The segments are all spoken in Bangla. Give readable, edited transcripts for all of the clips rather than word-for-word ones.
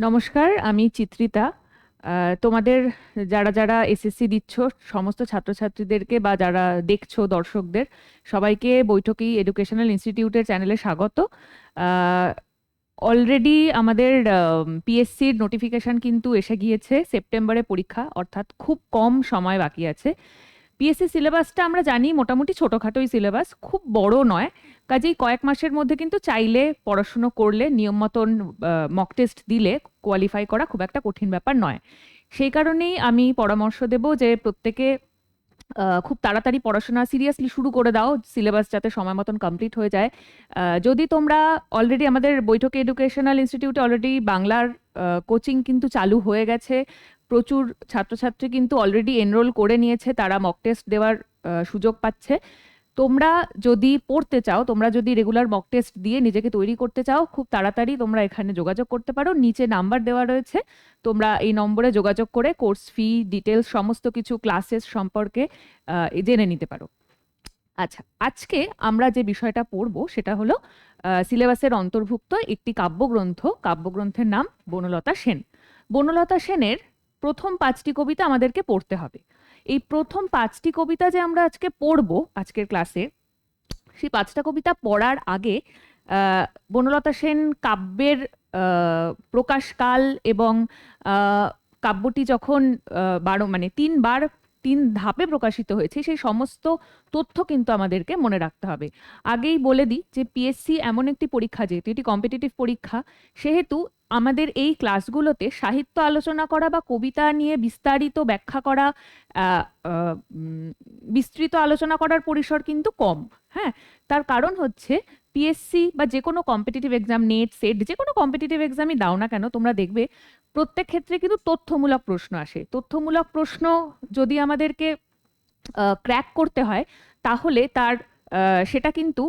নমস্কার, আমি চিত্রিতা। তোমাদের যারা যারা এসএসসি দিচ্ছ সমস্ত ছাত্রছাত্রীদেরকে বা যারা দেখছো দর্শকদের সবাইকে বৈঠকি এডুকেশনাল ইনস্টিটিউটের চ্যানেলে স্বাগত। অলরেডি আমাদের পিএসসির নোটিফিকেশন কিন্তু এসে গিয়েছে। সেপ্টেম্বরে পরীক্ষা, অর্থাৎ খুব কম সময় বাকি আছে। পিএসসি সিলেবাসটা আমরা জানি মোটামুটি ছোটখাটোই সিলেবাস, খুব বড় নয়। কাজেই কয়েক মাসের মধ্যে কিন্তু চাইলে পড়াশুনো করলে নিয়ম মতন মক টেস্ট দিলে কোয়ালিফাই করা খুব একটা কঠিন ব্যাপার নয়। সেই কারণেই আমি পরামর্শ দেব যে প্রত্যেকে খুব তাড়াতাড়ি পড়াশোনা সিরিয়াসলি শুরু করে দাও, সিলেবাস যাতে সময় মতন কমপ্লিট হয়ে যায়। যদি তোমরা অলরেডি আমাদের বৈঠক এডুকেশনাল ইনস্টিটিউটে অলরেডি বাংলার কোচিং কিন্তু চালু হয়ে গেছে। প্রচুর ছাত্রছাত্রী কিন্তু অলরেডি এনরোল করে নিয়েছে, তারা মক টেস্ট দেওয়ার সুযোগ পাচ্ছে। তোমরা যদি পড়তে চাও, তোমরা যদি রেগুলার মক টেস্ট দিয়ে নিজেকে তৈরি করতে চাও, খুব তাড়াতাড়ি তোমরা এখানে যোগাযোগ করতে পারো। নিচে নাম্বার দেওয়া রয়েছে, তোমরা এই নম্বরে যোগাযোগ করে কোর্স ফি ডিটেলস সমস্ত কিছু ক্লাসেস সম্পর্কে জেনে নিতে পারো। আচ্ছা, আজকে আমরা যে বিষয়টা পড়বো সেটা হলো সিলেবাসের অন্তর্ভুক্ত একটি কাব্যগ্রন্থের নাম বনলতা সেন। বনলতা সেনের প্রথম 5টি কবিতা আমাদেরকে পড়তে হবে। এই প্রথম 5টি কবিতা যে আমরা আজকে পড়বো আজকের ক্লাসে, সেই 5টা কবিতা পড়ার আগে বনলতা সেন কাব্যের প্রকাশকাল এবং কাব্যটি যখন 3 ধাপে প্রকাশিত হয়েছে সেই সমস্ত তথ্য কিন্তু আমাদেরকে মনে রাখতে হবে। আগেই বলে দিই যে পিএসসি এমন একটি পরীক্ষা, যেহেতু এটি কম্পিটিটিভ পরীক্ষা, সেহেতু আমাদের এই ক্লাসগুলোতে সাহিত্য আলোচনা করা বা কবিতা নিয়ে বিস্তারিত ব্যাখ্যা করা, আহ, আহ, বিস্তৃত আলোচনা করার পরিসর কিন্তু কম। হ্যাঁ, তার কারণ হচ্ছে পিএসসি বা যে কোনো কম্পিটিটিভ এক্সাম, নেট সেট যে কোনো কম্পিটিটিভ এক্সামই দাও না কেন, তোমরা দেখবে প্রত্যেক ক্ষেত্রে কিন্তু তথ্যমূলক প্রশ্ন আসে। তথ্যমূলক প্রশ্ন যদি আমাদেরকে ক্র্যাক করতে হয়, তাহলে সেটা কিন্তু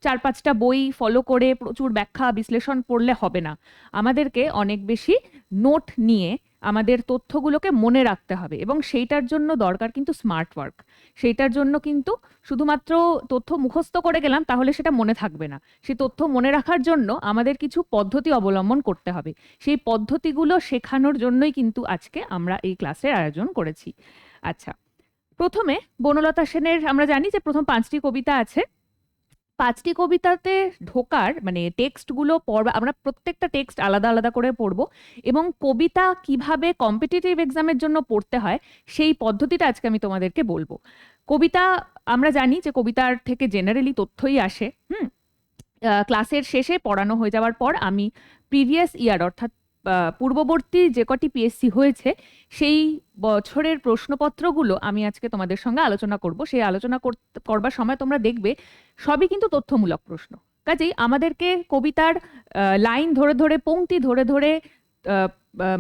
4-5টা বই ফলো করে প্রচুর ব্যাখ্যা বিশ্লেষণ পড়লে হবে না। আমাদেরকে অনেক বেশি নোট নিয়ে আমাদের তথ্যগুলোকে মনে রাখতে হবে, এবং সেইটার জন্য দরকার কিন্তু স্মার্ট ওয়ার্ক। সেইটার জন্য কিন্তু শুধুমাত্র তথ্য মুখস্থ করে গেলাম তাহলে সেটা মনে থাকবে না। সেই তথ্য মনে রাখার জন্য আমাদের কিছু পদ্ধতি অবলম্বন করতে হবে। সেই পদ্ধতিগুলো শেখানোর জন্যই কিন্তু আজকে আমরা এই ক্লাসের আয়োজন করেছি। আচ্ছা, প্রথমে বনলতা সেনের আমরা জানি যে প্রথম 5টি কবিতা আছে। 5টি কবিতাতে ঢোকার টেক্সটগুলো পড়বা, আমরা প্রত্যেকটা টেক্সট আলাদা আলাদা করে পড়বো, এবং কবিতা কিভাবে কম্পিটিটিভ এক্সামের জন্য পড়তে হয় সেই পদ্ধতিটা আজকে আমি তোমাদেরকে বলবো। কবিতা, আমরা জানি যে কবিতার থেকে জেনারেলি তথ্যই আসে। ক্লাসের শেষে পড়ানো হয়ে যাওয়ার পর আমি প্রিভিয়াস ইয়ার, অর্থাৎ পূর্ববর্তী যে কটি পিএসসি হয়েছে সেই বছরের প্রশ্নপত্রগুলো আমি আজকে তোমাদের সঙ্গে আলোচনা করব। সেই আলোচনা করবার সময় তোমরা দেখবে সবই কিন্তু তথ্যমূলক প্রশ্ন। কাজেই আমাদেরকে কবিতার লাইন ধরে ধরে, পংক্তি ধরে ধরে, আহ,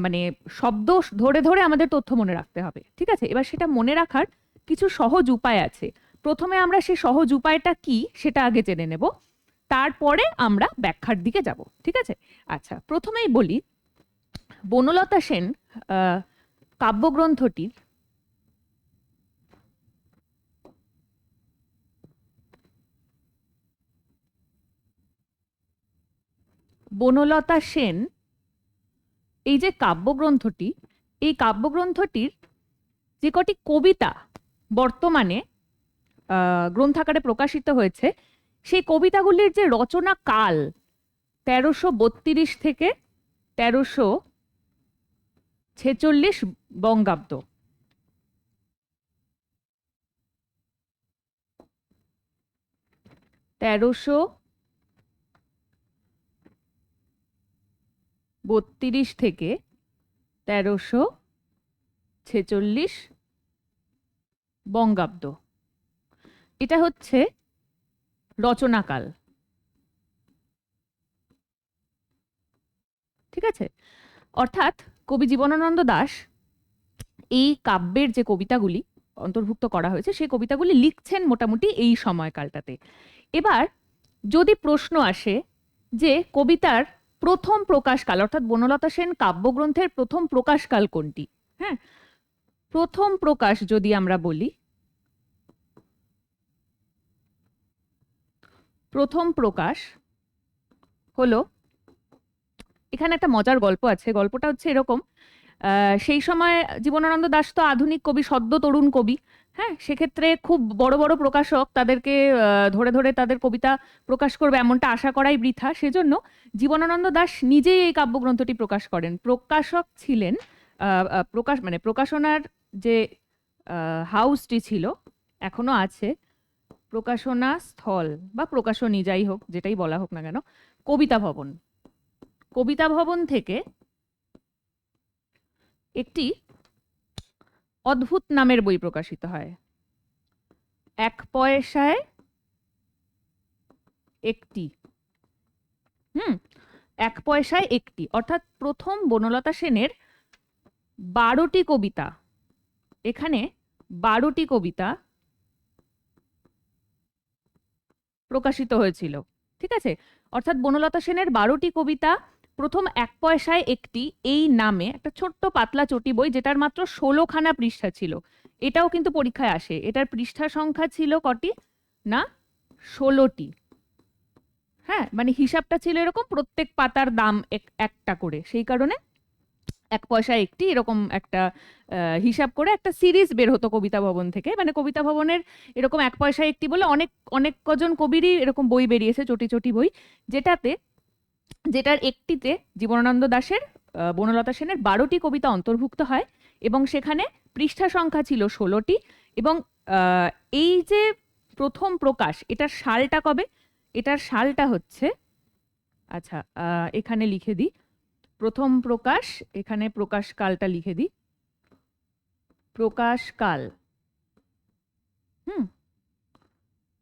মানে শব্দ ধরে ধরে আমাদের তথ্য মনে রাখতে হবে। ঠিক আছে, এবার সেটা মনে রাখার কিছু সহজ উপায় আছে। প্রথমে আমরা সেই সহজ উপায়টা কি সেটা আগে জেনে নেব, তারপরে আমরা ব্যাখ্যার দিকে যাব। ঠিক আছে, আচ্ছা, প্রথমেই বলি বনলতা সেন কাব্যগ্রন্থটির বনলতা সেন এই যে কাব্যগ্রন্থটি, এই কাব্যগ্রন্থটির যে কটি কবিতা বর্তমানে গ্রন্থাকারে প্রকাশিত হয়েছে, সেই কবিতাগুলির যে রচনা কাল 1332 থেকে 1346 বঙ্গাব্দ। 1332 থেকে 1346 বঙ্গাব্দ, এটা হচ্ছে রচনাকাল। ঠিক আছে, অর্থাৎ কবি জীবনানন্দ দাশ এই কাব্যের যে কবিতাগুলি অন্তর্ভুক্ত করা হয়েছে সেই কবিতাগুলি লিখছেন মোটামুটি এই সময়কালটাতে। এবার যদি প্রশ্ন আসে যে কবিতার প্রথম প্রকাশকাল, অর্থাৎ বনলতা সেন কাব্যগ্রন্থের প্রথম প্রকাশকাল কোনটি, হ্যাঁ, প্রথম প্রকাশ যদি আমরা বলি, প্রথম প্রকাশ হলো এখানে একটা মজার গল্প আছে। গল্পটা হচ্ছে এরকম, সেই সময় জীবনানন্দ দাশ তো আধুনিক কবি, সদ্য তরুণ কবি। হ্যাঁ, সেক্ষেত্রে খুব বড় বড় প্রকাশক তাদেরকে ধরে ধরে তাদের কবিতা প্রকাশ করবে এমনটা আশা করাই বৃথা। সেজন্য জীবনানন্দ দাশ নিজেই এই কাব্যগ্রন্থটি প্রকাশ করেন। প্রকাশক ছিলেন প্রকাশনার যে হাউসটি ছিল, এখনো আছে, প্রকাশনা স্থল বা প্রকাশনী, যাই হোক, যেটাই বলা হোক না কেন, কবিতা ভবন। কবিতা ভবন থেকে একটি অদ্ভুত নামের বই প্রকাশিত হয়, 1 পয়সায় একটি। 1 পয়সায় একটি, অর্থাৎ প্রথম বনলতা সেনের 12টি কবিতা, এখানে 12টি কবিতা প্রকাশিত হয়েছিল। ঠিক আছে, অর্থাৎ বনলতা সেনের 12টি কবিতা প্রথম 1 পয়সায় একটি এই নামে একটা ছোট্ট পাতলা চটি বই, যেটার মাত্র 16খানা পৃষ্ঠা ছিল। এটাও কিন্তু পরীক্ষায় আসে। এটার পৃষ্ঠা সংখ্যা ছিল কটি না, 16টি। হ্যাঁ, মানে হিসাবটা ছিল এরকম, প্রত্যেক পাতার দাম একটা করে, সেই কারণে 1 পয়সায় একটি এরকম একটা হিসাব করে একটা সিরিজ বের হতো কবিতা ভবন থেকে। মানে কবিতা ভবনের এরকম 1 পয়সায় একটি বলে অনেক অনেক কজন কবিরই এরকম বই বেরিয়েছে, চটি চটি বই, যেটার একটিতে জীবনানন্দ দাশের বনলতা সেনের 12টি কবিতা অন্তর্ভুক্ত হয় এবং সেখানে পৃষ্ঠা সংখ্যা ছিল 16টি। এবং এই যে প্রথম প্রকাশ, এটার সালটা কবে? এটার সালটা হচ্ছে, আচ্ছা, এখানে লিখে দিই প্রথম প্রকাশ, এখানে প্রকাশকালটা লিখে দিই, প্রকাশকাল।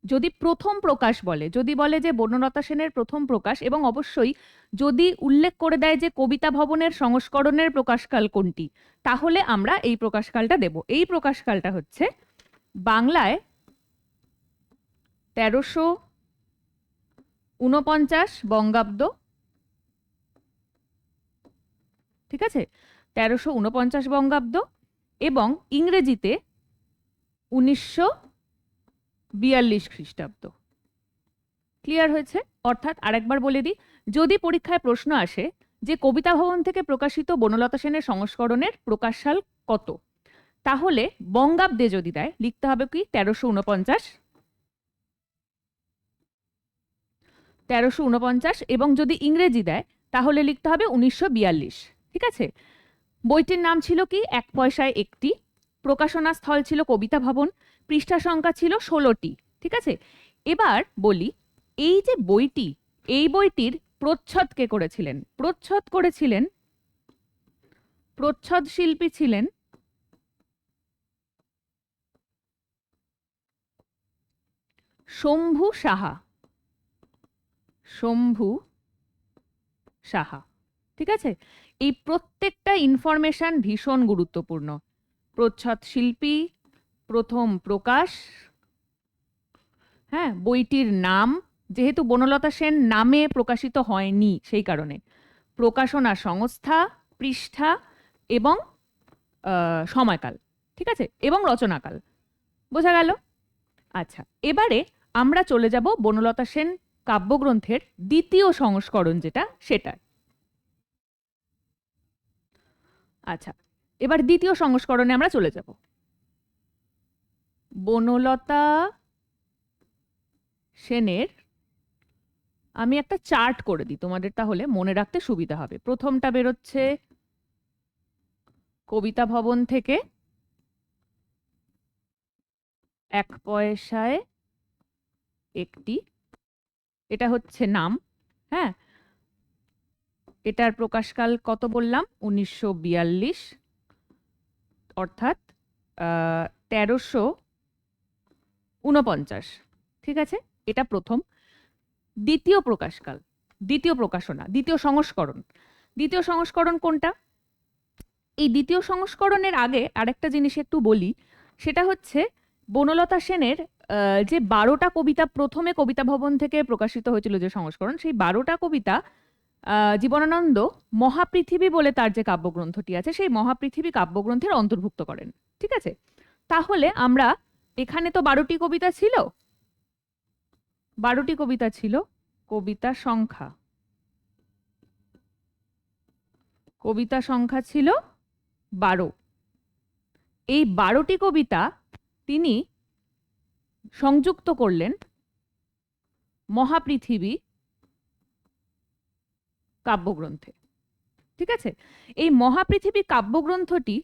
যদি প্রথম প্রকাশ বলে, যদি বলে যে বনলতা সেনের প্রথম প্রকাশ, এবং অবশ্যই যদি উল্লেখ করে দেয় যে কবিতা ভবনের সংস্করণের প্রকাশকাল কোনটি, তাহলে আমরা এই প্রকাশকালটা দেব। এই প্রকাশকালটা হচ্ছে বাংলায় 1349 বঙ্গাব্দ। ঠিক আছে, 1349 বঙ্গাব্দ, এবং ইংরেজিতে 1942 খ্রিস্টাব্দ। ক্লিয়ার হয়েছে? অর্থাৎ আরেকবার বলে দিই, যদি পরীক্ষায় প্রশ্ন আসে যে কবিতা ভবন থেকে প্রকাশিত বনলতা সেনের সংস্করণের প্রকাশসাল কত, তাহলে বঙ্গাব্দে যদি দেয় লিখতে হবে কি 1349, এবং যদি ইংরেজি দেয় তাহলে লিখতে হবে 1942। ঠিক আছে, বইটির নাম ছিল কি 1 পয়সায় একটি, প্রকাশনা স্থল ছিল কবিতা ভবন, পৃষ্ঠা সংখ্যা ছিল 16টি। ঠিক আছে, এবার বলি, এই যে বইটি, এই বইটির প্রচ্ছদ কে করেছিলেন? প্রচ্ছদ শিল্পী ছিলেন শম্ভু সাহা। ঠিক আছে, এই প্রত্যেকটা ইনফরমেশন ভীষণ গুরুত্বপূর্ণ। প্রচ্ছদ শিল্পী, প্রথম প্রকাশ, হ্যাঁ, বইটির নাম, যেহেতু বনলতা সেন নামে প্রকাশিত হয়নি সেই কারণে, প্রকাশনা সংস্থা, পৃষ্ঠা, এবং সময়কাল। ঠিক আছে, এবং রচনাকাল। বোঝা গেল? আচ্ছা, এবারে আমরা চলে যাব বনলতা সেন কাব্যগ্রন্থের দ্বিতীয় সংস্করণ যেটা, সেটা। আচ্ছা, এবার দ্বিতীয় সংস্করণে আমরা চলে যাব। বনলতা সেনের, আমি একটা চার্ট করে দিই তোমাদের, তাহলে মনে রাখতে সুবিধা হবে। প্রথমটা বেরোচ্ছে কবিতা ভবন থেকে, 1 পয়সায় একটি, এটা হচ্ছে নাম। হ্যাঁ, এটার প্রকাশকাল কত বললাম? 1942, অর্থাৎ 1349। ঠিক আছে, এটা প্রথম। দ্বিতীয় প্রকাশকাল, দ্বিতীয় প্রকাশনা, দ্বিতীয় সংস্করণ। দ্বিতীয় সংস্করণ কোনটা? এই দ্বিতীয় সংস্করণের আগে আরেকটা জিনিস একটু বলি, সেটা হচ্ছে বনলতা সেনের যে 12টা কবিতা প্রথমে কবিতা ভবন থেকে প্রকাশিত হয়েছিল যে সংস্করণ, সেই 12টা কবিতা জীবনানন্দ মহাপৃথিবী বলে তার যে কাব্যগ্রন্থটি আছে, সেই মহাপৃথিবী কাব্যগ্রন্থের অন্তর্ভুক্ত করেন। ঠিক আছে, তাহলে আমরা এখানে তো 12টি কবিতা ছিল, 12টি কবিতা ছিল, কবিতা সংখ্যা কবিতা সংখ্যা ছিল 12। এই 12টি কবিতা তিনি সংযুক্ত করলেন মহাপৃথিবী কাব্যগ্রন্থে। ঠিক আছে, এই মহাপৃথিবী কাব্যগ্রন্থটি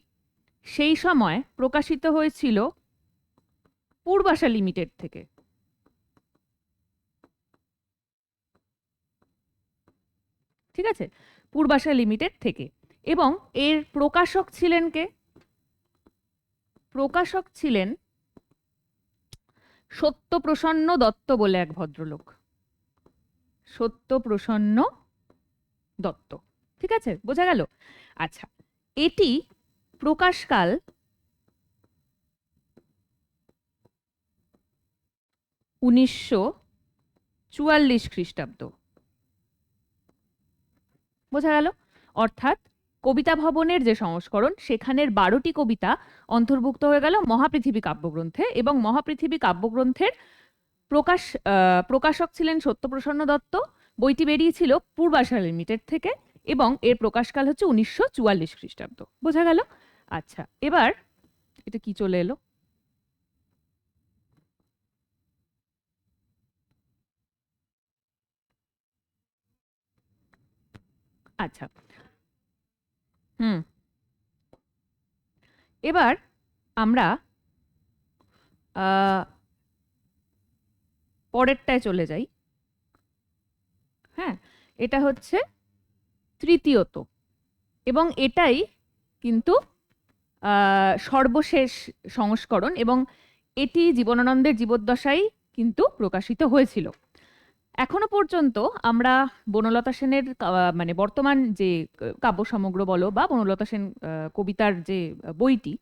সেই সময় প্রকাশিত হয়েছিল পূর্বাশা লিমিটেড থেকে। ঠিক আছে, পূর্বাশা লিমিটেড থেকে। এবং এর প্রকাশক ছিলেন কে? প্রকাশক ছিলেন সত্যপ্রসন্ন দত্ত বলে এক ভদ্রলোক। সত্যপ্রসন্ন দত্ত। ঠিক আছে, বোঝা গেল? আচ্ছা, এটি প্রকাশকাল 1944 খ্রিস্টাব্দ। বোঝা গেল? অর্থাৎ কবিতা ভবনের যে সংস্করণ, সেখানের 12টি কবিতা অন্তর্ভুক্ত হয়ে গেল মহাপৃথিবী কাব্যগ্রন্থে, এবং মহাপৃথিবী কাব্যগ্রন্থের প্রকাশক ছিলেন সত্যপ্রসন্ন দত্ত। বইটি বেরিয়েছিল পূর্বাশা লিমিটেড থেকে এবং এর প্রকাশকাল হচ্ছে 1944 খ্রিস্টাব্দ। বোঝা গেল? আচ্ছা, এবার এটা কি চলে এলো? আচ্ছা, এবার আমরা পরেরটায় চলে যাই। হ্যাঁ, এটা হচ্ছে তৃতীয়ত, এবং এটাই কিন্তু সর্বশেষ সংস্করণ, এবং এটি জীবনানন্দের জীবদ্দশায় কিন্তু প্রকাশিত হয়েছিল। এখনো পর্যন্ত আমরা বনলতা সেনের মানে বর্তমান যে কাব্য সমগ্র বলো বা বনলতা সেন কবিতার যে বইটি,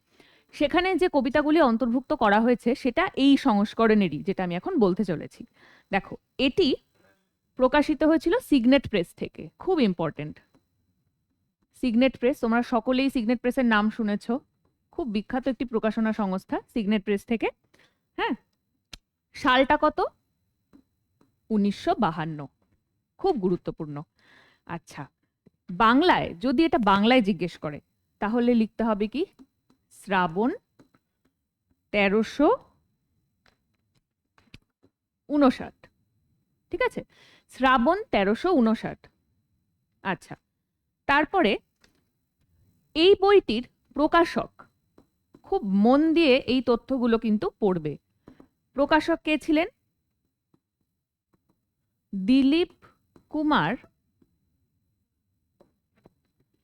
সেখানে যে কবিতাগুলি অন্তর্ভুক্ত করা হয়েছে সেটা এই সংস্করণেরই, যেটা আমি এখন বলতে চলেছি। দেখো, এটি প্রকাশিত হয়েছিল সিগনেট প্রেস থেকে। খুব ইম্পর্টেন্ট, সিগনেট প্রেস। তোমরা সকলেই সিগনেট প্রেসের নাম শুনেছ, খুব বিখ্যাত একটি প্রকাশনা সংস্থা সিগনেট প্রেস থেকে। হ্যাঁ, সালটা কত? 1952। খুব গুরুত্বপূর্ণ। আচ্ছা, বাংলায় যদি এটা বাংলায় জিজ্ঞেস করে তাহলে লিখতে হবে কি? শ্রাবণ 1359। ঠিক আছে, শ্রাবণ 1359। আচ্ছা, তারপরে এই বইটির প্রকাশক, খুব মন দিয়ে এই তথ্যগুলো কিন্তু পড়বে। প্রকাশক কে ছিলেন? দিলীপ কুমার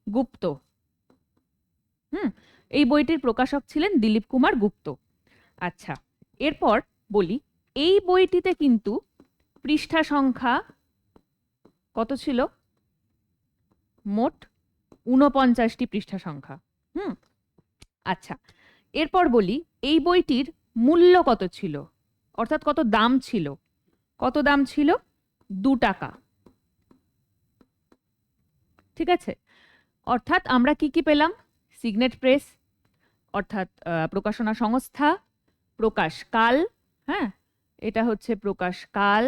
গুপ্ত। এই বইটির প্রকাশক ছিলেন দিলীপ কুমার গুপ্ত। আচ্ছা, এরপর বলি, এই বইটিতে কিন্তু পৃষ্ঠা সংখ্যা কত ছিল? মোট 49টি পৃষ্ঠা সংখ্যা। আচ্ছা, এরপর বলি, এই বইটির মূল্য কত ছিল, অর্থাৎ কত দাম ছিল? কত দাম ছিল? 2 টাকা। ঠিক আছে, অর্থাৎ আমরা কি কি পেলাম? সিগনেট প্রেস অর্থাৎ প্রকাশনা সংস্থা, প্রকাশকাল, হ্যাঁ, এটা হচ্ছে প্রকাশকাল,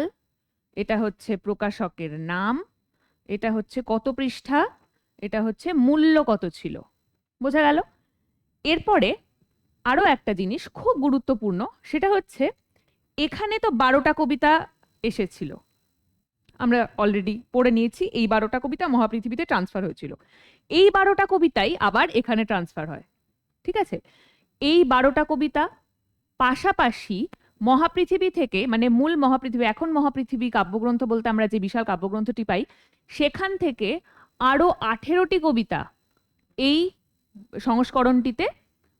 এটা হচ্ছে প্রকাশকের নাম, এটা হচ্ছে কত পৃষ্ঠা, এটা হচ্ছে মূল্য কত ছিল। বোঝা গেল? এরপরে আরো একটা জিনিস খুব গুরুত্বপূর্ণ, সেটা হচ্ছে এখানে তো 12টা কবিতা এসেছিল, আমরা অলরেডি পড়ে নিয়েছি। এই 12টা কবিতা মহাপৃথিবীতে ট্রান্সফার হয়েছিল, এই 12টা কবিতাই আবার এখানে ট্রান্সফার হয়। ঠিক আছে, এই 12টা কবিতা পাশাপাশি মহাপৃথিবী থেকে, মানে মূল মহাপৃথিবী, এখন মহাপৃথিবী কাব্যগ্রন্থ বলতে আমরা যে বিশাল কাব্যগ্রন্থটি পাই, সেখান থেকে আরো 18টি কবিতা এই সংস্করণটিতে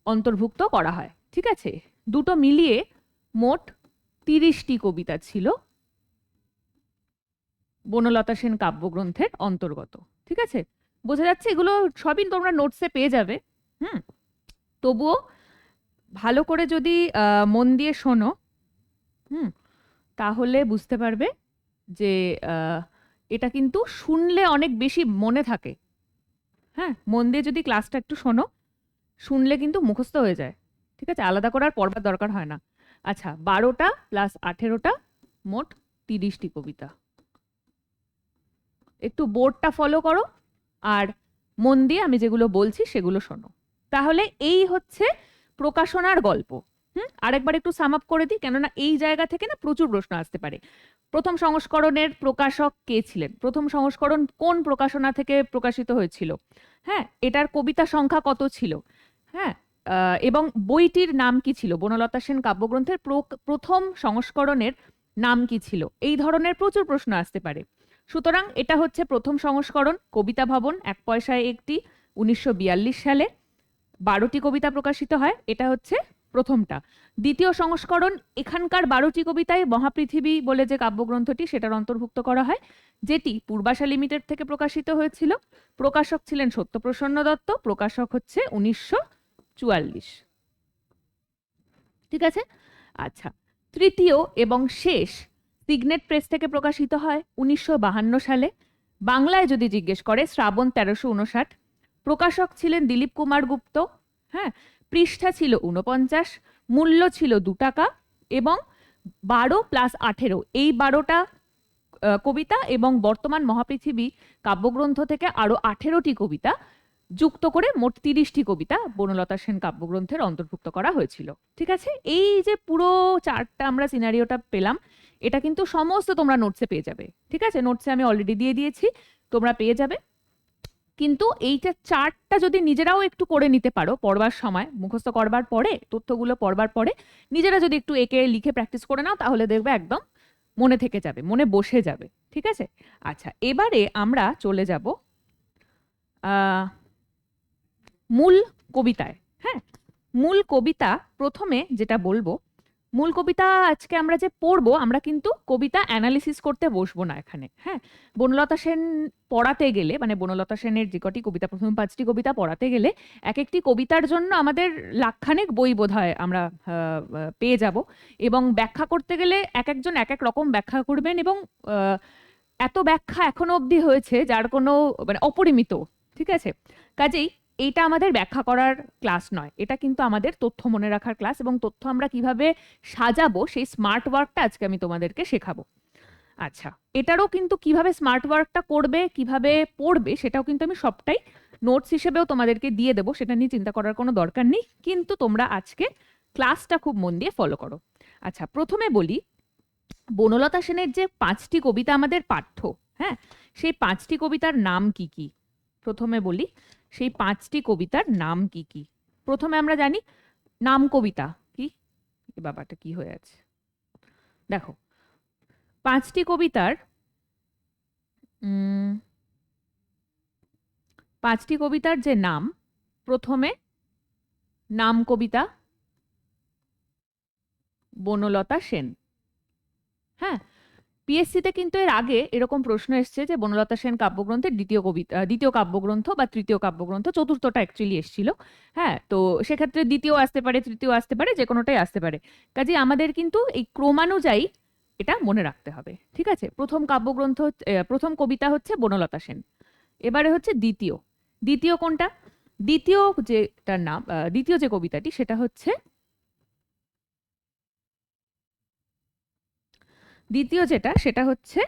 অন্তর্ভুক্ত করা হয়। ঠিক আছে, দুটো মিলিয়ে মোট 30টি কবিতা ছিল বনলতা সেন কাব্যগ্রন্থের অন্তর্গত। ঠিক আছে, বোঝা যাচ্ছে? এগুলো সবই তোমরা নোটসে পেয়ে যাবে। তবুও ভালো করে যদি মন দিয়ে শোনো, তাহলে বুঝতে পারবে যে এটা কিন্তু শুনলে অনেক বেশি মনে থাকে। হ্যাঁ, মন দিয়ে যদি ক্লাসটা একটু শোনো, শুনলে কিন্তু মুখস্থ হয়ে যায়। ঠিক আছে, আলাদা করার পড়বার দরকার হয় না। আচ্ছা, 12টা প্লাস 18টা মোট 30টি কবিতা। একটু বোর্ডটা ফলো করো, আর মন দিয়ে আমি যেগুলো বলছি সেগুলো শোনো। তাহলে এই হচ্ছে প্রকাশনার গল্প। আরেকবার একটু সাম আপ করে দিই, কেননা এই জায়গা থেকে না প্রচুর প্রশ্ন আসতে পারে। প্রথম সংস্করণের প্রকাশক কে ছিলেন? প্রথম সংস্করণ কোন প্রকাশনা থেকে প্রকাশিত হয়েছিল? হ্যাঁ, এটার কবিতা সংখ্যা কত ছিল? হ্যাঁ, এবং বইটির নাম কি ছিল? বনলতা সেন কাব্যগ্রন্থের প্রথম সংস্করণের নাম কি ছিল? এই ধরনের প্রচুর প্রশ্ন আসতে পারে। সুতরাং এটা হচ্ছে প্রথম সংস্করণ, কবিতা ভবন, 1 পয়সায় একটি, 1942 সালে 12টি কবিতা প্রকাশিত হয়। এটা হচ্ছে প্রথমটা। দ্বিতীয় সংস্করণ, এখানকার 12টি কবিতায় মহাপৃথিবী বলে যে কাব্যগ্রন্থটি সেটার অন্তর্ভুক্ত করা হয়, যেটি পূর্বাশা লিমিটেড থেকে প্রকাশিত হয়েছিল। প্রকাশক ছিলেন সত্যপ্রসন্ন দত্ত, প্রকাশক হচ্ছে 1944। ঠিক আছে। আচ্ছা, তৃতীয় এবং শেষ সিগনেট প্রেস থেকে প্রকাশিত হয় 1952 সালে। বাংলায় যদি জিজ্ঞেস করে, শ্রাবণ 1359। প্রকাশক ছিলেন দিলীপ কুমার গুপ্ত। হ্যাঁ, পৃষ্ঠা ছিল 49, মূল্য ছিল 2 টাকা, এবং 12 + 18 এই 12টা কবিতা এবং বর্তমান মহাপৃথিবী কাব্যগ্রন্থ থেকে আরো 18টি কবিতা যুক্ত করে মোট 30টি কবিতা বনলতা সেন কাব্যগ্রন্থের অন্তর্ভুক্ত করা হয়েছিল। ঠিক আছে, এই যে পুরো চারটা আমরা সিনারিওটা পেলাম, এটা কিন্তু সমস্ত তোমরা নোটসে পেয়ে যাবে। ঠিক আছে, নোটসে আমি অলরেডি দিয়ে দিয়েছি, তোমরা পেয়ে যাবে। কিন্তু এইটা চার্টটা যদি নিজেরাও একটু করে নিতে পারো পড়বার সময়, মুখস্থ করবার পরে, তথ্যগুলো পড়বার পরে নিজেরা যদি একটু এঁকে লিখে প্র্যাকটিস করে নাও, তাহলে দেখবে একদম মনে থেকে যাবে, মনে বসে যাবে। ঠিক আছে। আচ্ছা, এবারে আমরা চলে যাব মূল কবিতায়। হ্যাঁ, মূল কবিতা প্রথমে যেটা বলবো, মূল কবিতা আজকে আমরা যে পড়বো, আমরা কিন্তু কবিতা অ্যানালিসিস করতে বসবো না এখানে। হ্যাঁ, বনলতা সেন পড়াতে গেলে, মানে বনলতা সেনের যে কটি কবিতা, প্রথম 5টি কবিতা পড়াতে গেলে এক একটি কবিতার জন্য আমাদের লাখখানেক বই বোধহয় আমরা পেয়ে যাব, এবং ব্যাখ্যা করতে গেলে এক একজন এক এক রকম ব্যাখ্যা করবেন, এবং এত ব্যাখ্যা এখনো অবধি হয়েছে যার কোনো মানে অপরিমিত। ঠিক আছে, কাজেই এইটা আমাদের ব্যাখ্যা করার ক্লাস নয়, এটা কিন্তু আমাদের তথ্য মনে রাখার ক্লাস, এবং তথ্য আমরা কিভাবে সাজাবো সেই স্মার্ট ওয়ার্কটা আজকে আমি তোমাদেরকে শেখাবো। আচ্ছা, এটারও কিন্তু কিভাবে স্মার্ট ওয়ার্কটা করবে, কিভাবে পড়বে, সেটাও কিন্তু আমি সবটাই নোটস হিসেবেও তোমাদেরকে দিয়ে দেবো, সেটা নিয়ে চিন্তা করার কোনো দরকার নেই, কিন্তু তোমরা আজকে ক্লাসটা খুব মন দিয়ে ফলো করো। আচ্ছা, প্রথমে বলি, বনলতা সেনের যে 5টি কবিতা আমাদের পাঠ্য, হ্যাঁ, সেই 5টি কবিতার নাম কি কি? প্রথমে বলি, সেই 5টি কবিতার নাম কি কি। প্রথমে আমরা জানি নাম কবিতা কি। এ বাবাটা কি হয়ে আছে, দেখো 5টি কবিতার 5টি কবিতার যে নাম, প্রথমে নাম কবিতা বনলতা সেন। হ্যাঁ, পিএসসিতে কিন্তু এর আগে এরকম প্রশ্ন এসছে যে বনলতা সেন কাব্যগ্রন্থের দ্বিতীয় কাব্যগ্রন্থ বা তৃতীয় কাব্যগ্রন্থ, চতুর্থটা অ্যাকচুয়ালি এসেছিল। হ্যাঁ, তো সেক্ষেত্রে দ্বিতীয় আসতে পারে, তৃতীয় আসতে পারে, যে কোনোটাই আসতে পারে। কাজে আমাদের কিন্তু এই ক্রমানুযায়ী এটা মনে রাখতে হবে। ঠিক আছে, প্রথম কবিতা হচ্ছে বনলতা সেন। এবারে হচ্ছে দ্বিতীয় কোনটা? দ্বিতীয় যে কবিতাটি সেটা হচ্ছে, সেটা হচ্ছে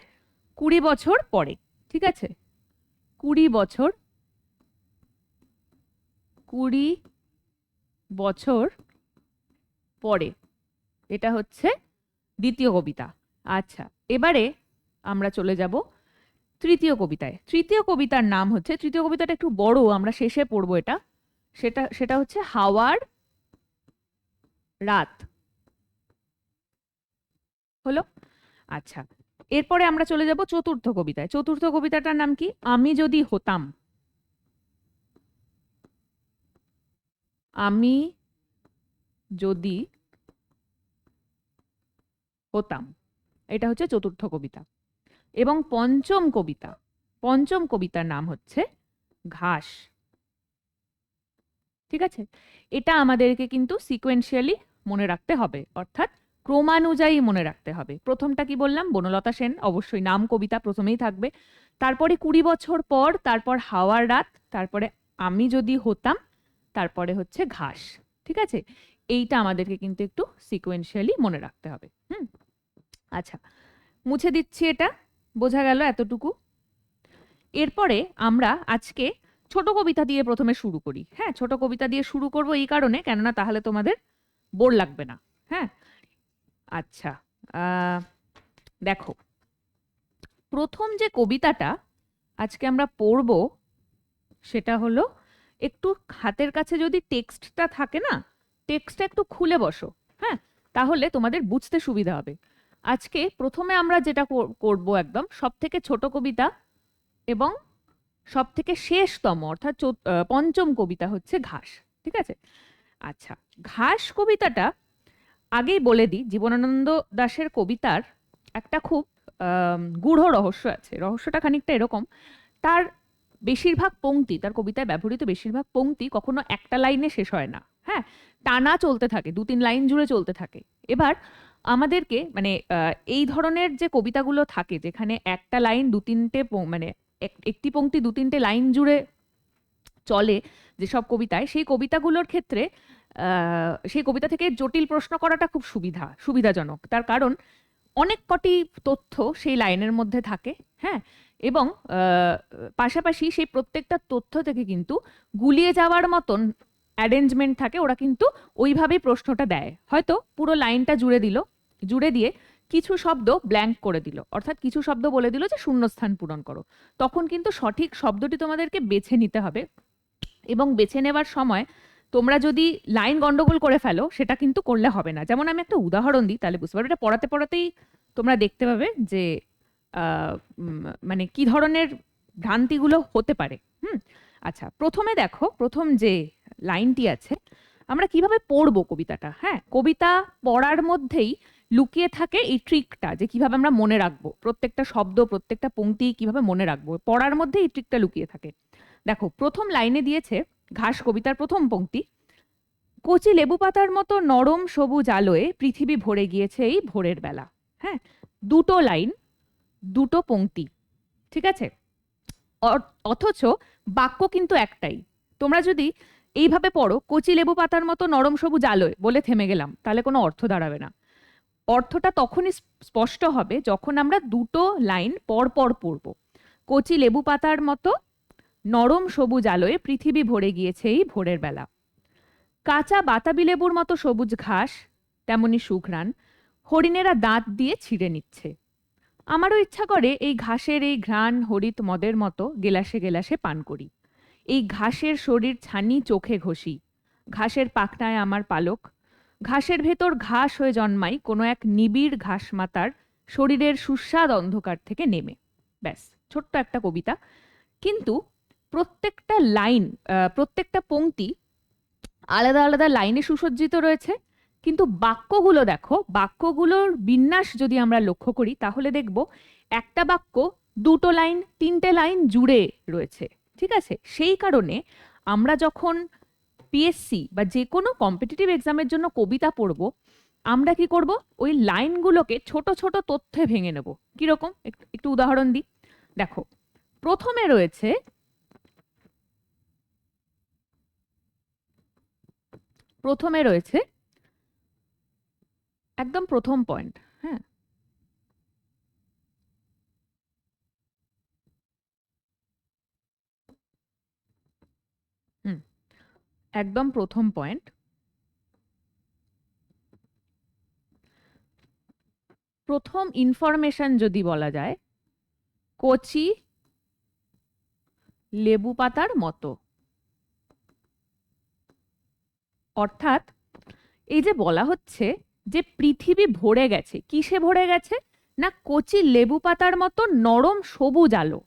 20 বছর পরে। ঠিক আছে, 20 বছর পরে, এটা হচ্ছে দ্বিতীয় কবিতা। আচ্ছা, এবারে আমরা চলে যাব তৃতীয় কবিতায়। তৃতীয় কবিতার নাম হচ্ছে, তৃতীয় কবিতাটা একটু বড়, আমরা শেষে পড়বো এটা, সেটা হচ্ছে হাওয়ার রাত। হলো। আচ্ছা, এরপরে আমরা চলে যাব চতুর্থ কবিতায়। চতুর্থ কবিতাটার নাম কি? আমি যদি হতাম। আমি যদি হতাম, এটা হচ্ছে চতুর্থ কবিতা। এবং পঞ্চম কবিতার নাম হচ্ছে ঘাস। ঠিক আছে, এটা আমাদেরকে কিন্তু সিকোয়েন্সিয়ালি মনে রাখতে হবে, অর্থাৎ ক্রমানুযায়ী মনে রাখতে হবে। প্রথমটা কি বললাম? বনলতা সেন, অবশ্যই নাম কবিতা প্রথমেই থাকবে, তারপরে 20 বছর পর, তারপর হাওয়ার রাত, তারপরে আমি যদি হতাম, তারপরে হচ্ছে ঘাস। ঠিক আছে, এইটা আমাদেরকে কিন্তু একটু সিকোয়েন্সিয়ালি মনে রাখতে হবে। আচ্ছা, মুছে দিচ্ছি, এটা বোঝা গেল এতটুকু। এরপরে আমরা আজকে ছোট কবিতা দিয়ে প্রথমে শুরু করি। হ্যাঁ, ছোট কবিতা দিয়ে শুরু করব এই কারণে, কেননা তাহলে তোমাদের বোর লাগবে না। হ্যাঁ, আচ্ছা, দেখো, প্রথম যে কবিতাটা আজকে আমরা পড়ব সেটা হলো, একটু হাতের কাছে যদি টেক্সটটা থাকে না, টেক্সটটা একটু খুলে বসো। হ্যাঁ, তাহলে তোমাদের বুঝতে সুবিধা হবে। আজকে প্রথমে আমরা যেটা করব, একদম সব থেকে ছোট কবিতা এবং সব থেকে শেষতম অর্থাৎ পঞ্চম কবিতা হচ্ছে ঘাস। ঠিক আছে? আচ্ছা, ঘাস কবিতাটা আগেই বলে দিই, জীবনানন্দ দাশের কবিতার একটা খুব গূঢ় রহস্য আছে। রহস্যটা খানিকটা এরকম, তার বেশিরভাগ পংক্তি, তার কবিতায় ব্যবহৃত বেশিরভাগ পংক্তি কখনো একটা লাইনে শেষ হয় না। হ্যাঁ, টানা চলতে থাকে, 2-3 লাইন জুড়ে চলতে থাকে। এবার আমাদেরকে মানে এই ধরনের যে কবিতাগুলো থাকে যেখানে একটা লাইন 2-3টে মানে একটি পংক্তি 2-3টে লাইন জুড়ে চলে যেসব কবিতায়, সেই কবিতাগুলোর ক্ষেত্রে সেই কবিতা থেকে জটিল প্রশ্ন করাটা খুব সুবিধাজনক। তার কারণ অনেক কটি তথ্য সেই লাইনের মধ্যে থাকে। হ্যাঁ, এবং পাশাপাশি সেই প্রত্যেকটা তথ্য থেকে কিন্তু গুলিয়ে যাওয়ার মতন অ্যারেঞ্জমেন্ট থাকে। ওরা কিন্তু ওইভাবেই প্রশ্নটা দেয়। হয়তো পুরো লাইনটা জুড়ে দিয়ে কিছু শব্দ ব্ল্যাঙ্ক করে দিল, অর্থাৎ কিছু শব্দ বলে দিল যে শূন্যস্থান পূরণ করো। তখন কিন্তু সঠিক শব্দটি তোমাদেরকে বেছে নিতে হবে, এবং বেছে নেবার সময় তোমরা যদি লাইন গন্ডগোল করে ফেলো সেটা কিন্তু করলে হবে না। যেমন আমি একটা উদাহরণ দিই, তাহলে বুঝতে পারবে। এটা পড়াতে পড়াতেই তোমরা দেখতে পাবে যে মানে কি ধরনের ভ্রান্তিগুলো হতে পারে। আচ্ছা, প্রথমে দেখো, প্রথম যে লাইনটি আছে, আমরা কিভাবে পড়বো কবিতাটা। হ্যাঁ, কবিতা পড়ার মধ্যেই লুকিয়ে থাকে এই ট্রিকটা, যে কিভাবে আমরা মনে রাখবো প্রত্যেকটা শব্দ, প্রত্যেকটা পংক্তি কিভাবে মনে রাখবো, পড়ার মধ্যে এই ট্রিকটা লুকিয়ে থাকে। দেখো, প্রথম লাইনে দিয়েছে ঘাস কবিতার প্রথম পংক্তি, কচি লেবু পাতার মতো নরম সবুজ আলোয় পৃথিবী ভরে গিয়েছে এই ভোরের বেলা। হ্যাঁ, দুটো লাইন, দুটো পংক্তি। ঠিক আছে? অথচ বাক্য কিন্তু একটাই। তোমরা যদি এইভাবে পড়ো, কচি লেবু পাতার মতো নরম সবুজ আলোয় বলে থেমে গেলাম, তাহলে কোনো অর্থ দাঁড়াবে না। অর্থটা তখনই স্পষ্ট হবে যখন আমরা দুটো লাইন পর পর পড়ব। কচি লেবু পাতার মতো নরম সবুজ আলোয় পৃথিবী ভরে গিয়েছে এই ভোরের বেলা। কাঁচা বাতাবি লেবুর মতো সবুজ ঘাস, তেমনি সুঘ্রাণ, হরিণেরা দাঁত দিয়ে ছিঁড়ে নিচ্ছে। আমারও ইচ্ছা করে এই ঘাসের এই ঘ্রাণ হরিত মদের মতো গেলাসে গেলাসে পান করি। এই ঘাসের শরীর ছানি চোখে ঘষি, ঘাসের পাখনায় আমার পালক, ঘাসের ভেতর ঘাস হয়ে জন্মাই কোনো এক নিবিড় ঘাস মাতার শরীরের সুস্বাদ অন্ধকার থেকে নেমে। ব্যাস, ছোট্ট একটা কবিতা, কিন্তু প্রত্যেকটা লাইন, প্রত্যেকটা পংক্তি আলাদা আলাদা লাইনে সুসজ্জিত রয়েছে। কিন্তু বাক্যগুলো দেখো, বাক্যগুলোর বিন্যাস যদি আমরা লক্ষ্য করি তাহলে দেখব একটা বাক্য দুটো লাইন, 3টে লাইন জুড়ে রয়েছে। ঠিক আছে? সেই কারণে আমরা যখন পিএসসি বা যে কোনো কম্পিটিটিভ এক্সামের জন্য কবিতা পড়ব, আমরা কি করব, ওই লাইনগুলোকে ছোট ছোট তথ্যে ভেঙে নেব। কিরকম, একটু উদাহরণ দিই। দেখো, প্রথমে রয়েছে একদম প্রথম পয়েন্ট। হ্যাঁ, হুম, একদম প্রথম পয়েন্ট। প্রথম ইনফরমেশন যদি বলা যায়, কচি লেবু পাতার মতো। অর্থাৎ এই যে বলা হচ্ছে যে পৃথিবী ভরে গেছে, কিসে ভরে গেছে না, কচি লেবু পাতার মতো নরম সবুজ আলো।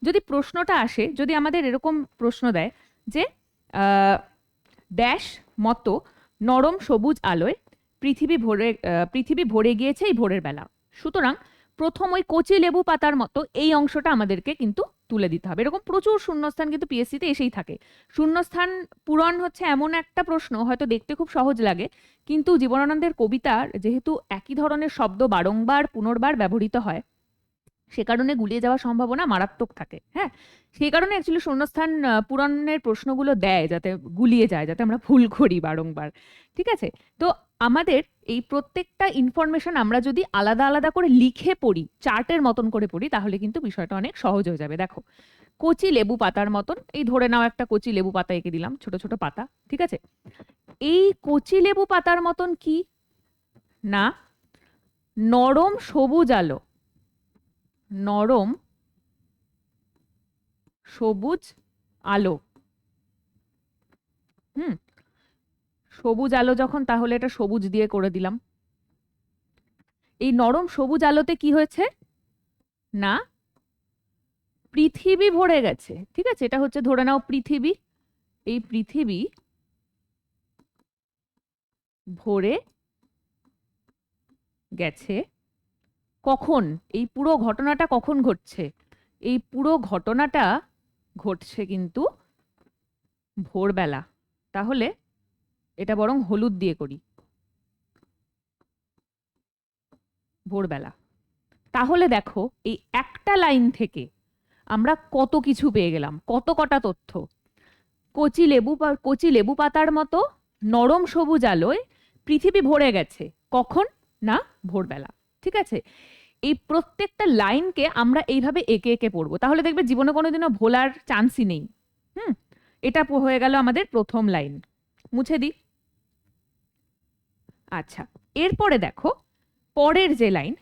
যদি প্রশ্নটা আসে, যদি আমাদের এরকম প্রশ্ন দেয় যে ড্যাশ মতো নরম সবুজ আলোয় পৃথিবী ভরে গিয়েছে এই ভোরের বেলা, সুতরাং প্রথম ওই কচি লেবু পাতার মতো এই অংশটা আমাদেরকে কিন্তু তুলে দিতে হবে। এরকম প্রচুর শূন্যস্থান কিন্তু পিএসসিতে এসেই থাকে। শূন্যস্থান পূরণ হচ্ছে এমন একটা প্রশ্ন, হয়তো দেখতে খুব সহজ লাগে, কিন্তু জীবনানন্দের কবিতার যেহেতু একই ধরনের শব্দ বারংবার পুনর্বার ব্যবহৃত হয়, সে কারণে গুলিয়ে যাওয়ার সম্ভাবনা মারাত্মক থাকে। হ্যাঁ, সেই কারণে অ্যাকচুয়ালি শূন্যস্থান পূরণের প্রশ্নগুলো দেয়, যাতে গুলিয়ে যায়, যাতে আমরা ভুল করি বারংবার। ঠিক আছে? তো আমাদের এই প্রত্যেকটা ইনফরমেশন আমরা যদি আলাদা আলাদা করে লিখে পড়ি, চার্টের মতন করে পড়ি, তাহলে কিন্তু বিষয়টা অনেক সহজ হয়ে যাবে। দেখো, কচি লেবু পাতার মতন, এই ধরে নাও একটা কচি লেবু পাতা এঁকে দিলাম, ছোট ছোট পাতা, ঠিক আছে। এই কচি লেবু পাতার মতন কি না নরম সবুজ আলো, নরম সবুজ আলো। হুম, সবুজ আলো যখন, তাহলে এটা সবুজ দিয়ে করে দিলাম। এই নরম সবুজ আলোতে কি হয়েছে না পৃথিবী ভরে গেছে, ঠিক আছে। এটা হচ্ছে ধরে নাও পৃথিবী, এই পৃথিবী ভরে গেছে। কখন? এই পুরো ঘটনাটা কখন ঘটছে? এই পুরো ঘটনাটা ঘটছে কিন্তু ভোরবেলা। তাহলে এটা বরং হলুদ দিয়ে করি, ভোরবেলা। তাহলে দেখো এই একটা লাইন থেকে আমরা কত কিছু পেয়ে গেলাম, কত কটা তথ্য। কচি লেবু পাতার মতো নরম সবুজ আলোয় পৃথিবী ভরে গেছে, কখন না ভোরবেলা, ঠিক আছে। এই প্রত্যেকটা লাইনকে আমরা এইভাবে একে একে পড়বো, তাহলে দেখবে জীবনে কোনোদিনও ভোলার চান্সই নেই। হুম, এটা হয়ে গেল আমাদের প্রথম লাইন, মুছে দিই। আচ্ছা, এরপরে দেখো পরের যে লাইন,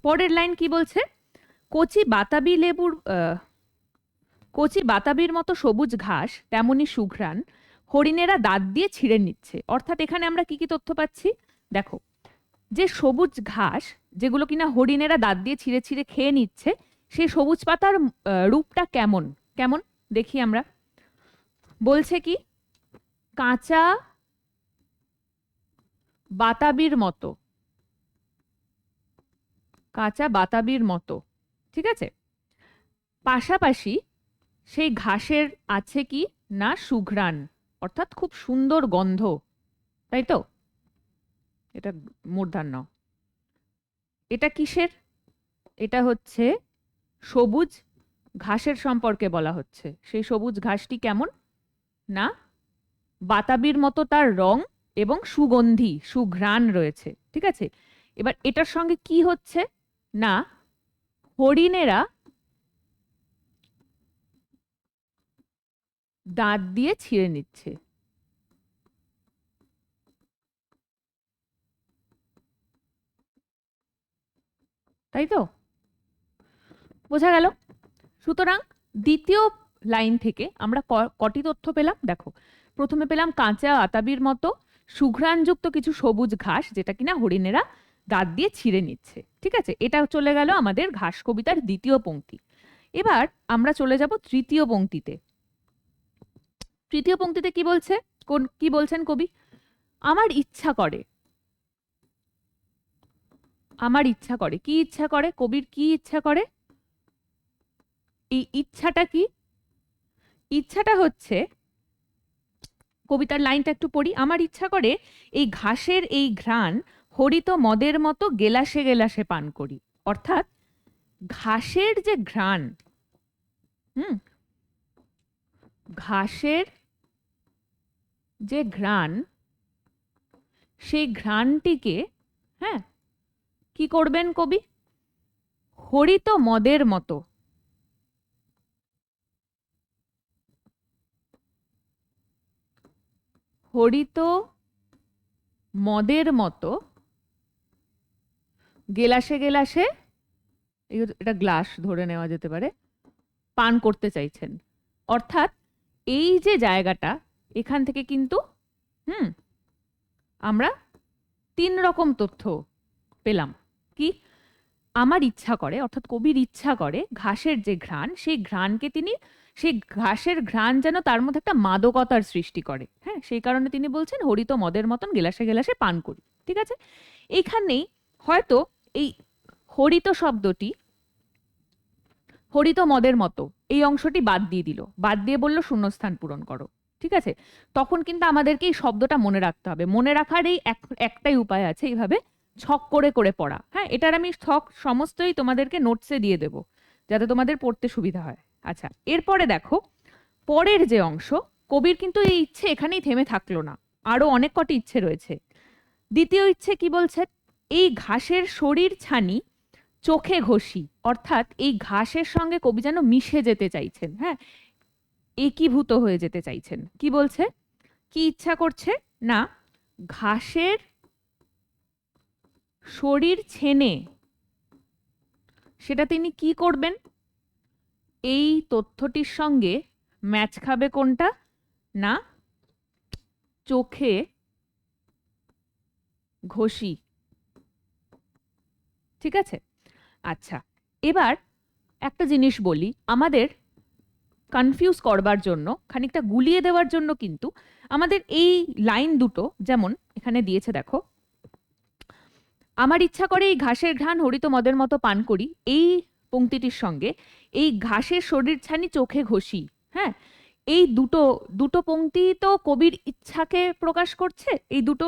পরের লাইন কি বলছে? কচি বাতাবি লেবুর কচি বাতাবির মতো সবুজ ঘাস তেমনি সুঘ্রাণ হরিণেরা দাঁত দিয়ে ছিঁড়ে নিচ্ছে। অর্থাৎ এখানে আমরা কি কি তথ্য পাচ্ছি দেখো, যে সবুজ ঘাস যেগুলো কিনা হরিণেরা দাঁত দিয়ে ছিঁড়ে ছিঁড়ে খেয়ে নিচ্ছে, সেই সবুজ পাতার রূপটা কেমন কেমন দেখি আমরা। বলছে কি কাঁচা বাতাবির মতো, কাঁচা বাতাবির মতো, ঠিক আছে। পাশাপাশি সেই ঘাসের আছে কি না সুঘ্রাণ, অর্থাৎ খুব সুন্দর গন্ধ, তাই তো। এটা মূর্ধন্য। এটা কিসের? এটা হচ্ছে সবুজ ঘাসের সম্পর্কে বলা হচ্ছে। সেই সবুজ ঘাসটি কেমন না বাতাবির মতো তার রং এবং সুগন্ধি সুঘ্রাণ রয়েছে, ঠিক আছে। এবার এটার সঙ্গে কি হচ্ছে না হরিণেরা দাঁত দিয়ে ছিঁড়ে নিচ্ছে, তাই তো, বোঝা গেল। সুতরাং দ্বিতীয় লাইন থেকে আমরা কটি তথ্য পেলাম দেখো। প্রথমে পেলাম কাঁচা আতাবির মতো সুঘ্রাণযুক্ত কিছু সবুজ ঘাস যেটা কিনা হরিণেরা দাঁত দিয়ে ছিঁড়ে নিচ্ছে, ঠিক আছে। এটা চলে গেল আমাদের ঘাস কবিতার দ্বিতীয় পংক্তি। এবার আমরা চলে যাব তৃতীয় পংক্তিতে। তৃতীয় পংক্তিতে কি বলছে, কি বলছেন কবি? আমার ইচ্ছা করে, আমার ইচ্ছা করে, কি ইচ্ছা করে কবির, কি ইচ্ছা করে? এই ইচ্ছাটা কি? ইচ্ছাটা হচ্ছে, কবিতার লাইনটা একটু পড়ি। আমার ইচ্ছা করে এই ঘাসের এই ঘ্রাণ হরিত মদের মতো গেলাসে গেলাসে পান করি। অর্থাৎ ঘাসের যে ঘ্রাণ, ঘাসের যে ঘ্রাণ, সেই ঘ্রাণটিকে হ্যাঁ কি করবেন কবি? হরিত মদের মতো, হরিত মদের মতো গেলাসে গেলাসে, এটা গ্লাস ধরে নেওয়া যেতে পারে, পান করতে চাইছেন। অর্থাৎ এই যে জায়গাটা, এখান থেকে কিন্তু আমরা তিন রকম তথ্য পেলাম। কি? আমার ইচ্ছা করে, অর্থাৎ কবির ইচ্ছা করে ঘাসের যে ঘ্রাণ, সেই ঘ্রাণকে তিনি, সেই ঘাসের ঘ্রাণ যেন তার মধ্যে একটা মাদকতার সৃষ্টি করে, হ্যাঁ, সেই কারণে তিনি বলছেন হরিত মদের মতন গেলাসে গেলাসে পান করি, ঠিক আছে। এইখানেই হয়তো এই হরিত শব্দটি, হরিত মদের মতো এই অংশটি বাদ দিয়ে দিল, বাদ দিয়ে বলল শূন্যস্থান পূরণ করো, ঠিক আছে। তখন কিন্তু আমাদেরকে এই শব্দটা মনে রাখতে হবে। মনে রাখার এই একটাই উপায় আছে, এইভাবে ছক করে করে পড়া। হ্যাঁ, এটার আমি ছক সমস্তই তোমাদেরকে নোটসে দিয়ে দেব, যাতে তোমাদের পড়তে সুবিধা হয়। আচ্ছা, এরপরে দেখো পরের যে অংশ, কবির কিন্তু এই ইচ্ছে এখানেই থেমে থাকলো না, আরো অনেক কটি ইচ্ছে রয়েছে। দ্বিতীয় ইচ্ছে কি বলছে? এই ঘাসের শরীর ছানি চোখে ঘষি, অর্থাৎ এই ঘাসের সঙ্গে কবি যেন মিশে যেতে চাইছেন, হ্যাঁ, একীভূত হয়ে যেতে চাইছেন। কি বলছে, কি ইচ্ছা করছে না, ঘাসের শরীর ছেনে সেটা তিনি কি করবেন, এই তথ্যটির সঙ্গে ম্যাচ খাবে কোনটা না, চোখে ঘষি। ঠিক আছে, আচ্ছা, এবার একটা জিনিস বলি, আমাদের কনফিউজ করবার জন্য, খানিকটা গুলিয়ে দেওয়ার জন্য কিন্তু আমাদের এই লাইন দুটো, যেমন এখানে দিয়েছে দেখো, আমার ইচ্ছা করে এই ঘাসের ঘ্রাণ হরিত মদের মতো পান করি, এই পংক্তিটির সঙ্গে এই ঘাসের শরীর ছানি চোখে ঘষি, হ্যাঁ, এই দুটো দুটো পংক্তি তো কবির ইচ্ছাকে প্রকাশ করছে। এই দুটো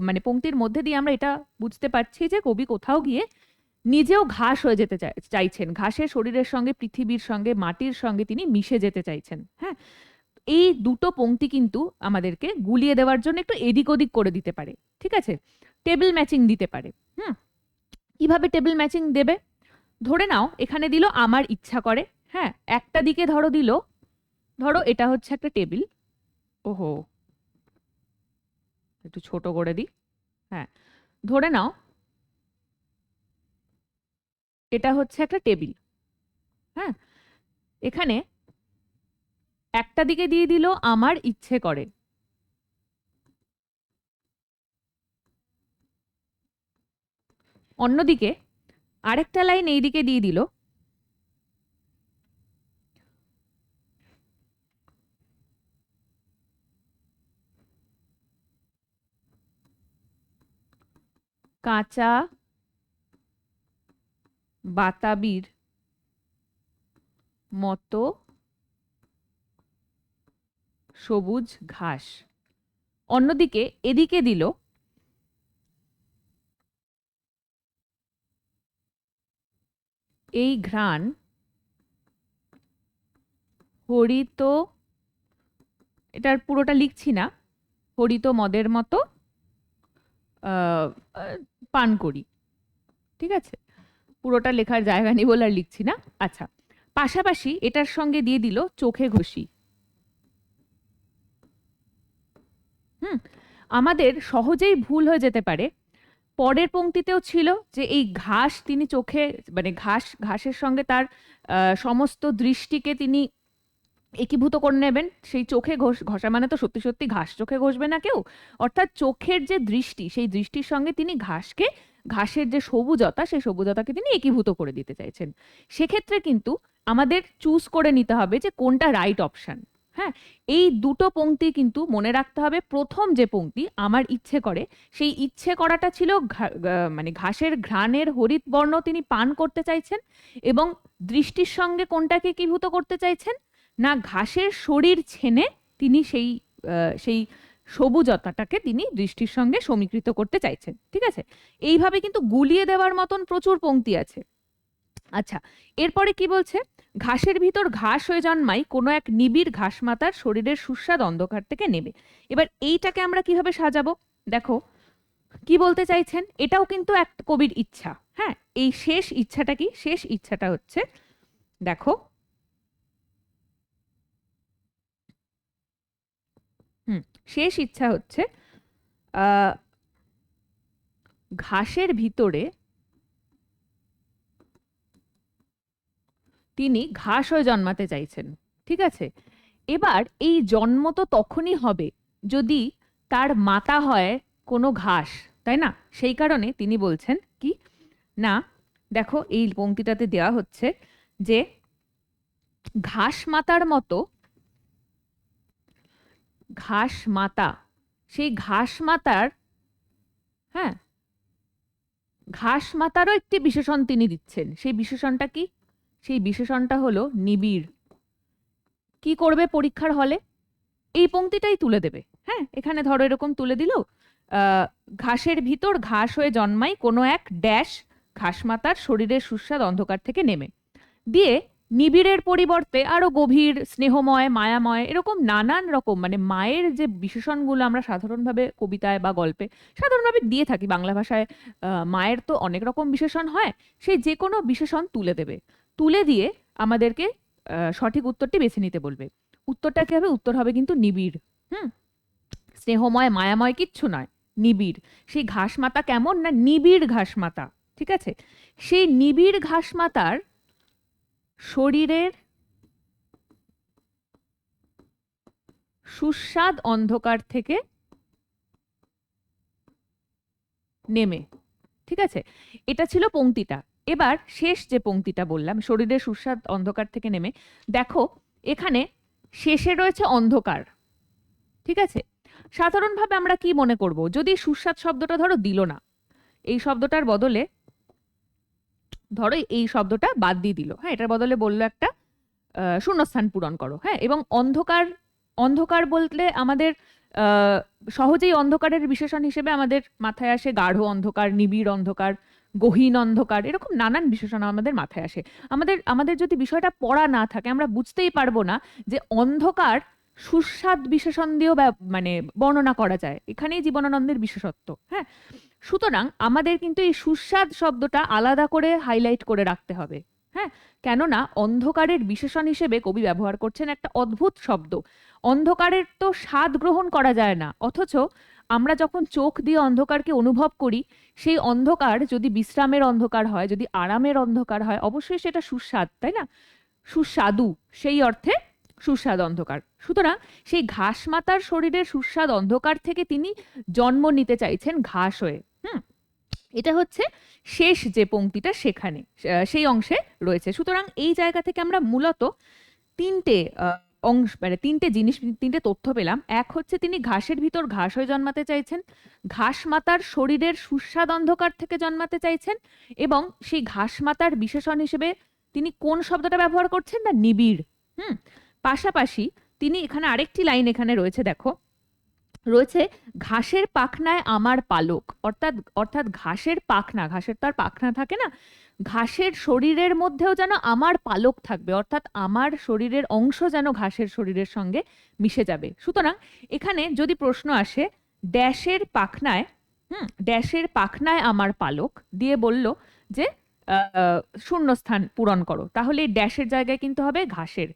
মানে পংক্তির মধ্যে দিয়ে আমরা এটা বুঝতে পারছি যে কবি কোথাও গিয়ে নিজেও ঘাস হয়ে যেতে চাইছেন, ঘাসের শরীরের সঙ্গে, পৃথিবীর সঙ্গে, মাটির সঙ্গে তিনি মিশে যেতে চাইছেন। হ্যাঁ, এই দুটো পংক্তি কিন্তু আমাদেরকে গুলিয়ে দেওয়ার জন্য একটু এদিক ওদিক করে দিতে পারে। ঠিক আছে, টেবিল ম্যাচিং দিতে পারে। কিভাবে টেবিল ম্যাচিং দেবে, ধরে নাও এখানে দিল আমার ইচ্ছা করে, হ্যাঁ, একটা দিকে ধরো দিল, ধরো এটা হচ্ছে একটা টেবিল, ওহো একটু ছোট করে দিই, হ্যাঁ, ধরে নাও এটা হচ্ছে একটা টেবিল, হ্যাঁ, এখানে একটা দিকে দিয়ে দিল আমার ইচ্ছে করে, অন্যদিকে আরেকটা লাইন এই দিকে দিয়ে দিল কাঁচা বাতাবির মতো সবুজ ঘাস, অন্যদিকে এদিকে দিল এই ঘ্রাণ হরিত, এটার পুরোটা লিখছি না, হরিত মদের মতো পান করি। ঠিক আছে, পুরোটা লেখার জায়গা নেই বলে আর লিখছি না। আচ্ছা, পাশাপাশি এটার সঙ্গে দিয়ে দিল চোখে ঘষি। আমাদের সহজেই ভুল হয়ে যেতে পারে, পরের পংক্তিতেও ছিল যে এই ঘাস তিনি চোখে, মানে ঘাসের সঙ্গে তার সমস্ত দৃষ্টিকে তিনি একীভূত করে নেবেন, সেই চোখে ঘষা মানে তো সত্যি সত্যি ঘাস চোখে ঘষবে না কেউ, অর্থাৎ চোখের যে দৃষ্টি, সেই দৃষ্টির সঙ্গে তিনি ঘাসের যে সবুজতা, সেই সবুজতাকে তিনি একীভূত করে দিতে চাইছেন। সেক্ষেত্রে কিন্তু আমাদের চুজ করে নিতে হবে যে কোনটা রাইট অপশন। হ্যাঁ, এই দুটো পংক্তি কিন্তু মনে রাখতে হবে। প্রথম যে পংক্তি আমার ইচ্ছে করে, সেই ইচ্ছে করাটা ছিল মানে ঘাসের ঘ্রাণের হরিত বর্ণ তিনি পান করতে চাইছেন, এবং দৃষ্টির সঙ্গে কোনটাকে একীভূত করতে চাইছেন না, ঘাসের শরীর ছেনে তিনি সেই সবুজতাটাকে তিনি দৃষ্টির সঙ্গে সমীকৃত করতে চাইছেন। ঠিক আছে, এইভাবে কিন্তু গুলিয়ে দেওয়ার মতন প্রচুর পংক্তি আছে। আচ্ছা, এরপরে কি বলছে, ঘাসের ভিতর ঘাস হয়ে জন্মাই কোনো এক নিবিড় ঘাসমাতার শরীরের সুস্বাদ অন্ধকার থেকে নেবে। এবার এইটাকে আমরা কিভাবে সাজাবো, দেখো কি বলতে চাইছেন, এটাও কিন্তু এক কবির ইচ্ছা। হ্যাঁ, এই শেষ ইচ্ছাটা কি, শেষ ইচ্ছাটা হচ্ছে দেখো, শেষ ইচ্ছা হচ্ছে ঘাসের ভিতরে তিনি ঘাস হয়ে জন্মাতে চাইছেন। ঠিক আছে, এবার এই জন্ম তো তখনই হবে যদি তার মাতা হয় কোনো ঘাস, তাই না? সেই কারণে তিনি বলছেন কি না, দেখো এই পংক্তিটাতে দেওয়া হচ্ছে যে ঘাস মাতার মতো, ঘাস মাতা, সেই ঘাস মাতার, হ্যাঁ, ঘাস মাতারও একটি বিশেষণ তিনি দিচ্ছেন। সেই বিশেষণটা কি, সেই বিশেষণটা হলো নিবিড়। কি করবে পরীক্ষার হলে, এই পংক্তিটাই তুলে দেবে। হ্যাঁ, এখানে ধরো এরকম তুলে দিল, ঘাসের ভিতর ঘাস হয়ে জন্মাই কোনো এক ড্যাশ ঘাস মাতার শরীরের সুস্বাদ অন্ধকার থেকে নেমে, দিয়ে নিবিড়ের পরিবর্তে আরো গভীর, স্নেহময়, মায়াময়, এরকম নানান রকম, মানে মায়ের যে বিশেষণগুলো আমরা সাধারণভাবে কবিতায় বা গল্পে সাধারণভাবে দিয়ে থাকি বাংলা ভাষায়, মায়ের তো অনেক রকম বিশেষণ হয়, সেই যে কোনো বিশেষণ তুলে দেবে, তুলে দিয়ে আমাদেরকে সঠিক উত্তরটি বেছে নিতে বলবে। উত্তরটা কি হবে? উত্তর হবে কিন্তু নিবিড়। হুম, স্নেহময় মায়াময় কিচ্ছু নয়, নিবিড়। সেই ঘাস মাতা কেমন? না নিবিড় ঘাস মাতা। ঠিক আছে, সেই নিবিড় ঘাস মাতার শরীরের সুস্বাদ অন্ধকার থেকে নেমে। ঠিক আছে, এটা ছিল পংক্তিটা। এবার শেষ যে পংক্তিটা বললাম, শরীরের সুস্বাদ অন্ধকার থেকে নেমে, দেখো এখানে শেষে রয়েছে অন্ধকার। ঠিক আছে, সাধারণভাবে আমরা কি মনে করব, যদি সুস্বাদ শব্দটা ধরো দিল না, এই শব্দটার বদলে ধরো এই শব্দটা বাদ দিয়ে দিল, হ্যাঁ, এটার বদলে বললো একটা শূন্যস্থান পূরণ করো, হ্যাঁ, এবং অন্ধকার, অন্ধকার বললে আমাদের সহজেই অন্ধকারের বিশেষণ হিসেবে আমাদের মাথায় আসে গাঢ় অন্ধকার, নিবিড় অন্ধকার, গহীন অন্ধকার, এরকম নানান বিশেষণ আমাদের মাথায় আসে। আমাদের আমাদের যদি বিষয়টা পড়া না থাকে আমরা বুঝতেই পারবো না যে অন্ধকার সুস্বাদ বিশেষণ দিয়েও মানে বর্ণনা করা যায়, এখানেই জীবনানন্দের বিশেষত্ব। হ্যাঁ, সুতরাং আমাদের কিন্তু এই সুস্বাদ শব্দটা আলাদা করে হাইলাইট করে রাখতে হবে। হ্যাঁ, কেননা অন্ধকারের বিশেষণ হিসেবে কবি ব্যবহার করছেন একটা অদ্ভুত শব্দ। অন্ধকারের তো স্বাদ গ্রহণ করা যায় না, অথচ আমরা যখন চোখ দিয়ে অন্ধকারকে অনুভব করি, সেই অন্ধকার যদি বিশ্রামের অন্ধকার হয়, যদি আরামের অন্ধকার হয়, অবশ্যই সেটা সুস্বাদ, তাই না? সুস্বাদু, সেই অর্থে সুস্বাদ অন্ধকার। সুতরাং সেই ঘাস মাতার শরীরের সুস্বাদ অন্ধকার থেকে তিনি জন্ম নিতে চাইছেন ঘাস হয়ে। হুম, এটা হচ্ছে শেষ যে পংক্তিটা সেখানে সেই অংশে রয়েছে। সুতরাং এই জায়গা থেকে আমরা মূলত তিনটে অংশ, মানে তিনটে জিনিস, তিনটে তথ্য পেলাম। এক হচ্ছে তিনি ঘাসের ভিতর ঘাস হয়ে জন্মাতে চাইছেন, ঘাস মাতার শরীরের সুস্বাদ অন্ধকার থেকে জন্মাতে চাইছেন, এবং সেই ঘাস মাতার বিশেষণ হিসেবে তিনি কোন শব্দটা ব্যবহার করছেন? না নিবিড়। হুম, পাশাপাশি তিনি এখানে আরেকটি লাইন এখানে রয়েছে, দেখো রয়েছে ঘাসের পাখনায় আমার পালক, অর্থাৎ অর্থাৎ ঘাসের পাখনা, ঘাসের তো আর পাখনা থাকে না, ঘাসের শরীরের মধ্যেও যেন আমার পালক থাকবে, অর্থাৎ আমার শরীরের অংশ যেন ঘাসের শরীরের সঙ্গে মিশে যাবে। সুতরাং এখানে যদি প্রশ্ন আসে ড্যাশের পাখনায়, ড্যাশের পাখনায় আমার পালক দিয়ে বলল যে শূন্যস্থান পূরণ করো, তাহলে এই ড্যাশের জায়গায় কিন্তু হবে ঘাসের।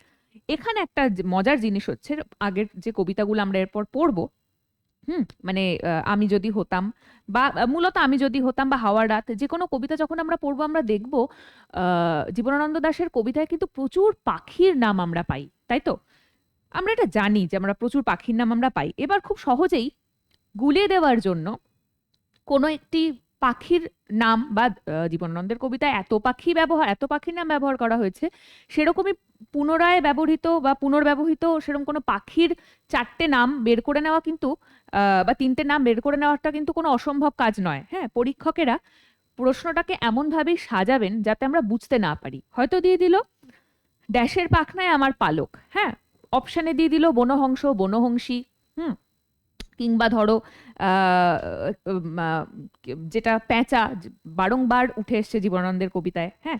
এখানে একটা মজার জিনিস হচ্ছে, আগের যে কবিতাগুলো আমরা এরপর পড়বো, মানে আমি যদি হতাম, বা মূলত আমি যদি হতাম বা হাওয়ার রাত, যে কোনো কবিতা যখন আমরা পড়বো আমরা দেখব জীবনানন্দ দাশের কবিতায় কিন্তু প্রচুর পাখির নাম আমরা পাই, তাই তো? আমরা এটা জানি যে আমরা প্রচুর পাখির নাম আমরা পাই। এবার খুব সহজেই গুলিয়ে দেওয়ার জন্য কোনো একটি পাখির নাম, বা জীবনানন্দের কবিতায় এত পাখির নাম ব্যবহার করা হয়েছে, সেরকমই পুনরায় ব্যবহৃত বা পুনর্ব্যবহৃত সেরকম কোনো পাখির চারটে নাম বের করে নেওয়া কিন্তু বা তিনটে নাম বের করে নেওয়াটা কিন্তু কোনো অসম্ভব কাজ নয়। হ্যাঁ, পরীক্ষকেরা প্রশ্নটাকে এমন ভাবেই সাজাবেন যাতে আমরা বুঝতে না পারি। হয়তো দিয়ে দিল ড্যাশের পাখনায় আমার পালক, হ্যাঁ, অপশানে দিয়ে দিল বনহংস, বনহংসী, হুম, কিংবা ধরো আহ উম, আহ, যেটা পেঁচা বারংবার উঠে এসছে জীবনানন্দের কবিতায়। হ্যাঁ,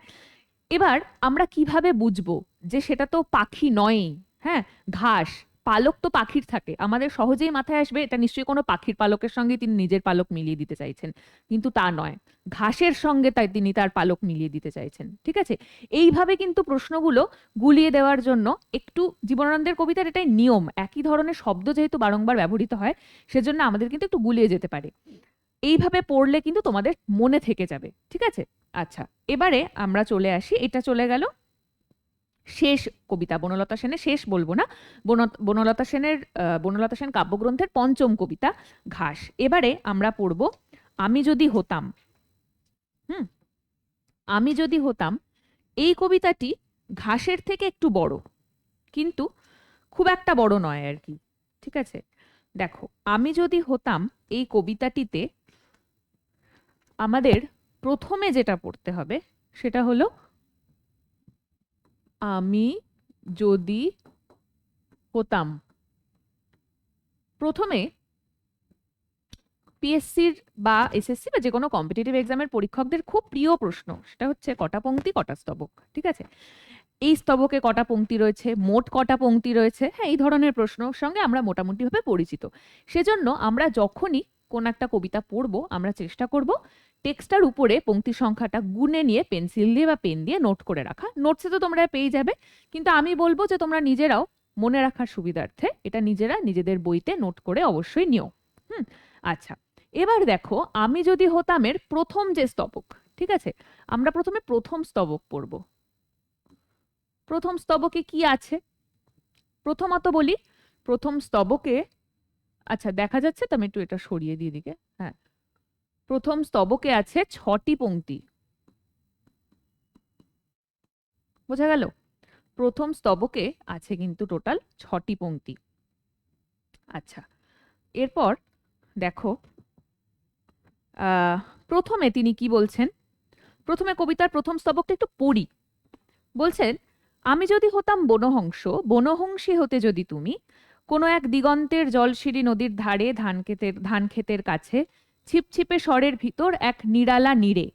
এবার আমরা কিভাবে বুঝবো যে সেটা তো পাখি নয়? হ্যাঁ, ঘাস, পালক তো পাখির থাকে, আমাদের সহজেই মাথায় আসবে এটা নিশ্চয়ই কোনো পাখির পালকের সঙ্গে তিনি নিজের পালক মিলিয়ে দিতে চাইছেন, কিন্তু তা নয়, ঘাসের সঙ্গে তাই তিনি তার পালক মিলিয়ে দিতে চাইছেন। ঠিক আছে, এইভাবে কিন্তু প্রশ্নগুলো গুলিয়ে দেওয়ার জন্য একটু জীবনানন্দের কবিতার এটাই নিয়ম, একই ধরনের শব্দ যেহেতু বারংবার ব্যবহৃত হয় সেজন্য আমাদের কিন্তু একটু গুলিয়ে যেতে পারে। এইভাবে পড়লে কিন্তু তোমাদের মনে থেকে যাবে। ঠিক আছে, আচ্ছা, এবারে আমরা চলে আসি, এটা চলে গেল শেষ কবিতা, বনলতা সেনের, শেষ বলবো না, বনলতা সেনের বনলতা সেন কাব্যগ্রন্থের পঞ্চম কবিতা ঘাস। এবারে আমরা পড়ব আমি যদি হতাম। হুম, আমি যদি হতাম এই কবিতাটি ঘাসের থেকে একটু বড়, কিন্তু খুব একটা বড় নয় আর কি। ঠিক আছে, দেখো আমি যদি হতাম এই কবিতাটিতে আমাদের প্রথমে যেটা পড়তে হবে সেটা হলো আমি যদি হতাম। প্রথমে পিএসসির বা এসএসসি বা যে কোনো কম্পিটিটিভ এক্সামের পরীক্ষকদের খুব প্রিয় প্রশ্ন, সেটা হচ্ছে কটা পংক্তি কটা স্তবক। ঠিক আছে, এই স্তবকে কটা পংক্তি রয়েছে, মোট কটা পংক্তি রয়েছে, হ্যাঁ এই ধরনের প্রশ্নর সঙ্গে আমরা মোটামুটিভাবে পরিচিত। সেজন্য আমরা যখনই কোন একটা কবিতা পড়বো আমরা চেষ্টা করব টেক্সটার উপরে পংক্তি সংখ্যাটা গুনে নিয়ে পেন্সিল দিয়ে বা পেন দিয়ে নোট করে রাখা। নোটসে তো তোমরা পেয়ে যাবে, কিন্তু আমি বলবো যে তোমরা নিজেরাও মনে রাখার সুবিধার্থে এটা নিজেরা নিজেদের বইতে নোট করে অবশ্যই নিও। আচ্ছা, এবার দেখো আমি যদি হতাম এর প্রথম যে স্তবক, ঠিক আছে, আমরা প্রথমে প্রথম স্তবক পড়ব। প্রথম স্তবকে কি আছে প্রথমত বলি। প্রথম স্তবকে, আচ্ছা দেখা যাচ্ছে তো, আমি একটু এটা সরিয়ে দিয়ে দিকে। হ্যাঁ, প্রথম স্তবকে আছে 6টি পংক্তি। বোঝা গেল? প্রথম স্তবকে আছে কিন্তু টোটাল 6টি পংক্তি। আচ্ছা, এরপর দেখো প্রথমে তিনি কি বলছেন। প্রথমে কবিতার প্রথম স্তবকটা একটু পড়ি। বলছেন, আমি যদি হতাম বনহংস, বনহংসী হতে যদি তুমি, কোনো এক দিগন্তের জলশিরি নদীর ধারে ধান ক্ষেতের কাছে ছিপছিপে স্বরের ভিতর এক নিরালা নীড়ে।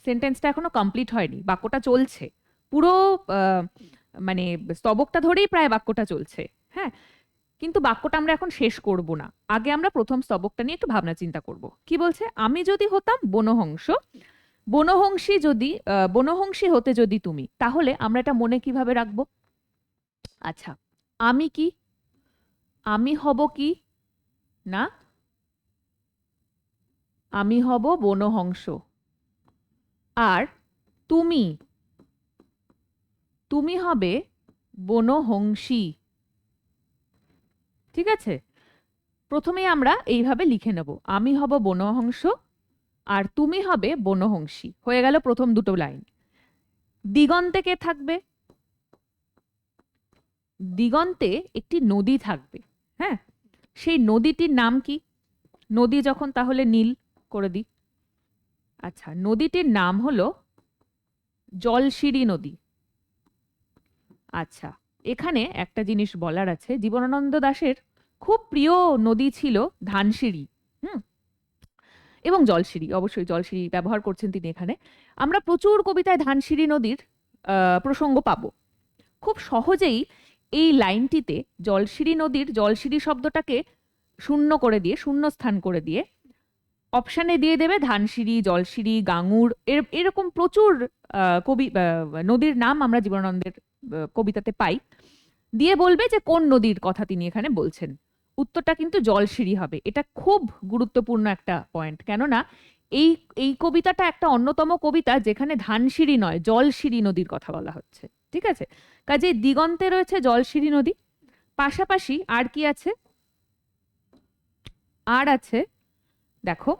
সেন্টেন্সটা এখনো কমপ্লিট হয়নি, বাক্যটা চলছে পুরো, মানে স্তবকটা ধরেই প্রায় বাক্যটা চলছে। হ্যাঁ, কিন্তু বাক্যটা আমরা এখন শেষ করব না, আগে আমরা প্রথম স্তবকটা নিয়ে একটু ভাবনা চিন্তা করব। কি বলছে, আমি যদি হতাম বনহংস, বনহংসী হতে যদি তুমি, তাহলে আমরা এটা মনে কিভাবে রাখবো। আচ্ছা, আমি কি, আমি হব কি না, আমি হব বনহংস, আর তুমি, তুমি হবে বনহংসী। ঠিক আছে, প্রথমেই আমরা এইভাবে লিখে নেব, আমি হব বনহংস আর তুমি হবে বনহংসী। হয়ে গেল প্রথম দুটো লাইন। দিগন্তে কে থাকবে, দিগন্তে একটি নদী থাকবে। হ্যাঁ, সেই নদীটির নাম কি, নদী যখন তাহলে নীল করে দিই। আচ্ছা, নদীটির নাম হলো জলশিরি নদী। আচ্ছা, এখানে একটা জিনিস বলার আছে, জীবনানন্দ দাশের খুব প্রিয় নদী ছিল ধানসিঁড়ি, এবং জলশিরি, অবশ্যই জলশিরি ব্যবহার করছেন তিনি এখানে। আমরা প্রচুর কবিতায় ধানসিঁড়ি নদীর প্রসঙ্গ পাবো। খুব সহজেই এই লাইনটিতে জলশিরি নদীর জলশিরি শব্দটাকে শূন্য করে দিয়ে, শূন্যস্থান করে দিয়ে অপশানে দিয়ে দেবে ধানসিঁড়ি, জলশিরি, গাঙ্গুর, এরকম প্রচুর নদীর নাম আমরা জীবনানন্দের কবিতাতে পাই। দিয়ে বলবে যে কোন নদীর কথা তিনি এখানে বলছেন। উত্তরটা কিন্তু জলশিরি হবে। এটা খুব গুরুত্বপূর্ণ একটা পয়েন্ট, কেননা এই এই কবিতাটা একটা অন্যতম কবিতা যেখানে ধানসিঁড়ি নয় জলশিরি নদীর কথা বলা হচ্ছে। ঠিক আছে, কাজে দিগন্তে রয়েছে জলশিরি নদী, পাশাপাশি আর কি আছে, আর আছে দেখো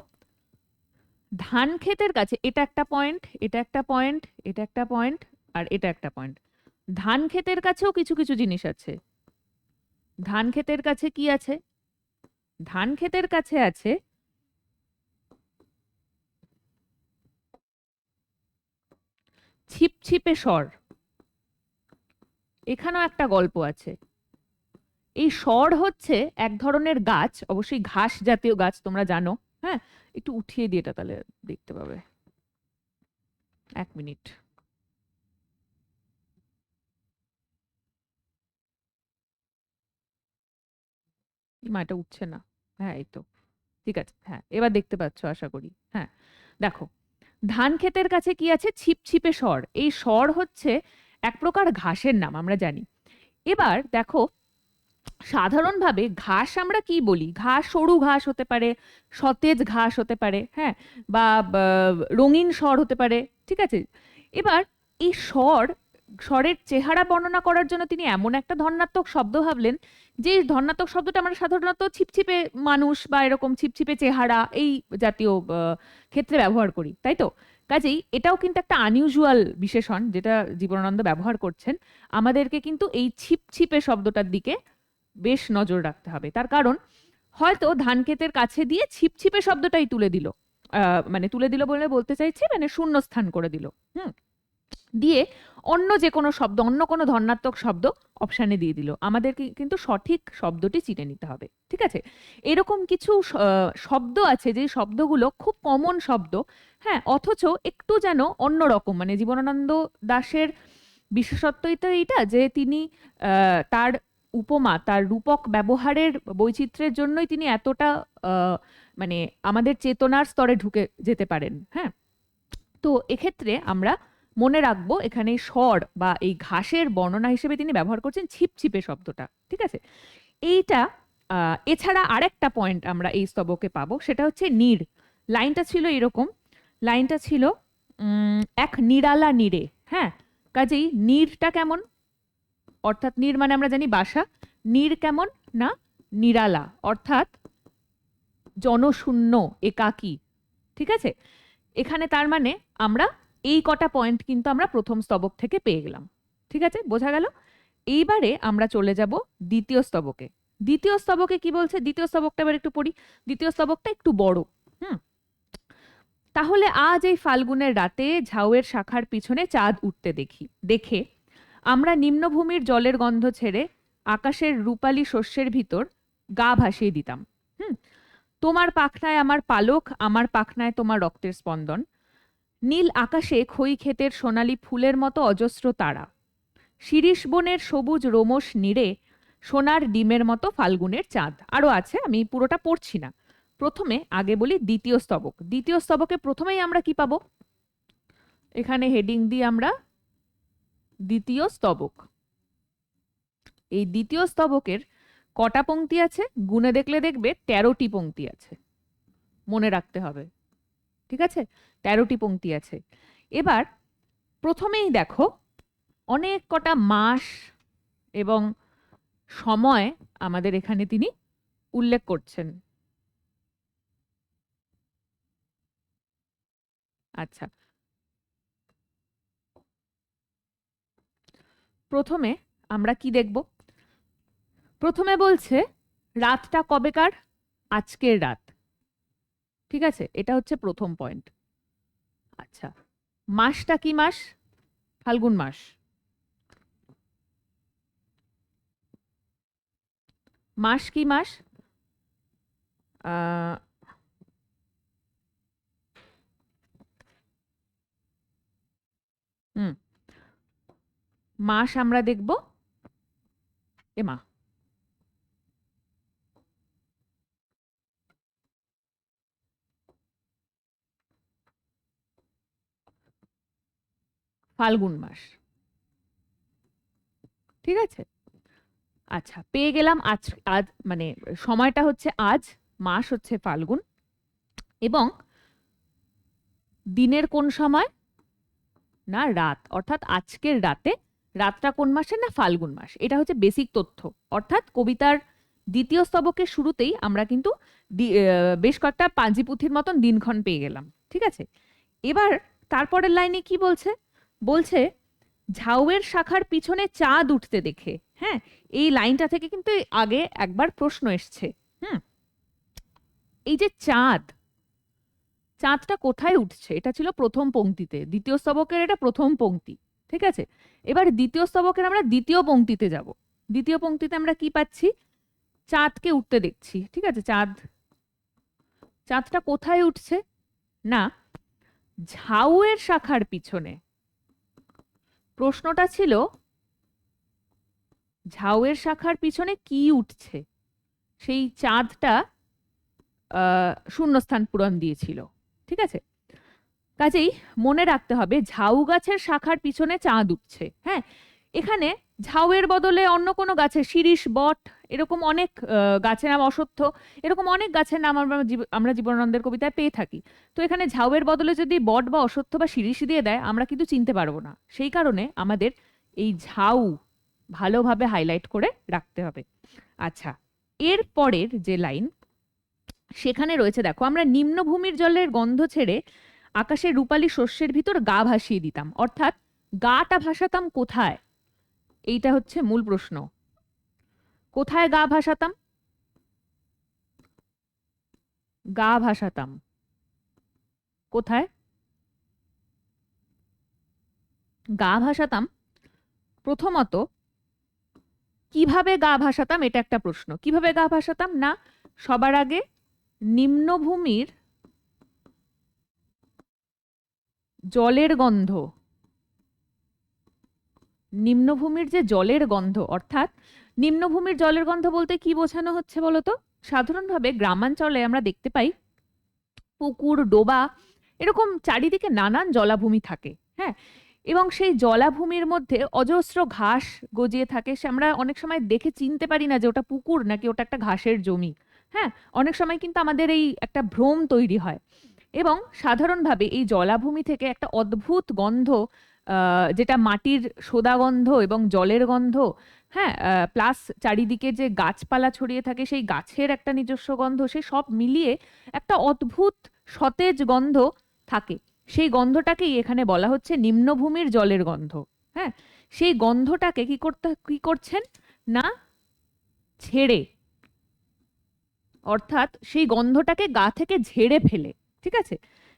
ধান ক্ষেতের কাছে, এটা একটা পয়েন্ট, এটা একটা পয়েন্ট, এটা একটা পয়েন্ট, আর এটা একটা পয়েন্ট। ধান ক্ষেতের কাছেও কিছু কিছু জিনিস আছে। ধান ক্ষেতের কাছে কি আছে, ধান ক্ষেতের কাছে আছে ছিপছিপে স্বর। এখানেও একটা গল্প আছে। এই স্বর হচ্ছে এক ধরনের গাছ, অবশ্যই ঘাস জাতীয় গাছ, তোমরা জানো। হ্যাঁ, একটু উঠিয়ে দিয়ে এটা তাহলে দেখতে পাবে। এক মিনিট, মা এটা উঠছে না। হ্যাঁ এই তো ঠিক আছে, হ্যাঁ এবার দেখতে পাচ্ছ আশা করি। হ্যাঁ দেখো, ধান ক্ষেতের কাছে কি আছে, ছিপছিপে স্বর। এই স্বর হচ্ছে এক প্রকার ঘাসের নাম, আমরা জানি। এবার দেখো, সাধারণভাবে ঘাস আমরা কি বলি, ঘাস সরু ঘাস হতে পারে, সতেজ ঘাস হতে পারে, হ্যাঁ, বা রঙিন স্বর হতে পারে। ঠিক আছে, এবার এই স্বরের চেহারা বর্ণনা করার জন্য তিনি এমন একটা ধর্ণাত্মক শব্দ ভাবলেন, যে ধর্ণাত্মক শব্দটা আমরা সাধারণত ছিপছিপে মানুষ বা এরকম ছিপছিপে চেহারা এই জাতীয় ক্ষেত্রে ব্যবহার করি, তাই তো। কাজেই এটাও কিন্তু একটা আনইউজুয়াল বিশেষণ যেটা জীবনানন্দ ব্যবহার করছেন। আমাদেরকে কিন্তু এই ছিপছিপে শব্দটার দিকে বেশ নজর রাখতে হবে। তার কারণ হয়তো ধান ক্ষেতের কাছে দিয়ে ছিপছিপে শব্দটাই তুলে দিল, মানে তুলে দিল বলে বলতে চাইছি মানে শূন্যস্থান করে দিল, দিয়ে অন্য যে কোনো শব্দ, অন্য কোনো ধর্ণাত্মক শব্দ অপশানে দিয়ে দিল। আমাদেরকে কিন্তু সঠিক শব্দটি চিনে নিতে হবে। ঠিক আছে, এরকম কিছু শব্দ আছে যে শব্দগুলো খুব কমন শব্দ, হ্যাঁ, অথচ একটু যেন অন্যরকম, মানে জীবনানন্দ দাশের বিশেষত্বই তো এইটা যে তিনি তার উপমা, তার রূপক ব্যবহারের বৈচিত্র্যের জন্যই তিনি এতটা মানে আমাদের চেতনার স্তরে ঢুকে যেতে পারেন। হ্যাঁ, তো এক্ষেত্রে আমরা মনে রাখবো এখানে স্বর বা এই ঘাসের বর্ণনা হিসেবে তিনি ব্যবহার করছেন ছিপছিপে শব্দটা। ঠিক আছে, এইটা এছাড়া আরেকটা পয়েন্ট আমরা এই স্তবকে পাবো, সেটা হচ্ছে নীড়। লাইনটা ছিল এরকম, লাইনটা ছিল এক নিরালা নীড়ে। হ্যাঁ, কাজেই নীড়টা কেমন, অর্থাৎ নীড় মানে আমরা জানি বাসা, নীড় কেমন না নিরালা, অর্থাৎ জনশূন্য, একাকী। ঠিক আছে, এখানে তার মানে আমরা এই কটা পয়েন্ট কিন্তু আমরা প্রথম স্তবক থেকে পেয়ে গেলাম। ঠিক আছে, বোঝা গেল। এইবারে আমরা চলে যাব দ্বিতীয় স্তবকে। দ্বিতীয় স্তবকে কি বলছে, দ্বিতীয় স্তবকটা এবার একটু পড়ি। দ্বিতীয় স্তবকটা একটু বড়। তাহলে আজ এই ফাল্গুনের রাতে ঝাউয়ের শাখার পিছনে চাঁদ উঠতে দেখে আমরা নিম্নভূমির জলের গন্ধ ছেড়ে আকাশের রূপালী শস্যের ভিতর গা ভাসিয়ে দিতাম। তোমার পাখনায় আমার পালক, আমার পাখনায় তোমার রক্তের স্পন্দন। নীল আকাশে খই ক্ষেতের সোনালী ফুলের মতো অজস্র তারা, শিরীষ বনের সবুজ রোমস নীড়ে সোনার ডিমের মতো ফাল্গুনের চাঁদ। আরো আছে, আমি পুরোটা পড়ছি না। প্রথমে আগে বলি দ্বিতীয় স্তবক। দ্বিতীয় স্তবকে প্রথমেই আমরা কি পাবো, এখানে হেডিং দিয়ে আমরা দ্বিতীয় স্তবক। এই দ্বিতীয় স্তবকের কটা পংক্তি আছে, গুণে দেখলে দেখবে 13টি পংক্তি আছে, মনে রাখতে হবে। ঠিক আছে, 13টি পংক্তি আছে। এবার প্রথমেই দেখো অনেক কটা মাস এবং সময় আমাদের এখানে তিনি উল্লেখ করছেন। আচ্ছা, প্রথমে আমরা কি দেখব, প্রথমে বলছে রাতটা কবেকার, আজকের রাত। ঠিক আছে, এটা হচ্ছে প্রথম পয়েন্ট। আচ্ছা, মাসটা কি মাস, ফাল্গুন মাস। মাস কি মাস, আহ হুম মাস আমরা দেখব এমা ফাল্গুন মাস। ঠিক আছে, আচ্ছা পেয়ে গেলাম। আজ আজ মানে সময়টা হচ্ছে আজ, মাস হচ্ছে ফাল্গুন, এবং দিনের কোন সময় না রাত, অর্থাৎ আজকের রাতে। রাতটা কোন মাসে না ফাল্গুন মাস, এটা হচ্ছে বেসিক তথ্য। অর্থাৎ কবিতার দ্বিতীয় স্তবকের শুরুতেই আমরা কিন্তু বেশ কয়েকটা পাঞ্জিপুথির মতন দিনক্ষণ পেয়ে গেলাম। ঠিক আছে, এবার তারপরের লাইনে কি বলছে, বলছে ঝাউয়ের শাখার পিছনে চাঁদ উঠতে দেখে। হ্যাঁ, এই লাইনটা থেকে কিন্তু আগে একবার প্রশ্ন এসছে। এই যে চাঁদ, চাঁদটা কোথায় উঠছে, এটা ছিল প্রথম পংক্তিতে, দ্বিতীয় স্তবকের এটা প্রথম পংক্তি। ঠিক আছে, এবার দ্বিতীয় স্তবকের আমরা দ্বিতীয় পংক্তিতে যাব। দ্বিতীয় পংক্তিতে আমরা কি পাচ্ছি, চাঁদকে উঠতে দেখছি। ঠিক আছে, চাঁদটা কোথায় উঠছে না ঝাউয়ের শাখার পিছনে। প্রশ্নটা ছিল ঝাউয়ের শাখার পিছনে কি উঠছে, সেই চাঁদটা শূন্যস্থান পূরণ দিয়েছিল। ঠিক আছে, কাজেই মনে রাখতে হবে ঝাউ গাছের শাখার পিছনে চাঁদ উঠছে। হ্যাঁ, এখানে ঝাউয়ের বদলে অন্য কোনো গাছের, শিরীষ, বট, এরকম অনেক গাছের নাম, অশ্বত্থ, এরকম অনেক গাছের নাম আমরা জীবনানন্দের কবিতায় পেয়ে থাকি। তো এখানে ঝাউয়ের বদলে যদি বট বা অশ্বত্থ বা শিরীষ দিয়ে দেয় আমরা কিন্তু চিনতে পারবো না। সেই কারণে আমাদের এই ঝাউ ভালোভাবে হাইলাইট করে রাখতে হবে। আচ্ছা, এর পরের যে লাইন সেখানে রয়েছে দেখো, আমরা নিম্নভূমির জলের গন্ধ ছেড়ে আকাশের রূপালী শস্যের ভিতর গা ভাসিয়ে দিতাম। অর্থাৎ গাটা ভাসাতাম কোথায়, এইটা হচ্ছে মূল প্রশ্ন। কোথায় গা ভাসাতাম, গা ভাসাতাম কোথায়, গা ভাসাতাম প্রথমত কিভাবে গা ভাসাতাম, এটা একটা প্রশ্ন। কিভাবে গা ভাসাতাম না, সবার আগে নিম্নভূমির জলের গন্ধ নিম্নভূমির যে জলের গন্ধ, অর্থাৎ নিম্নভূমির জলের গন্ধ বলতে কি বোঝানো হচ্ছে বলতো? সাধারণভাবে গ্রামাঞ্চলে আমরা দেখতে পাই পুকুর, ডোবা, এরকম চারিদিকে নানান জলাভূমি থাকে। হ্যাঁ, এবং সেই জলাভূমির মধ্যে অজস্র ঘাস গজিয়ে থাকে। সে আমরা অনেক সময় দেখে চিনতে পারি না যে ওটা পুকুর নাকি ওটা একটা ঘাসের জমি। হ্যাঁ, অনেক সময় কিন্তু আমাদের এই একটা ভ্রম তৈরি হয়। এবং সাধারণভাবে এই জলাভূমি থেকে একটা অদ্ভুত গন্ধ, যেটা মাটির সোদা গন্ধ এবং জলের গন্ধ, হ্যাঁ, প্লাস চারিদিকে যে গাছপালা ছড়িয়ে থাকে সেই গাছের একটা নিজস্ব গন্ধ, সে সব মিলিয়ে একটা অদ্ভুত সতেজ গন্ধ থাকে। সেই গন্ধটাকেই এখানে বলা হচ্ছে নিম্নভূমির জলের গন্ধ। হ্যাঁ, সেই গন্ধটাকে কি করছেন না, ছেড়ে, অর্থাৎ সেই গন্ধটাকে গা থেকে ঝেড়ে ফেলে, ঠিক আছে,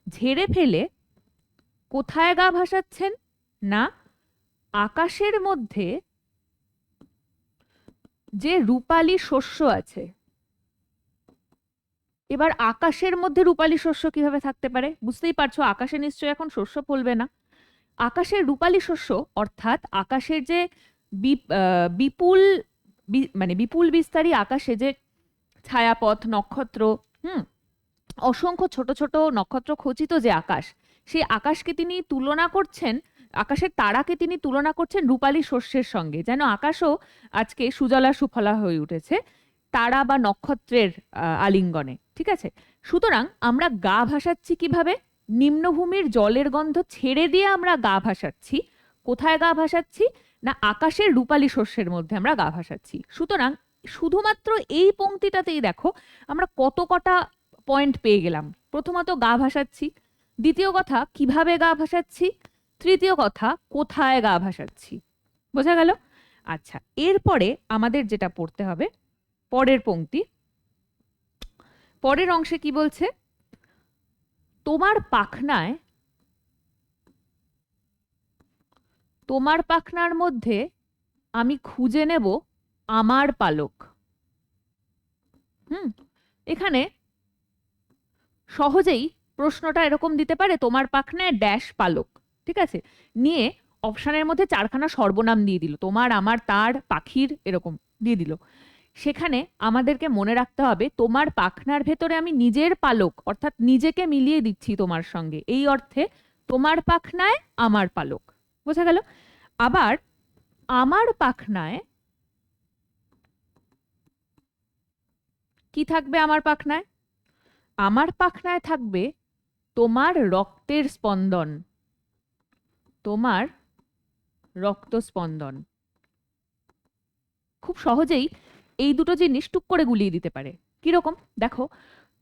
ঝেড়ে ফেলে কোথায় গা ভাসাচ্ছেন না, আকাশের মধ্যে যে রূপালী শস্য আছে। এবার আকাশের মধ্যে রূপালী শস্য কিভাবে থাকতে পারে? বুঝতেই পারছো, আকাশে নিশ্চয়ই এখন শস্য ফলবে না। আকাশের রূপালী শস্য অর্থাৎ আকাশের যে বিপুল মানে বিপুল বিস্তারী আকাশে যে ছায়াপথ, নক্ষত্র, হুম, অসংখ্য ছোট ছোট নক্ষত্র খচিত যে আকাশ, সেই আকাশকে তিনি তুলনা করছেন, আকাশের তারাকে তিনি তুলনা করছেন রূপালী শস্যের সঙ্গে। যেন আকাশও আজকে সুজলা সুফলা হয়ে উঠেছে তারা বা নক্ষত্রের আলিঙ্গনে, ঠিক আছে। সুতরাং আমরা গা ভাসাচ্ছি কিভাবে? নিম্নভূমির জলের গন্ধ ছেড়ে দিয়ে আমরা গা ভাসাচ্ছি। কোথায় গা ভাসাচ্ছি না, আকাশের রূপালী শস্যের মধ্যে আমরা গা ভাসাচ্ছি। সুতরাং শুধুমাত্র এই পংক্তিটাতেই দেখো আমরা কত কটা পয়েন্ট পেয়ে গেলাম। প্রথমত গা ভাসাচ্ছি, দ্বিতীয় কথা কিভাবে গা ভাসাচ্ছি, তৃতীয় কথা কোথায় গা ভাসাচ্ছি। বোঝা গেল? আচ্ছা, এরপরে আমাদের যেটা পড়তে হবে পরের পংক্তি, পরের অংশে কি বলছে, তোমার পাখনায়, তোমার পাখনার মধ্যে আমি খুঁজে নেব আমার পালক। এখানে সহজেই প্রশ্নটা এরকম দিতে পারে, তোমার পাখনায় ড্যাশ পালক, ঠিক আছে, নিয়ে অপশনের মধ্যে চারখানা সর্বনাম দিয়ে দিল, তোমার, আমার, তার, পাখির, এরকম দিয়ে দিল। সেখানে আমাদেরকে মনে রাখতে হবে তোমার পাখনার ভেতরে আমি নিজের পালক, অর্থাৎ নিজেকে মিলিয়ে দিচ্ছি তোমার সঙ্গে, এই অর্থে তোমার পাখনায় আমার পালক। বোঝা গেল? আবার আমার পাখনায় কি থাকবে? আমার পাখনায়, আমার পাখনায় থাকবে তোমার রক্তের স্পন্দন, তোমার রক্ত স্পন্দন। খুব সহজেই এই দুটো জিনিস টুক করে গুলিয়ে দিতে পারে। কিরকম দেখো,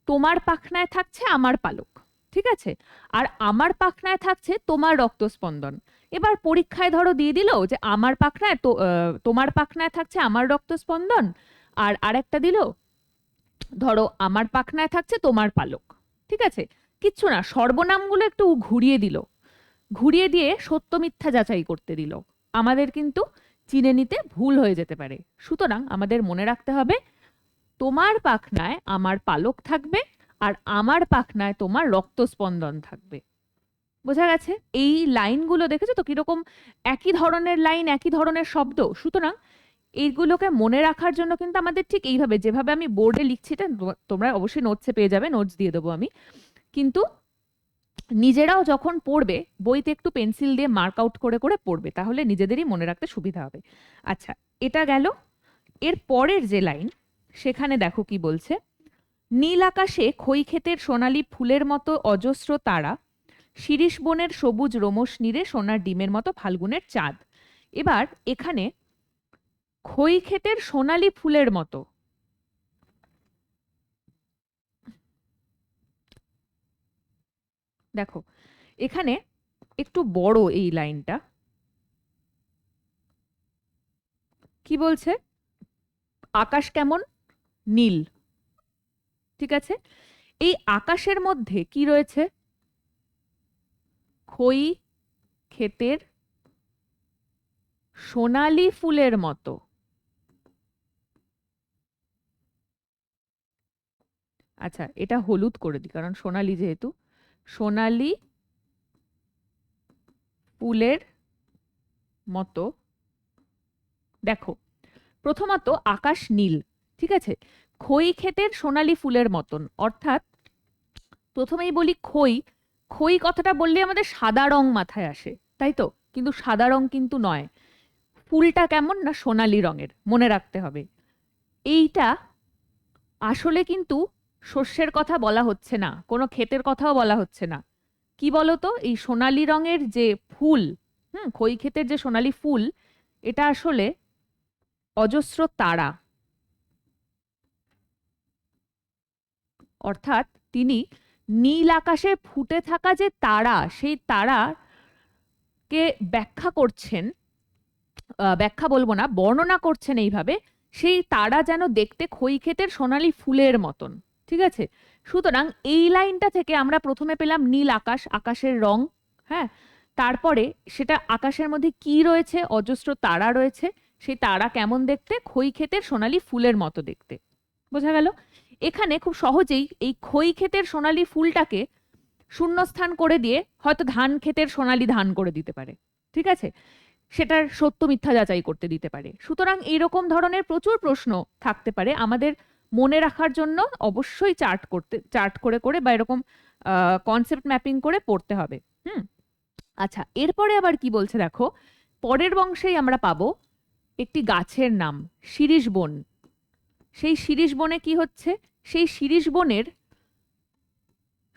তোমার পাখনায় থাকছে আমার পালক, ঠিক আছে, আর আমার পাখনায় থাকছে তোমার রক্তস্পন্দন। এবার পরীক্ষায় ধরো দিয়ে দিল যে আমার পাখনায় তো তোমার পাখনায় থাকছে আমার রক্তস্পন্দন, আর আরেকটা দিল ধরো আমার পাখনায় থাকছে তোমার পালক, ঠিক আছে, কিচ্ছু না, সর্বনামগুলো একটু ঘুরিয়ে দিল, ঘুরিয়ে দিয়ে সত্য মিথ্যা যাচাই করতে দিল। আমাদের কিন্তু চিনে নিতে ভুল হয়ে যেতে পারে। সুতরাং আমাদের মনে রাখতে হবে তোমার পাখনায় আমার পালক থাকবে আর আমার পাখনায় তোমার রক্তস্পন্দন থাকবে। বোঝা গেছে? এই লাইনগুলো দেখেছো তো কিরকম একই ধরনের লাইন, একই ধরনের শব্দ। সুতরাং এইগুলোকে মনে রাখার জন্য কিন্তু আমাদের ঠিক এইভাবে, যেভাবে আমি বোর্ডে লিখছি, এটা তোমরা অবশ্যই নোটসে পেয়ে যাবে, নোটস দিয়ে দেবো আমি, কিন্তু নিজেরাও যখন পড়বে বইতে একটু পেন্সিল দিয়ে মার্ক আউট করে করে পড়বে, তাহলে নিজেদেরই মনে রাখতে সুবিধা হবে। আচ্ছা, এটা গেল। এর পরের যে লাইন, সেখানে দেখো কি বলছে, নীল আকাশে খই ক্ষেতের সোনালী ফুলের মতো অজস্র তারা, শিরীষ বনের সবুজ রোমস নীরে সোনার ডিমের মতো ফাল্গুনের চাঁদ। এবার এখানে খই ক্ষেতের সোনালী ফুলের মতো, দেখো এখানে একটু বড় এই লাইনটা, কি বলছে, আকাশ কেমন? নীল, ঠিক আছে, এই আকাশের মধ্যে কি রয়েছে? খই ক্ষেতের সোনালী ফুলের মতো। আচ্ছা, এটা হলুদ করে দিই কারণ সোনালী যেহেতু, সোনালী ফুলের মতো দেখো, প্রথমত আকাশ নীল, ঠিক আছে। খই ক্ষেতের সোনালী ফুলের মতন, অর্থাৎ প্রথমেই বলি খই, খই কথাটা বললে আমাদের সাদা রং মাথায় আসে, তাই তো? কিন্তু সাদা রং কিন্তু নয়, ফুলটা কেমন না সোনালী রঙের, মনে রাখতে হবে। এইটা আসলে কিন্তু শস্যের কথা বলা হচ্ছে না, কোনো ক্ষেতের কথাও বলা হচ্ছে না। কি বলতো, এই সোনালী রঙের যে ফুল, খই ক্ষেতের যে সোনালী ফুল, এটা আসলে অজস্র তারা, অর্থাৎ তিনি নীল আকাশে ফুটে থাকা যে তারা, সেই তারাকে ব্যাখ্যা করছেন, ব্যাখ্যা বলবো না, বর্ণনা করছেন এইভাবে, সেই তারা যেন দেখতে খই ক্ষেতের সোনালী ফুলের মতন, ঠিক আছে। সুতরাং এই লাইনটা থেকে আমরা প্রথমে পেলাম নীল আকাশ, আকাশের রং, হ্যাঁ। তারপরে সেটা আকাশের মধ্যে কি রয়েছে, অজস্র তারা রয়েছে, সেই তারা কেমন দেখতে, খই ক্ষেতের সোনালী ফুলের মতো দেখতে। বোঝা গেল? এখানে খুব সহজেই এই খই ক্ষেতের সোনালী ফুলটাকে শূন্যস্থান করে দিয়ে হয়তো ধান ক্ষেতের সোনালী ধান করে দিতে পারে, ঠিক আছে। সেটার সত্য মিথ্যা যাচাই করতে দিতে পারে। সুতরাং এইরকম ধরনের প্রচুর প্রশ্ন থাকতে পারে, আমাদের মনে রাখার জন্য অবশ্যই চার্ট করে করে বা এরকম কনসেপ্ট ম্যাপিং করে পড়তে হবে। আচ্ছা, এরপরে আবার কি বলছে দেখো, পরের বংশেই আমরা পাবো একটি গাছের নাম শিরীষ বন। সেই শিরীষ বনে কি হচ্ছে, সেই শিরীষ বনের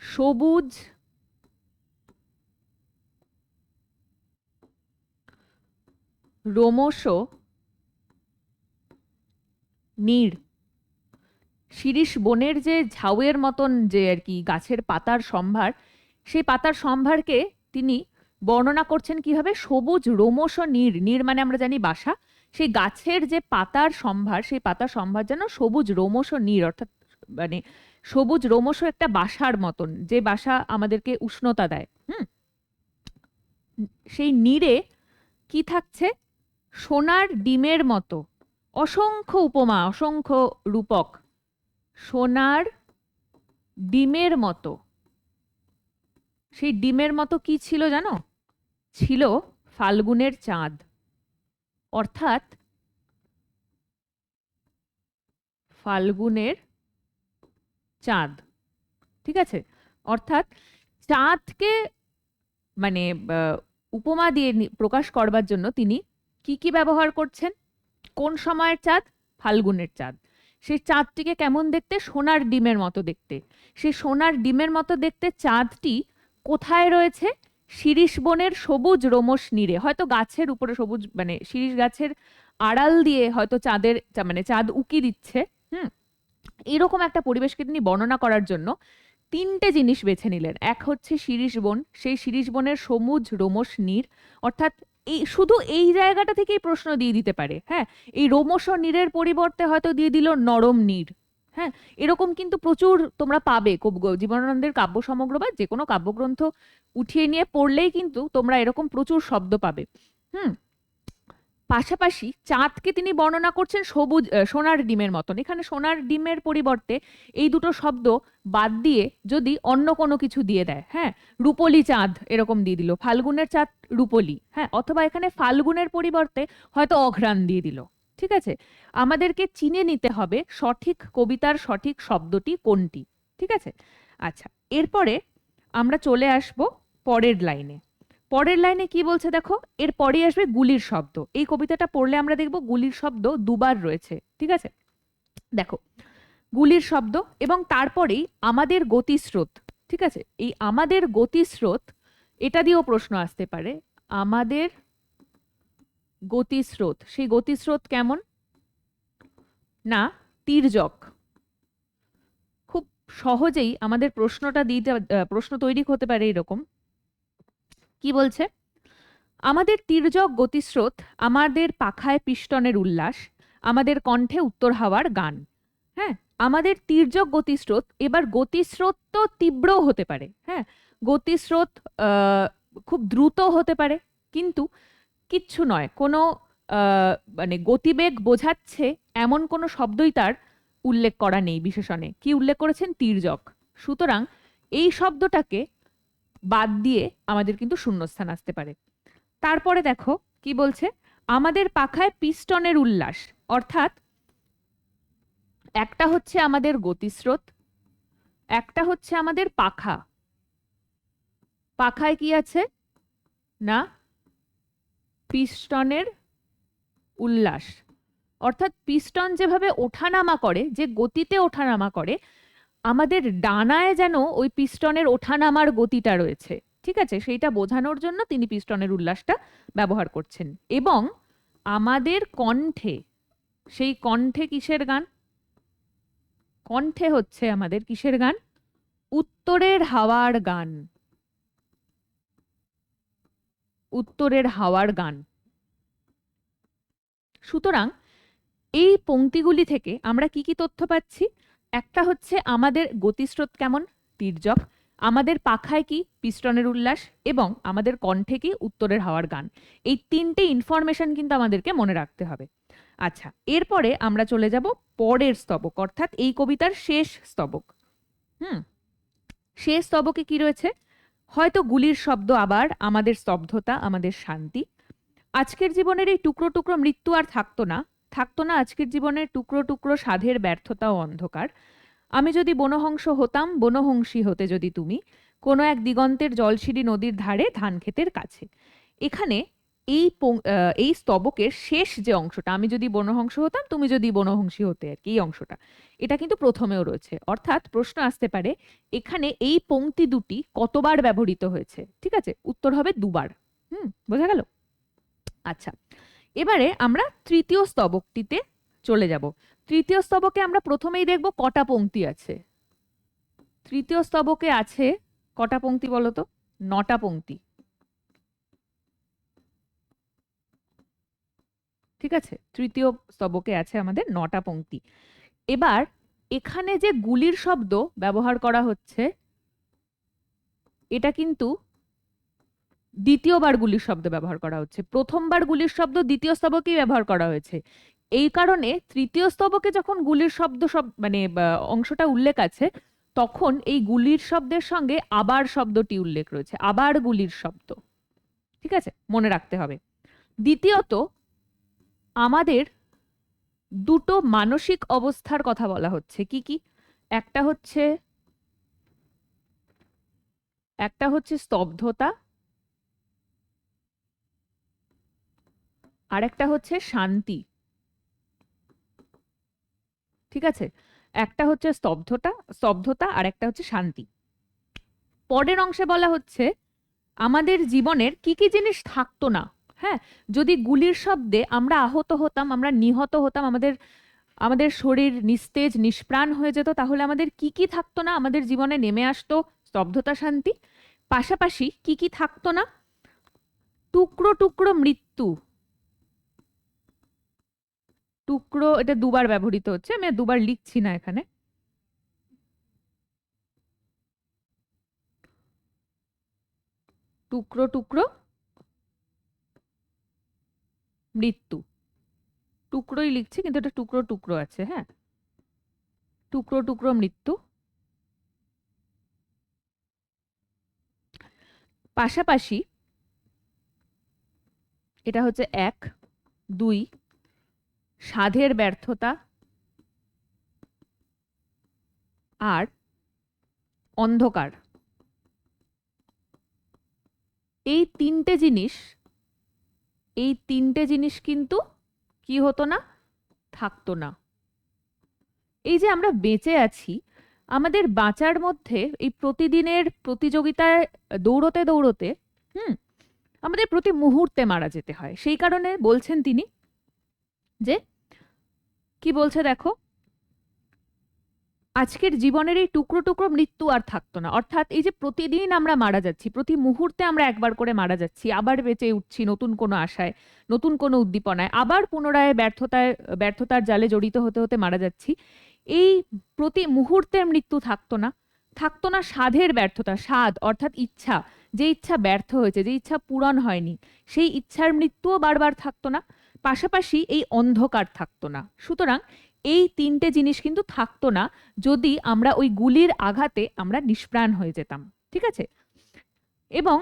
সবুজ রোমশ নীড়, শিরীষ বনের যে ঝাউয়ের মতন যে আর কি গাছের পাতার সম্ভার, সেই পাতার সম্ভারকে তিনি বর্ণনা করছেন কিভাবে, সবুজ রোমশ নীড়, নীড় মানে আমরা জানি বাসা, সেই গাছের যে পাতার সম্ভার, সেই পাতার সম্ভার যেন সবুজ রোমশ নীড়, অর্থাৎ মানে সবুজ রোমশ একটা বাসার মতন, যে বাসা আমাদেরকে উষ্ণতা দেয়। সেই নীড়ে কি থাকছে, সোনার ডিমের মতো অসংখ্য উপমা, অসংখ্য রূপক, সোনার ডিমের মতো। সেই ডিমের মতো কি ছিল জানো, ছিল ফাল্গুনের চাঁদ, অর্থাৎ ফাল্গুনের চাঁদ, ঠিক আছে। অর্থাৎ চাঁদকে মানে উপমা দিয়ে প্রকাশ করবার জন্য তিনি কি কি ব্যবহার করছেন, কোন সময়ের চাঁদ, ফাল্গুনের চাঁদ। সেই চাঁদটিকে কেমন দেখতে, সোনার ডিমের মতো দেখতে। সেই সোনার ডিমের মতো দেখতে চাঁদটি কোথায় রয়েছে, শিরীষ বনের সবুজ রোমশ নীড়ে, হয়তো গাছের উপরে সবুজ মানে শিরীষ গাছের আড়াল দিয়ে হয়তো মানে চাঁদ উকি দিচ্ছে। এরকম একটা পরিবেশকে তিনি বর্ণনা করার জন্য তিনটে জিনিস বেছে নিলেন। এক হচ্ছে শিরীষ বন, সেই শিরীষ বনের সবুজ রোমশ নীড়, অর্থাৎ এই শুধু এই জায়গাটা থেকেই প্রশ্ন দিয়ে দিতে পারে, হ্যাঁ। এই রোমশ নীড়ের পরিবর্তে হয়তো দিয়ে দিল নরম নীড়, হ্যাঁ। এরকম কিন্তু প্রচুর তোমরা পাবে, জীবনানন্দের কাব্য সমগ্র বা যে কোনো কাব্যগ্রন্থ উঠিয়ে নিয়ে পড়লেই কিন্তু তোমরা এরকম প্রচুর শব্দ পাবে। পাশাপাশি চাঁদকে তিনি বর্ণনা করছেন সবুজ সোনার ডিমের মতন। এখানে সোনার ডিমের পরিবর্তে এই দুটো শব্দ বাদ দিয়ে যদি অন্য কোনো কিছু দিয়ে দেয়, হ্যাঁ, রূপলি চাঁদ এরকম দিয়ে দিল, ফাল্গুনের চাঁদ রূপলি, হ্যাঁ, অথবা এখানে ফাল্গুনের পরিবর্তে হয়তো অঘ্রাণ দিয়ে দিল, ঠিক আছে। আমাদেরকে চিনে নিতে হবে সঠিক কবিতার সঠিক শব্দটি কোনটি, ঠিক আছে। আচ্ছা, এরপরে আমরা চলে আসব পরের লাইনে। পরের লাইনে কি বলছে দেখো, এর পরে আসবে গুলির শব্দ। এই কবিতাটা পড়লে আমরা দেখব গুলির শব্দ দুবার রয়েছে, ঠিক আছে। দেখো, গুলির শব্দ এবং তারপরেই আমাদের গতিস্রোত, ঠিক আছে। এই আমাদের গতিস্রোত, এটা দিয়েও প্রশ্ন আসতে পারে, আমাদের গতিস্রোত, সেই গতিস্রোত কেমন না, তির্যক। খুব সহজেই আমাদের প্রশ্নটা দিতে প্রশ্ন তৈরি হতে পারে এরকম। কি বলছে, আমাদের তির্যক গতিস্রোত, আমাদের পাখায় পিষ্টনের উল্লাস, আমাদের কণ্ঠে উত্তর হাওয়ার গান। হ্যাঁ, আমাদের তির্যক গতিস্রোত, এবার গতিস্রোত তো তীব্র হতে পারে, হ্যাঁ, গতিস্রোত খুব দ্রুত হতে পারে, কিন্তু কিচ্ছু নয়, কোনো মানে গতিবেগ বোঝাচ্ছে এমন কোনো শব্দই তার উল্লেখ করা নেই বিশেষণে। কি উল্লেখ করেছেন, তির্যক। সুতরাং এই শব্দটাকে বাদ দিয়ে আমাদের কিন্তু শূন্যস্থান আসতে পারে। তারপরে দেখো কি বলছে, আমাদের পাখায় পিস্টনের উল্লাস, অর্থাৎ একটা হচ্ছে আমাদের গতিস্রোত, একটা হচ্ছে আমাদের পাখা। পাখায় কি আছে না পিস্টনের উল্লাস, অর্থাৎ পিস্টন যেভাবে ওঠানামা করে, যে গতিতে ওঠানামা করে, আমাদের ডানায় যেন ওই পিস্টনের ওঠানামার গতিটা রয়েছে। ঠিক আছে, সেইটা বোঝানোর জন্য তিনি পিস্টনের উল্লাসটা ব্যবহার করছেন। এবং আমাদের কণ্ঠে, সেই কণ্ঠে কিসের গান? কণ্ঠে হচ্ছে আমাদের কিসের গান? উত্তরের হাওয়ার গান। উত্তরের হাওয়ার গান। সুতরাং এই পংক্তিগুলি থেকে আমরা কি কি তথ্য পাচ্ছি? একটা হচ্ছে আমাদের গতিস্রোত কেমন, তির্যক, আমাদের পাখায় কি পিস্টনের উল্লাস, এবং আমাদের কণ্ঠে কি উত্তরের হাওয়ার গান। এই তিনটে ইনফরমেশন কিন্তু আমাদেরকে মনে রাখতে হবে। আচ্ছা, এরপরে আমরা চলে যাব পরের স্তবক, অর্থাৎ এই কবিতার শেষ স্তবক। শেষ স্তবকে কি রয়েছে? হয়তো গুলির শব্দ, আবার আমাদের স্তব্ধতা, আমাদের শান্তি। আজকের জীবনের এই টুকরো টুকরো মৃত্যু আর থাকতো না, থাকতো না আজকের জীবনের টুকরো টুকরো সাধের ব্যর্থতা ও অন্ধকার। আমি যদি বনহংস হতাম, বনহংসী হতে যদি তুমি, কোনো এক দিগন্তের জলশিরি নদীর ধারে ধান ক্ষেতের কাছে। এখানে এই স্তবকের শেষ যে অংশটা, আমি যদি বনহংস হতাম, তুমি যদি বনহংসী হতে, আর কি এই অংশটা, এটা কিন্তু প্রথমেও রয়েছে। অর্থাৎ প্রশ্ন আসতে পারে এখানে এই পংক্তি দুটি কতবার ব্যবহৃত হয়েছে। ঠিক আছে, উত্তর হবে দুবার। বোঝা গেল? আচ্ছা, এবারে আমরা তৃতীয় স্তবকটিতে চলে যাব। তৃতীয় স্তবকে আমরা প্রথমেই দেখব কটা পংক্তি আছে। তৃতীয় স্তবকে আছে কটা পংক্তি বলতো? 9টা পংক্তি। ঠিক আছে, তৃতীয় স্তবকে আছে আমাদের 9টা পংক্তি। এবার এখানে যে গুলির শব্দ ব্যবহার করা হচ্ছে, এটা কিন্তু দ্বিতীয়বার গুলির শব্দ ব্যবহার করা হচ্ছে। প্রথমবার গুলির শব্দ দ্বিতীয় স্তবকেই ব্যবহার করা হয়েছে। এই কারণে তৃতীয় স্তবকে যখন গুলির শব্দ মানে অংশটা উল্লেখ আছে, তখন এই গুলির শব্দের সঙ্গে আবার শব্দটি উল্লেখ রয়েছে, আবার গুলির শব্দ। ঠিক আছে, মনে রাখতে হবে। দ্বিতীয়ত, আমাদের দুটো মানসিক অবস্থার কথা বলা হচ্ছে। কি কি? একটা হচ্ছে স্তব্ধতা, আর একটা হচ্ছে শান্তি। ঠিক আছে, একটা হচ্ছে স্তব্ধতা আর একটা হচ্ছে শান্তি। পরের অংশে বলা হচ্ছে আমাদের জীবনের কি কি জিনিস থাকতো না। হ্যাঁ, যদি গুলির শব্দে আমরা আহত হতাম, আমরা নিহত হতাম, আমাদের শরীর নিস্তেজ নিষ্প্রাণ হয়ে যেত, তাহলে আমাদের কি কি থাকতো না? আমাদের জীবনে নেমে আসতো স্তব্ধতা, শান্তি। পাশাপাশি কি কি থাকতো না? টুকরো টুকরো মৃত্যু। টুকরো, এটা দুবার ব্যবহৃত হচ্ছে, আমি আর দুবার লিখছি না এখানে। টুকরো টুকরো মৃত্যু। টুকরোই লিখছি, কিন্তু এটা টুকরো টুকরো আছে। হ্যাঁ, টুকরো টুকরো মৃত্যু। পাশাপাশি এটা হচ্ছে 1, 2 সাধের ব্যর্থতা আর অন্ধকার। এই তিনটে জিনিস কিন্তু কি হতো না? থাকতো না। এই যে আমরা বেঁচে আছি, আমাদের বাঁচার মধ্যে এই প্রতিদিনের প্রতিযোগিতায় দৌড়তে দৌড়তে আমাদের প্রতি মুহূর্তে মারা যেতে হয়। সেই কারণে বলছেন তিনি যে কি বলছে দেখো, আজকের জীবনের এই টুকরো টুকরো মৃত্যু আর থাকতো না। অর্থাৎ এই যে প্রতিদিন আমরা মারা যাচ্ছি, প্রতি মুহূর্তে আমরা একবার করে মারা যাচ্ছি, আবার বেঁচে উঠছি নতুন কোনো আশায়, নতুন কোনো উদ্দীপনায়, আবার পুনরায় ব্যর্থতার জালে জড়িত হতে হতে মারা যাচ্ছি। এই প্রতি মুহূর্তের মৃত্যু থাকতো না। থাকতো না সাধের ব্যর্থতা, সাধ অর্থাৎ ইচ্ছা, যে ইচ্ছা ব্যর্থ হয়েছে, যে ইচ্ছা পূরণ হয়নি, সেই ইচ্ছার মৃত্যুও বারবার থাকতো না। পাশাপাশি এই অন্ধকার থাকতো না। সুতরাং এই তিনটে জিনিস কিন্তু থাকতো না যদি আমরা ওই গুলির আঘাতে আমরা নিষ্প্রাণ হয়ে যেতাম। ঠিক আছে, এবং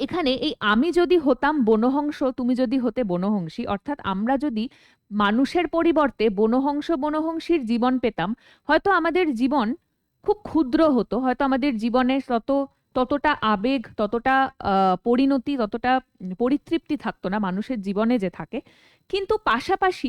এখানে এই আমি যদি হতাম বনহংস, তুমি যদি হতে বনহংসী, অর্থাৎ আমরা যদি মানুষের পরিবর্তে বনহংসীর জীবন পেতাম, হয়তো আমাদের জীবন খুব ক্ষুদ্র হতো, হয়তো আমাদের জীবনে ততটা আবেগ, ততটা পরিণতি, ততটা পরিতৃপ্তি থাকতো না মানুষের জীবনে যে থাকে। কিন্তু পাশাপাশি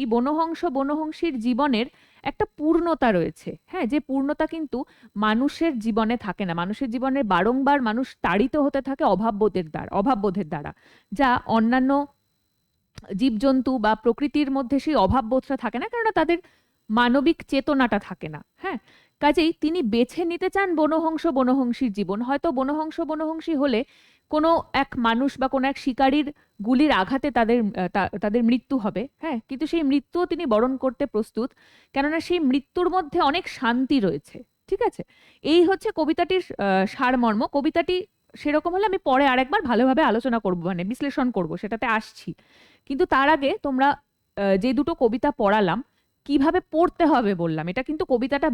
বনহংসীর জীবনের একটা পূর্ণতা রয়েছে, হ্যাঁ, যে পূর্ণতা কিন্তু মানুষের জীবনে থাকে না। মানুষের জীবনে বারংবার মানুষ তাড়িত হতে থাকে অভাববোধের দ্বারা, যা অন্যান্য জীবজন্তু বা প্রকৃতির মধ্যে সেই অভাববোধটা থাকে না, কেননা তাদের মানবিক চেতনাটা থাকে না। হ্যাঁ, কাজেই তিনি বেছে নিতে চান বনহংসীর জীবন। হয়তো বনহংসী হলে কোনো এক মানুষ বা কোনো এক শিকারীর গুলির আঘাতে তাদের মৃত্যু হবে, হ্যাঁ, কিন্তু সেই মৃত্যুও তিনি বরণ করতে প্রস্তুত, কেননা সেই মৃত্যুর মধ্যে অনেক শান্তি রয়েছে। ঠিক আছে, এই হচ্ছে কবিতাটির সারমর্ম। কবিতাটি সেরকম হলে আমি পরে আরেকবার ভালোভাবে আলোচনা করব, মানে বিশ্লেষণ করব, সেটাতে আসছি। কিন্তু তার আগে তোমরা যে দুটো কবিতা পড়ালাম কিভাবে পড়তে হবে বললাম, এটা কিন্তু কবিতাটা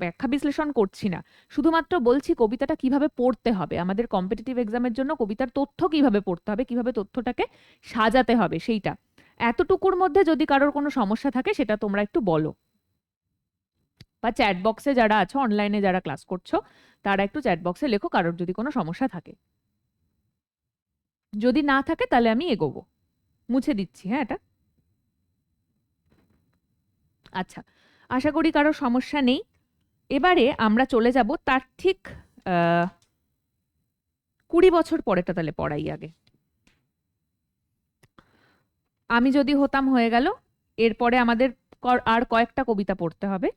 ব্যাখ্যা বিশ্লেষণ করছি না, শুধুমাত্র বলছি কবিতাটা কিভাবে পড়তে হবে। আমাদের কম্পিটিটিভ এক্সামের জন্য কবিতার তথ্য কিভাবে পড়তে হবে, কিভাবে তথ্যটাকে সাজাতে হবে, সেইটা। এতটুকুর মধ্যে যদি কারোর কোনো সমস্যা থাকে সেটা তোমরা একটু বলো, বা চ্যাট বক্সে যারা আছো, অনলাইনে যারা ক্লাস করছো, তারা একটু চ্যাট বক্সে লেখো কারোর যদি কোনো সমস্যা থাকে। যদি না থাকে তাহলে আমি এগোবো, মুছে দিচ্ছি, হ্যাঁ এটা। আচ্ছা, আশা করি কারো সমস্যা নেই। এবারে আমরা চলে যাব তার ঠিক 20 বছর পরেটা, তাহলে পড়াই আগে। আমি যদি হতাম হয়ে গেল, এরপরে আমাদের আর কয়েকটা কবিতা পড়তে হবে।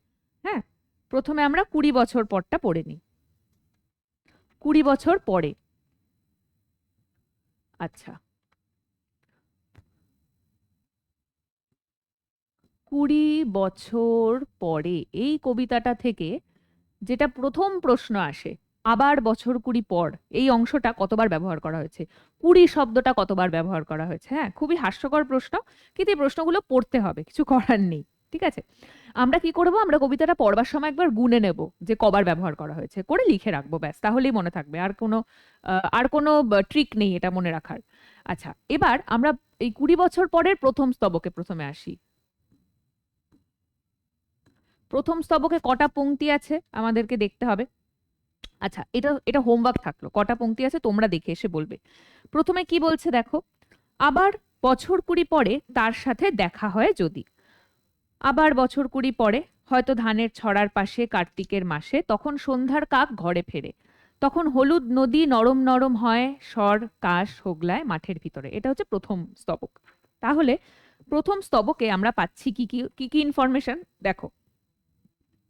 হ্যাঁ, প্রথমে আমরা 20 বছর পরটা পড়ে নিই। 20 বছর পরে, আচ্ছা, 20 বছর পরে এই কবিতাটা থেকে যেটা প্রথম প্রশ্ন আসে, আবার বছর 20 পর, এই অংশটা কতবার ব্যবহার করা হয়েছে, 20 শব্দটা কতবার ব্যবহার করা হয়েছে। হ্যাঁ, খুবই হাস্যকর প্রশ্ন, কিন্তু এই প্রশ্নগুলো পড়তে হবে, কিছু করার নেই। ঠিক আছে, আমরা কি করব, আমরা কবিতাটা পড়বার সময় একবার গুনে নেব যে কবার ব্যবহার করা হয়েছে, করে লিখে রাখবো, ব্যাস, তাহলেই মনে থাকবে। আর কোনো ট্রিক নেই এটা মনে রাখার। আচ্ছা, এবার আমরা এই 20 বছর পরের প্রথম স্তবকে প্রথমে আসি। প্রথম স্তবকে কটা পংক্তি আছে আমাদেরকে দেখতে হবে। আচ্ছা, এটা এটা হোমওয়ার্ক থাকলো, কটা পংক্তি আছে তোমরা দেখে এসে বলবে। প্রথমে কি বলছে দেখো, আবার বছর 20 পরে তার সাথে দেখা হয় যদি। আবার বছর 20 পরে, হয়তো ধানের ছড়ার পাশে কার্তিকের মাসে, তখন সন্ধ্যার কাক ঘরে ফেরে, তখন হলুদ নদী নরম নরম হয়, স্বর কাশ হোগলায় মাঠের ভিতরে। এটা হচ্ছে প্রথম স্তবক। তাহলে প্রথম স্তবকে আমরা পাচ্ছি কি কি কি কি ইনফরমেশন দেখো।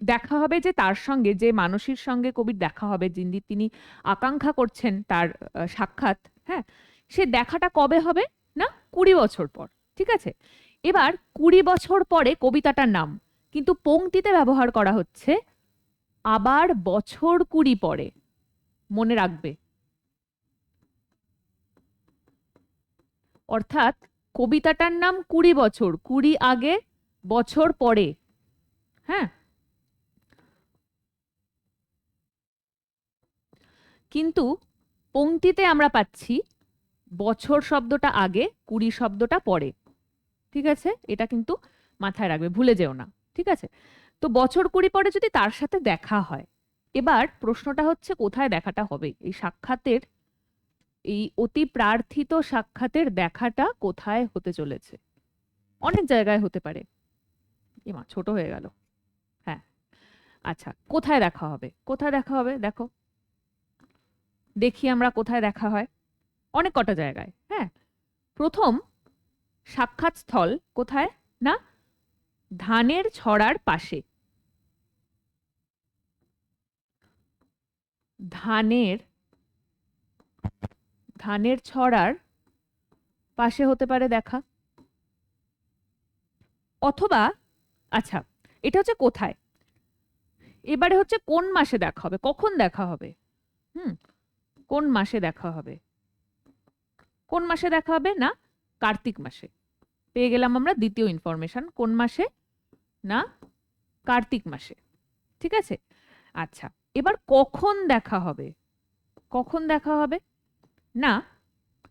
দেখা হবে যে তার সঙ্গে, যে মানুষের সঙ্গে কবির দেখা হবে, যিনি তিনি আকাঙ্ক্ষা করছেন তার সাক্ষাৎ, হ্যাঁ, সে দেখাটা কবে হবে না, 20 বছর পর। ঠিক আছে, এবার 20 বছর পরে কবিতাটার নাম, কিন্তু পংক্তিতে ব্যবহার করা হচ্ছে আবার বছর 20 পরে। মনে রাখবে, অর্থাৎ কবিতাটার নাম 20 বছর, 20 আগে, বছর পরে। হ্যাঁ, কিন্তু পংক্তিতে আমরা পাচ্ছি বছর শব্দটা আগে, 20 শব্দটা পরে। ঠিক আছে, এটা কিন্তু মাথায় রাখবে, ভুলে যেও না। ঠিক আছে, তো বছর 20 পরে যদি তার সাথে দেখা হয়, এবার প্রশ্নটা হচ্ছে কোথায় দেখাটা হবে, এই সাক্ষাতের, এই অতি প্রার্থিত সাক্ষাতের দেখাটা কোথায় হতে চলেছে। অনেক জায়গায় হতে পারে, এমা ছোট হয়ে গেল। হ্যাঁ, আচ্ছা, কোথায় দেখা হবে, কোথায় দেখা হবে দেখো, দেখি আমরা কোথায় দেখা হয়। অনেক কটা জায়গায়। হ্যাঁ, প্রথম সাক্ষাৎ স্থল কোথায় না, ধানের ছড়ার পাশে। ধানের ধানের ছড়ার পাশে হতে পারে দেখা, অথবা, আচ্ছা, এটা হচ্ছে কোথায়, এবারে হচ্ছে কোন মাসে দেখা হবে, কখন দেখা হবে। হুম, কোন মাসে দেখা হবে, কোন মাসে দেখা হবে না, কার্তিক মাসে। পেয়ে গেলাম আমরা দ্বিতীয় ইনফরমেশন, কোন মাসে না, কার্তিক মাসে। ঠিক আছে, আচ্ছা, এবার কখন দেখা হবে, কখন দেখা হবে না,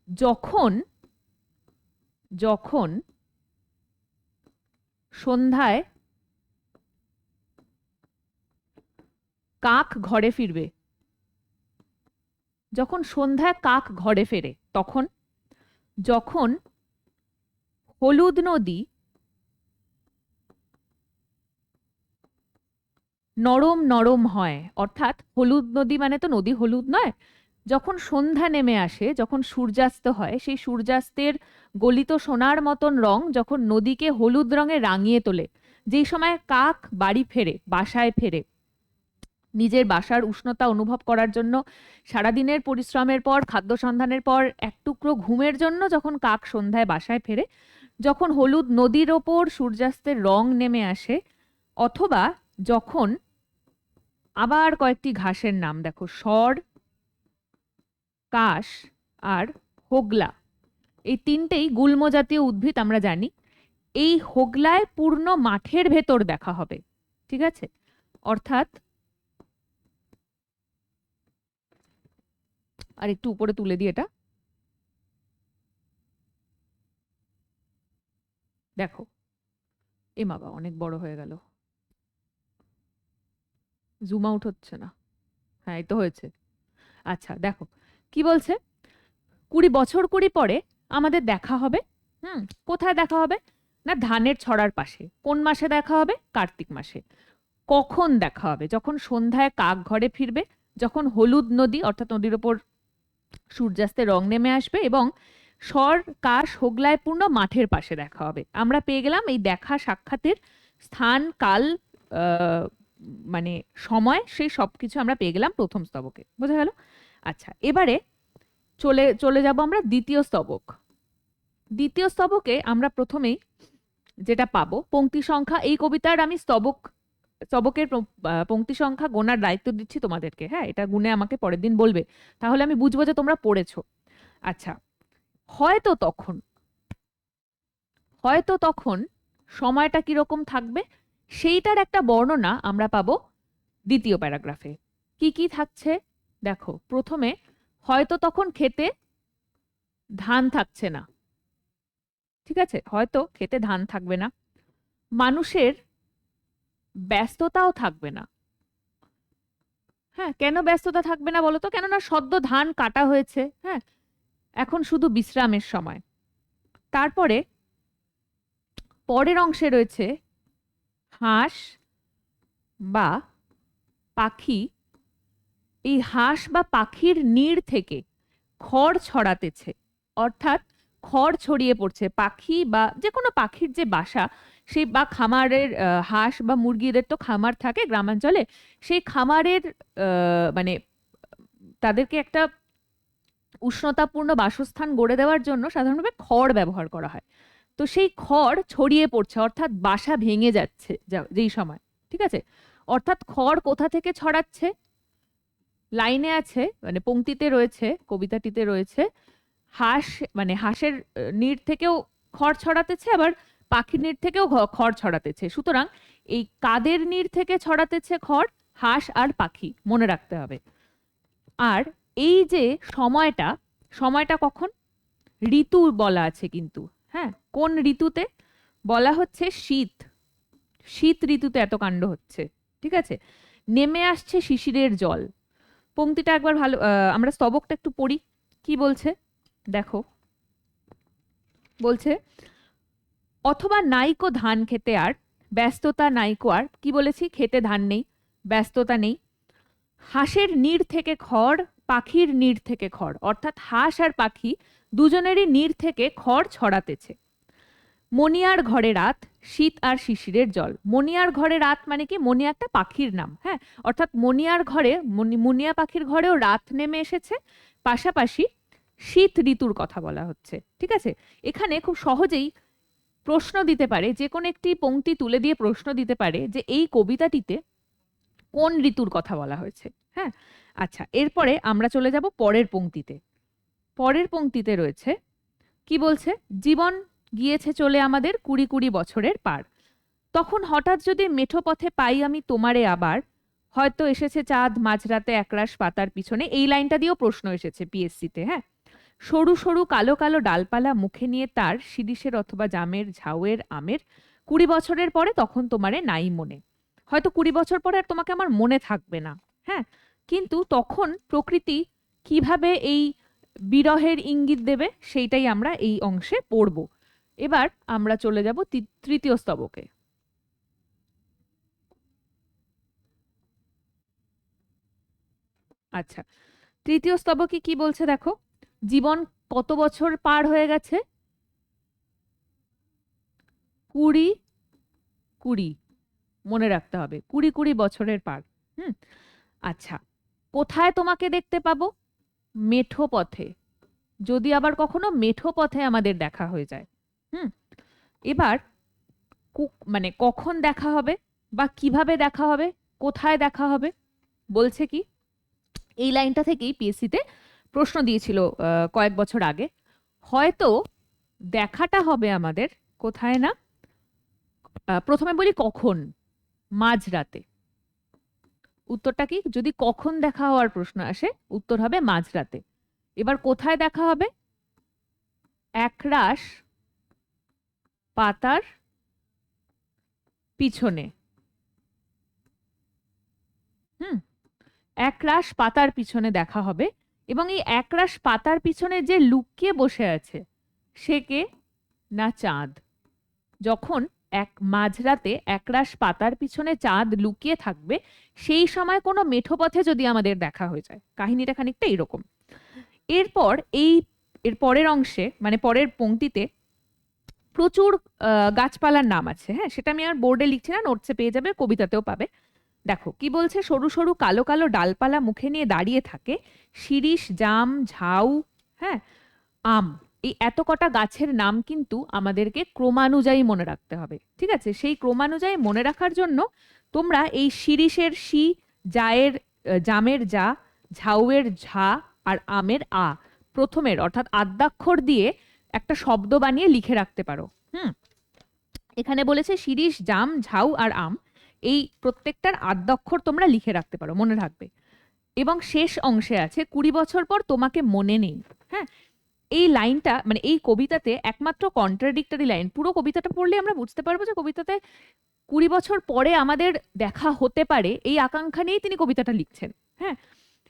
যখন যখন সন্ধ্যায় কাক ঘরে ফিরবে, যখন সন্ধ্যায় কাক ঘরে ফেরে তখন, যখন হলুদ নদী নরম নরম হয়, অর্থাৎ হলুদ নদী মানে তো নদী হলুদ নয়, যখন সন্ধ্যা নেমে আসে, যখন সূর্যাস্ত হয়, সেই সূর্যাস্তের গলিত সোনার মতন রং যখন নদীকে হলুদ রঙে রাঙিয়ে তোলে, যেই সময় কাক বাড়ি ফেরে, বাসায় ফেরে, নিজের বাসার উষ্ণতা অনুভব করার জন্য সারাদিনের পরিশ্রমের পর, খাদ্য সন্ধানের পর এক টুকরো ঘুমের জন্য যখন কাক সন্ধ্যায় বাসায় ফেরে, যখন হলুদ নদীর ওপর সূর্যাস্তের রং নেমে আসে, অথবা যখন আবার কয়েকটি ঘাসের নাম দেখো, সর, কাশ আর হোগলা, এই তিনটেই গুল্ম জাতীয় উদ্ভিদ আমরা জানি। এই হোগলায় পূর্ণ মাঠের ভেতর দেখা হবে, ঠিক আছে? অর্থাৎ আর একটু উপরে তুলে দিই এটা, দেখো, এ বাবা অনেক বড় হয়ে গেল, জুম আউট হচ্ছে না। হ্যাঁ, এই তো হয়েছে। আচ্ছা দেখো কি বলছে, 20 বছর পরে আমাদের দেখা হবে। কোথায় দেখা হবে? না, ধানের ছড়ার পাশে। কোন মাসে দেখা হবে? কার্তিক মাসে। কখন দেখা হবে? যখন সন্ধ্যায় কাক ঘরে ফিরবে, যখন হলুদ নদী অর্থাৎ নদীর ওপর সূর্যাস্তের রং নেমে আসবে, এবং স্বর, কাশ, হোগলায় পূর্ণ মাঠের পাশে দেখা হবে। আমরা পেয়ে গেলাম এই দেখা সাক্ষাতের স্থান, কাল, মানে সময়, সেই সবকিছু আমরা পেয়ে গেলাম প্রথম স্তবকে। বোঝা গেল? আচ্ছা, এবারে চলে যাব আমরা দ্বিতীয় স্তবক। দ্বিতীয় স্তবকে আমরা প্রথমেই যেটা পাবো, পংক্তি সংখ্যা। এই কবিতার আমি স্তবকের পংক্তি সংখ্যা গোনার দায়িত্ব দিচ্ছি তোমাদেরকে। হ্যাঁ, এটা গুনে আমাকে পরের দিন বলবে, তাহলে আমি বুঝবো যে তোমরা পড়েছো। আচ্ছা, হয়তো তখন সময়টা কিরকম থাকবে সেইটার একটা বর্ণনা আমরা পাবো দ্বিতীয় প্যারাগ্রাফে। কি কি থাকছে দেখো, প্রথমে হয়তো তখন খেতে ধান থাকছে না, ঠিক আছে? হয়তো খেতে ধান থাকবে না, মানুষের ব্যস্ততাও থাকবে না। হ্যাঁ, কেন ব্যস্ততা থাকবে না বলো তো? কেননা সদ্য ধান কাটা হয়েছে, হ্যাঁ, এখন শুধু বিশ্রামের সময়। তারপরে পরের অংশে রয়েছে হাঁস বা পাখি, এই হাঁস বা পাখির নিড় থেকে খড় ছড়াতেছে, অর্থাৎ খড় ছড়িয়ে পড়ছে। পাখি বা যে কোনো পাখির যে বাসা, সেই বা খামারের হাঁস বা মুরগিদের তো খামার থাকে গ্রামাঞ্চলে, সেই খামারের মানে তাদেরকে একটা উষ্ণতাপূর্ণ বাসস্থান গড়ে দেওয়ার জন্য সাধারণভাবে খড় ব্যবহার করা হয়। তো সেই খড় ছড়িয়ে পড়ছে, অর্থাৎ বাসা ভেঙে যাচ্ছে যেই সময়, ঠিক আছে? অর্থাৎ খড় কোথা থেকে ছড়াচ্ছে? লাইনে আছে, মানে পংক্তিতে রয়েছে, কবিতাটিতে রয়েছে, হাঁস মানে হাঁসের নিড় থেকেও খড় ছড়াতেছে, আবার পাখির নিড় থেকেও খড় ছড়াতেছে। সুতরাং এই কাদের নিড় থেকে ছড়াতেছে খড়? হাঁস আর পাখি, মনে রাখতে হবে। আর এই যে সময়টা কখন? ঋতু বলা আছে কিন্তু, হ্যাঁ, কোন ঋতুতে? বলা হচ্ছে শীত ঋতুতে এত কাণ্ড হচ্ছে, ঠিক আছে? নেমে আসছে শিশিরের জল। পংক্তিটা একবার ভালো, আমরা স্তবকটা একটু পড়ি, কি বলছে দেখো। বলছে, অথবা নাইকো ধান খেতে আর, ব্যস্ততা নাইকো আর, কি বলেছি? খেতে ধান নেই, ব্যস্ততা নেই। হাঁসের নিড় থেকে খড়, পাখির নিড় থেকে খড়, অর্থাৎ হাঁস আর পাখি দুজনেরই নিড় থেকে খড় ছড়াতেছে। মনিয়ার ঘরে রাত, শীত আর শিশিরের জল। মনিয়ার ঘরে রাত মানে কি? মনিয়া একটা পাখির নাম, হ্যাঁ, অর্থাৎ মনিয়ার ঘরে, মুনিয়া পাখির ঘরেও রাত নেমে এসেছে, পাশাপাশি শীত ঋতুর কথা বলা হচ্ছে, ঠিক আছে? এখানে খুব সহজেই প্রশ্ন দিতে পারে, যে কোনো একটি পংক্তি তুলে দিয়ে প্রশ্ন দিতে পারে যে এই কবিতাটিতে কোন ঋতুর কথা বলা হয়েছে। হ্যাঁ, আচ্ছা, এরপরে আমরা চলে যাব পরের পংক্তিতে। পরের পংক্তিতে রয়েছে, কি বলছে? জীবন গিয়েছে চলে আমাদের 20 বছরের পার, তখন হঠাৎ যদি মেঠো পথে পাই আমি তোমারে আবার, হয়তো এসেছে চাঁদ মাঝরাতে একরাশ পাতার পিছনে। এই লাইনটা দিয়েও প্রশ্ন এসেছে পিএসসিতে। হ্যাঁ, সরু সরু কালো কালো ডালপালা মুখে নিয়ে তার শিরীষের অথবা জামের ঝাউয়ের আমের 20 বছরের পরে তখন তোমারে নাই মনে। হয়তো 20 বছর পরে আর তোমাকে আমার মনে থাকবে না, হ্যাঁ, কিন্তু তখন প্রকৃতি কিভাবে এই বিরহের ইঙ্গিত দেবে সেইটাই আমরা এই অংশে পড়ব। এবার আমরা চলে যাব তৃতীয় স্তবকে। আচ্ছা, তৃতীয় স্তবকে কি বলছে দেখো, জীবন কত বছর পার হয়ে গেছে? 20 20, মনে রাখতে হবে 20 বছরের পার। হুম, আচ্ছা, কোথায় তোমাকে দেখতে পাবো? মেঠো পথে, যদি আবার কখনো মেঠো পথে আমাদের দেখা হয়ে যায়। হুম, এবার মানে কখন দেখা হবে বা কিভাবে দেখা হবে, কোথায় দেখা হবে, বলছে কি, এই লাইনটা থেকেই পিএসসিতে প্রশ্ন দিয়েছিল কয়েক বছর আগে। হয়তো দেখাটা হবে আমাদের কোথায় না, প্রথমে বলি কখন, মাঝরাতে। উত্তরটা কি, যদি কখন দেখা হওয়ার প্রশ্ন আসে উত্তর হবে মাঝরাতে। এবার কোথায় দেখা হবে? একরাশ পাতার পিছনে। হুম, একরাশ পাতার পিছনে দেখা হবে। এবং এই একরাশ পাতার পিছনে যে লুকিয়ে বসে আছে সে কে না চাঁদ। যখন মাঝরাতে একরাশ পাতার পিছনে চাঁদ লুকিয়ে থাকবে সেই সময় কোনো মেঠো পথে যদি আমাদের দেখা হয়ে যায়, কাহিনীটা খানিকটা এরকম। এরপর এর পরের অংশে মানে পরের পংক্তিতে প্রচুর গাছপালার নাম আছে, হ্যাঁ, সেটা আমি আর বোর্ডে লিখছি না, নোটসে পেয়ে যাবে, কবিতাতেও পাবে। দেখো কি বলছে, সরু সরু কালো কালো ডালপালা মুখে নিয়ে দাঁড়িয়ে থাকে শিরীষ, জাম, ঝাউ, হ্যাঁ, আম। এই এত কটা গাছের নাম কিন্তু আমাদেরকে ক্রমানুযায়ী মনে রাখতে হবে, ঠিক আছে? সেই ক্রমানুযায়ী মনে রাখার জন্য তোমরা এই শিরীষের শি, জামের যা, ঝাউয়ের ঝা আর আমের আ প্রথমের অর্থাৎ আদ্যাক্ষর দিয়ে একটা শব্দ বানিয়ে লিখে রাখতে পারো। হুম, এখানে বলেছে শিরীষ, জাম, ঝাউ আর আম, এই প্রত্যেকটার আদ্যাক্ষর তোমরা লিখে রাখতে পারো, মনে রাখবে। এবং শেষ অংশে আছে 20 বছর পর তোমাকে মনে নেই। হ্যাঁ, এই লাইনটা মানে এই কবিতাতে একমাত্র কন্ট্রাডিক্টরি লাইন। পুরো কবিতাটা পড়লে আমরা বুঝতে পারবো যে কবিতাতে 20 বছর পরে আমাদের দেখা হতে পারে এই আকাঙ্ক্ষা নিয়েই তিনি কবিতাটা লিখছেন। হ্যাঁ,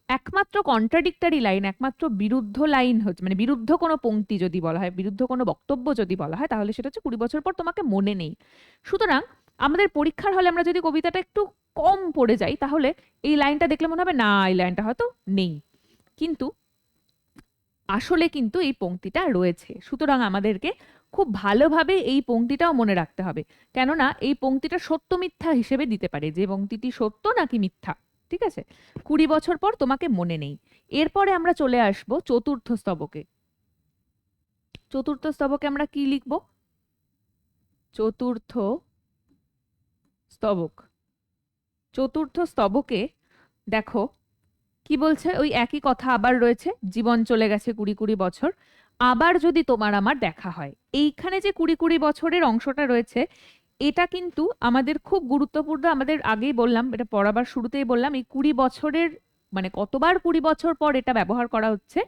একমাত্র কন্ট্রাডিক্টরি লাইন, একমাত্র বিরুদ্ধ লাইন হচ্ছে মানে বিরুদ্ধ কোনো পংক্তি যদি বলা হয়, বিরুদ্ধ কোনো বক্তব্য যদি বলা হয়, তাহলে সেটা হচ্ছে 20 বছর পর তোমাকে মনে নেই। সুতরাং আমাদের পরীক্ষার হলে আমরা যদি কবিতাটা একটু কম পড়ে যাই তাহলে এই লাইনটা দেখলে মনে হবে না এই লাইনটা হয়তো নেই, কিন্তু আসলে কিন্তু এই পংক্তিটা রয়েছে। সুতরাং আমাদেরকে খুব ভালোভাবে এই পংক্তিটাও মনে রাখতে হবে, কেননা এই পংক্তিটা সত্য মিথ্যা হিসেবে দিতে পারে, যে পংক্তিটি সত্য নাকি মিথ্যা। ঠিক আছে, 20 বছর পর তোমাকে মনে নেই। এরপরে আমরা চলে আসব চতুর্থ স্তবকে। চতুর্থ স্তবকে আমরা কি লিখব? চতুর্থ স্তবক। চতুর্থ স্তবকে দেখো কি বলছে, ওই একই কথা আবার রয়েছে, জীবন চলে গেছে 20 বছর, আবার যদি তোমার আমার দেখা হয়। এইখানে যে 20 বছরের অংশটা রয়েছে এটা কিন্তু আমাদের খুব গুরুত্বপূর্ণ। আমাদের আগেই বললাম, এটা পড়াবার শুরুতেই বললাম, এই 20 বছরের মানে কতবার 20 বছর পর এটা ব্যবহার করা হচ্ছে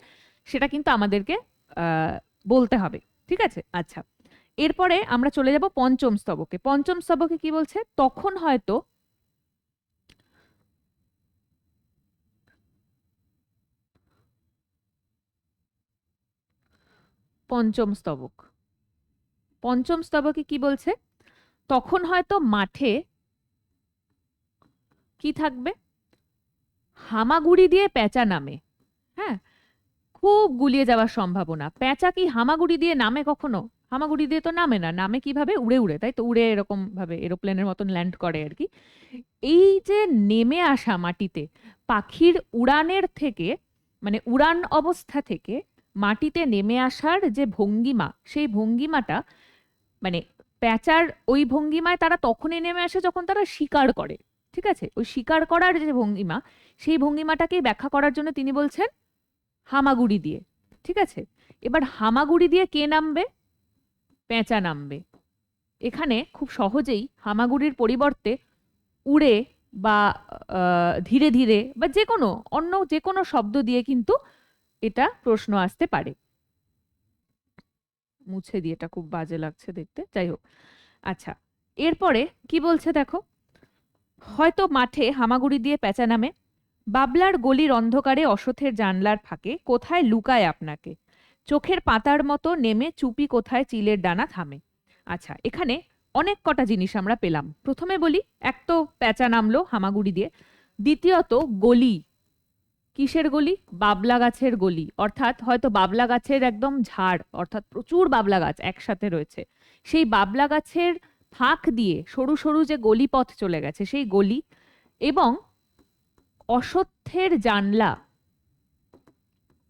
সেটা কিন্তু আমাদেরকে বলতে হবে। ঠিক আছে, আচ্ছা, এরপরে আমরা চলে যাব পঞ্চম স্তবকে। পঞ্চম স্তবকে কি বলছে, তখন হয়তো পঞ্চম স্তবক, পঞ্চম স্তবকে কি বলছে, তখন হয়তো মাঠে কি থাকবে, হামাগুড়ি দিয়ে পেঁচা নামে। হ্যাঁ, খুব গুলিয়ে যাওয়ার সম্ভাবনা। পেঁচা কি হামাগুড়ি দিয়ে নামে কখনো? হামাগুড়ি দিয়ে তো নামে না, নামে কিভাবে, উড়ে উড়ে, তাই তো, উড়ে এরকম ভাবে এরোপ্লেনের মতন ল্যান্ড করে আর কি। এই যে নেমে আসা মাটিতে, পাখির উড়ানের থেকে মানে উড়ান অবস্থা থেকে মাটিতে নেমে আসার যে ভঙ্গিমা, সেই ভঙ্গিমাটা মানে প্যাঁচার ওই ভঙ্গিমায় তারা তখনই নেমে আসে যখন তারা শিকার করে। ঠিক আছে, ওই শিকার করার যে ভঙ্গিমা, সেই ভঙ্গিমাটাকেই ব্যাখ্যা করার জন্য তিনি বলছেন হামাগুড়ি দিয়ে। ঠিক আছে, এবার হামাগুড়ি দিয়ে কে নামবে? পেঁচা নামবে। এখানে খুব সহজেই হামাগুড়ির পরিবর্তে উড়ে বা ধীরে ধীরে বা যে কোনো অন্য যে কোনো শব্দ দিয়ে কিন্তু এটা প্রশ্ন আসতে পারে। মুছে দিই, এটা খুব বাজে লাগছে দেখতে, যাই হোক। আচ্ছা, এরপরে কি বলছে দেখো, হয়তো মাঠে হামাগুড়ি দিয়ে পেঁচা নামে, বাবলার গলির অন্ধকারে অসথের জানলার ফাঁকে কোথায় লুকায় আপনাকে, চোখের পাতার মতো নেমে চুপি কোথায় চিলের ডানা থামে। আচ্ছা, এখানে অনেক কটা জিনিস আমরা পেলাম। প্রথমে বলি, এক তো পেঁচা নামলো হামাগুড়ি দিয়ে, দ্বিতীয়ত গলি, কিসের গলি? বাবলা গাছের গলি, অর্থাৎ হয়তো বাবলা গাছের একদম ঝাড়, অর্থাৎ প্রচুর বাবলা গাছ একসাথে রয়েছে, সেই বাবলা গাছের ফাঁক দিয়ে সরু সরু যে গলি পথ চলে গেছে সেই গলি। এবং অশ্বত্থের জানলা,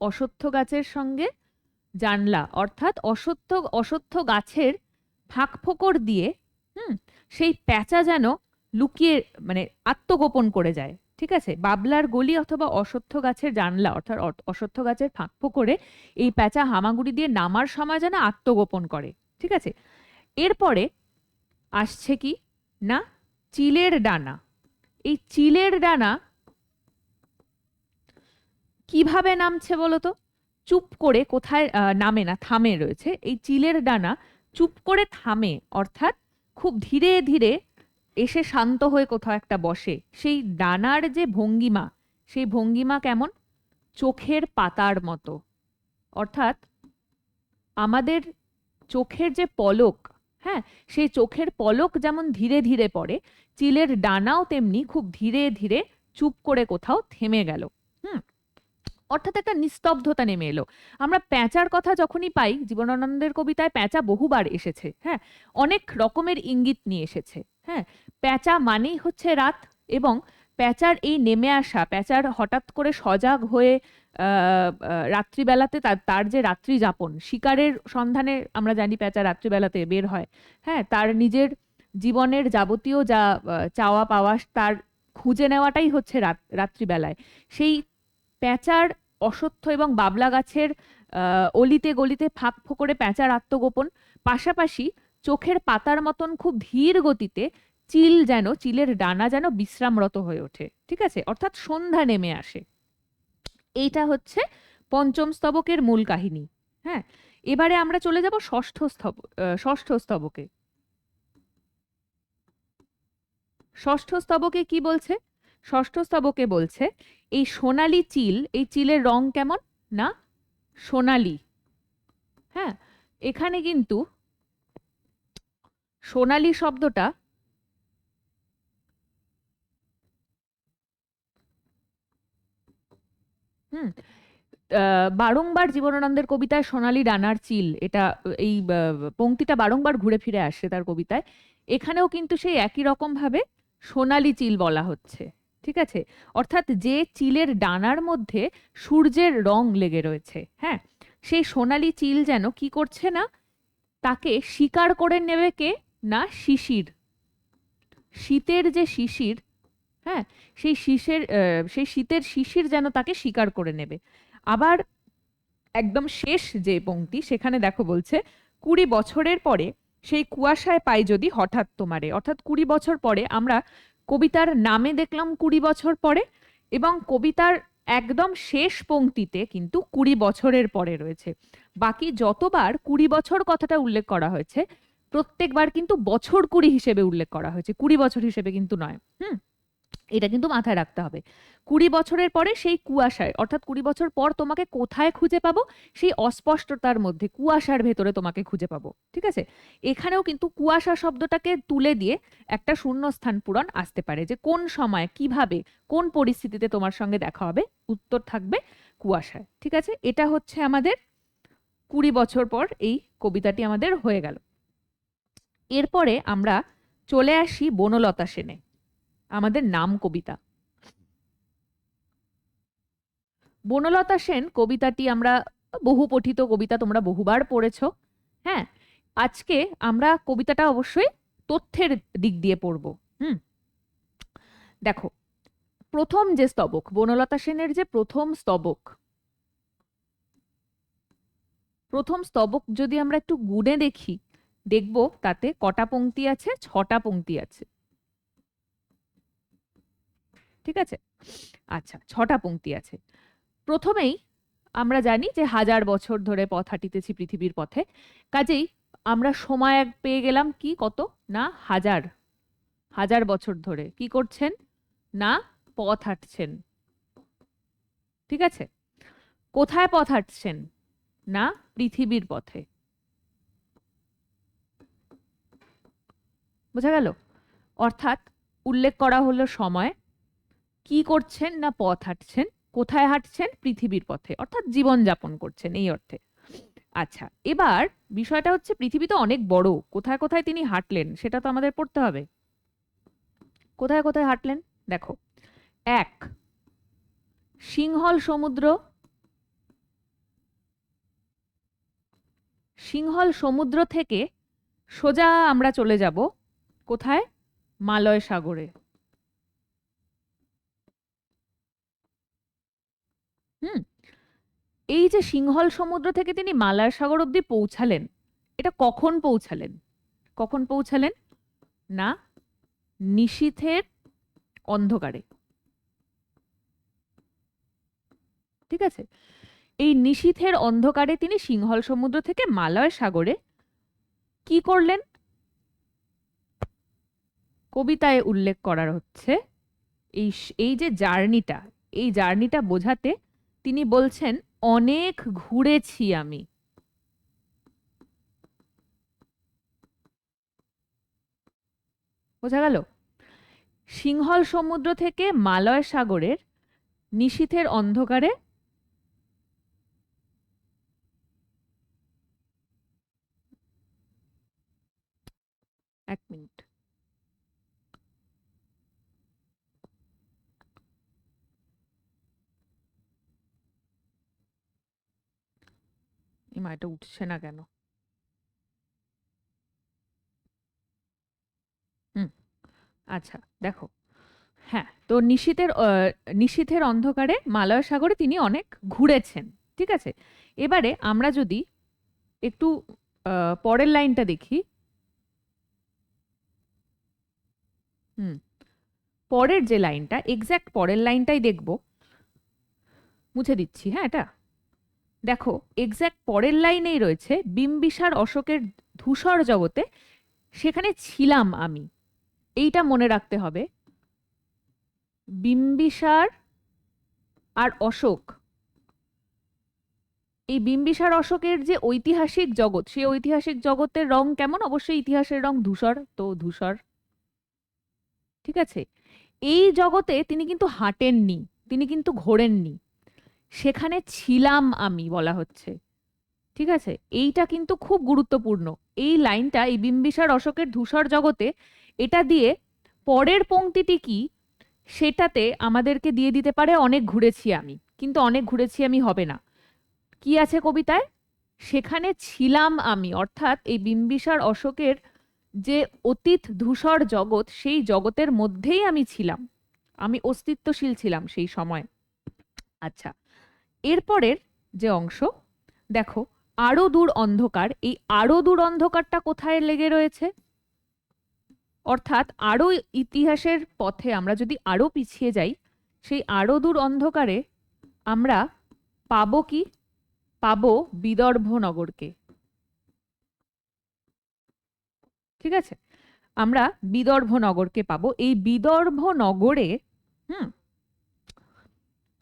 অশ্বত্থ গাছের সঙ্গে জানলা, অর্থাৎ অশ্বত্থ অশ্বত্থ গাছের ফাঁক ফোকর দিয়ে সেই পেঁচা যেন লুকিয়ে মানে আত্মগোপন করে যায়। ঠিক আছে, বাবলার গলি অথবা অশ্বত্থ গাছের জানলা, অর্থাৎ অশ্বত্থ গাছের ফাঁক ফোকরে এই পেঁচা হামাগুড়ি দিয়ে নামার সময় যেন আত্মগোপন করে। ঠিক আছে, এরপরে আসছে কি না, চিলের ডানা। এই চিলের ডানা কিভাবে নামছে বলতো? চুপ করে কোথায় নামে না, থামে রয়েছে। এই চিলের ডানা চুপ করে থামে, অর্থাৎ খুব ধীরে ধীরে এসে শান্ত হয়ে কোথাও একটা বসে। সেই ডানার যে ভঙ্গিমা, সেই ভঙ্গিমা কেমন? চোখের পাতার মতো। অর্থাৎ আমাদের চোখের যে পলক, হ্যাঁ, সেই চোখের পলক যেমন ধীরে ধীরে পড়ে, চিলের ডানাও তেমনি খুব ধীরে ধীরে চুপ করে কোথাও থেমে গেল। অর্থাৎ একটা নিস্তব্ধতা নেমে এলো। আমরা প্যাঁচার কথা যখনই পাই, জীবনানন্দের কবিতায় প্যাঁচা বহুবার এসেছে, হ্যাঁ, অনেক রকমের ইঙ্গিত নিয়ে এসেছে। হ্যাঁ, প্যাঁচা মানেই হচ্ছে রাত, এবং প্যাঁচার এই নেমে আসা, প্যাঁচার হঠাৎ করে সজাগ হয়ে রাত্রিবেলাতে তার যে রাত্রি যাপন, শিকারের সন্ধানে আমরা জানি প্যাঁচা রাত্রিবেলাতে বের হয়। হ্যাঁ, তার নিজের জীবনের যাবতীয় যা চাওয়া পাওয়া তার খুঁজে নেওয়াটাই হচ্ছে রাত্রিবেলায়। সেই প্যাঁচার অশ্বত্থ এবং বাবলা গাছের অলিতে গলিতে ফাঁক ফোকরে প্যাঁচার আত্মগোপন, পাশাপাশি চোখের পাতার মতন খুব ধীর গতিতে চিলের ডানা যেন বিশ্রামরত হয়ে ওঠে। ঠিক আছে, অর্থাৎ সন্ধ্যা নেমে আসে। এইটা হচ্ছে পঞ্চম স্তবকের মূল কাহিনী। হ্যাঁ, এবারে আমরা চলে যাব ষষ্ঠ স্তবকে। ষষ্ঠ স্তবকে কি বলছে? ষষ্ঠ স্তবকে বলছে, এই সোনালী চিল, এই চিলের রং কেমন না? সোনালী। হ্যাঁ, এখানে কিন্তু সোনালী শব্দটা বারংবার জীবনানন্দের কবিতায় সোনালী ডানার চিল, এটা এই পংক্তিটা বারংবার ঘুরে ফিরে আসে তার কবিতায়। এখানেও কিন্তু সেই একই রকম ভাবে সোনালী চিল বলা হচ্ছে। ঠিক আছে, অর্থাৎ যে চিলের ডানার মধ্যে সূর্যের রং লেগে রয়েছে, হ্যাঁ, সেই সোনালী চিল যেন কি করছে না, তাকে শিকার করে নেবে কে না? শিশির। শীতের যে শিশির, হ্যাঁ, সেই শীতের শিশির যেন তাকে শিকার করে নেবে। আবার একদম শেষ যে পংক্তি, সেখানে দেখো বলছে, 20 বছরের পরে সেই কুয়াশায় পাই যদি হঠাৎ তোমারে। অর্থাৎ 20 বছর পরে, আমরা কবিতার নামে দেখলাম 20 বছর পরে, এবং কবিতার একদম শেষ পংক্তিতে কিন্তু 20 বছরের পরে রয়েছে। বাকি যতবার 20 বছর কথাটা উল্লেখ করা হয়েছে, প্রত্যেকবার কিন্তু বছর 20 হিসেবে উল্লেখ করা হয়েছে, 20 বছর হিসেবে কিন্তু নয়। এটা কিন্তু মাথায় রাখতে হবে। 20 বছরের পরে সেই কুয়াশায়, অর্থাৎ 20 বছর পর তোমাকে কোথায় খুঁজে পাবো? সেই অস্পষ্টতার মধ্যে, কুয়াশার ভেতরে তোমাকে খুঁজে পাবো। ঠিক আছে, এখানেও কিন্তু কুয়াশা শব্দটাকে তুলে দিয়ে একটা শূন্যস্থান পূরণ আসতে পারে, যে কোন সময়, কিভাবে, কোন পরিস্থিতিতে তোমার সঙ্গে দেখা হবে, উত্তর থাকবে কুয়াশায়। ঠিক আছে, এটা হচ্ছে আমাদের 20 বছর পর এই কবিতাটি আমাদের হয়ে গেল। এরপরে আমরা চলে আসি বনলতা সেনে, আমাদের নাম কবিতা। বনলতা সেন কবিতাটি আমরা বহু পঠিত কবিতা, তোমরা বহুবার পড়েছ। হ্যাঁ, আজকে আমরা কবিতাটা অবশ্যই তথ্যের দিক দিয়ে পড়ব। দেখো, প্রথম যে স্তবক, বনলতা সেনের যে প্রথম স্তবক যদি আমরা একটু গুণে দেখি, দেখব তাতে কটা পংক্তি আছে? 6টা পংক্তি আছে। ঠিক আছে, আচ্ছা, 6টা পংক্তি আছে। প্রথমেই আমরা জানি যে 1000 বছর ধরে পথ হাঁটিতেছি পৃথিবীর পথে, কাজেই আমরা সময় পেয়ে গেলাম কি কত না 1000 বছর ধরে কি করছেন না পথ হাঁটছেন। ঠিক আছে, কোথায় পথ হাঁটছেন না পৃথিবীর পথে। বোঝা গেল? অর্থাৎ উল্লেখ করা হলো সময়, কি করছেন না পথ হাঁটছেন, কোথায় হাঁটছেন পৃথিবীর পথে, অর্থাৎ জীবন যাপন করছেন এই অর্থে। আচ্ছা, এবার বিষয়টা হচ্ছে পৃথিবী তো অনেক বড়, কোথায় কোথায় তিনি হাঁটলেন সেটা তো আমাদের পড়তে হবে। কোথায় কোথায় হাঁটলেন দেখো, 1 সিংহল সমুদ্র, সিংহল সমুদ্র থেকে সোজা আমরা চলে যাব কোথায় মালয় সাগরে। হুম, এই যে সিংহল সমুদ্র থেকে তিনি মালয় সাগর অবধি পৌঁছালেন, এটা কখন পৌঁছালেন, কখন পৌঁছালেন না নিশীথের অন্ধকারে। ঠিক আছে, এই নিশীথের অন্ধকারে তিনি সিংহল সমুদ্র থেকে মালয় সাগরে কি করলেন, কবিতায় উল্লেখ করার হচ্ছে এই এই যে জার্নিটা, এই জার্নিটা বোঝাতে তিনি বলছেন অনেক ঘুরেছি আমি। বোঝা গেল? সিংহল সমুদ্র থেকে মালয় সাগরের নিশীথের অন্ধকারে 1 মিনিট, এই মাটা উঠছে না কেন? হুম, আচ্ছা দেখো, হ্যাঁ, তো নিশীথের অন্ধকারে মালয় সাগরে তিনি অনেক ঘুরেছেন। ঠিক আছে, এবারে আমরা যদি একটু পরের লাইনটা দেখি। হুম, পরের যে লাইনটা, এক্স্যাক্ট পরের লাইনটাই দেখব, মুছে দিচ্ছি হ্যাঁ এটা। দেখো, এক্স্যাক্ট পরের লাইনেই রয়েছে বিম্বিসার অশোকের ধূসর জগতে সেখানে ছিলাম আমি। এইটা মনে রাখতে হবে, বিম্বিসার আর অশোক, এই বিম্বিসার অশোকের যে ঐতিহাসিক জগৎ, সেই ঐতিহাসিক জগতের রং কেমন, অবশ্যই ইতিহাসের রং ধূসর, তো ধূসর। ঠিক আছে, এই জগতে তিনি কিন্তু হাঁটেননি, তিনি কিন্তু ঘোরেননি, সেখানে ছিলাম আমি বলা হচ্ছে। ঠিক আছে, এইটা কিন্তু খুব গুরুত্বপূর্ণ এই লাইনটা, এই বিম্বিসার অশোকের ধূসর জগতে, এটা দিয়ে পরের পংক্তিটি কি সেটাতে আমাদেরকে দিয়ে দিতে পারে অনেক ঘুরেছি আমি, কিন্তু অনেক ঘুরেছি আমি হবে না। কি আছে কবিতায়, সেখানে ছিলাম আমি, অর্থাৎ এই বিম্বিসার অশোকের যে অতীত ধূসর জগৎ, সেই জগতের মধ্যেই আমি ছিলাম, আমি অস্তিত্বশীল ছিলাম সেই সময়। আচ্ছা, এরপরের যে অংশ দেখো, আরো দূর অন্ধকার, এই আরো দূর অন্ধকারটা কোথায় লেগে রয়েছে, অর্থাৎ আরো ইতিহাসের পথে আমরা যদি আরো পিছিয়ে যাই, সেই আরো দূর অন্ধকারে আমরা পাবো কি, পাবো বিদর্ভ নগরকে। ঠিক আছে, আমরা বিদর্ভ নগরকে পাবো। এই বিদর্ভ নগরে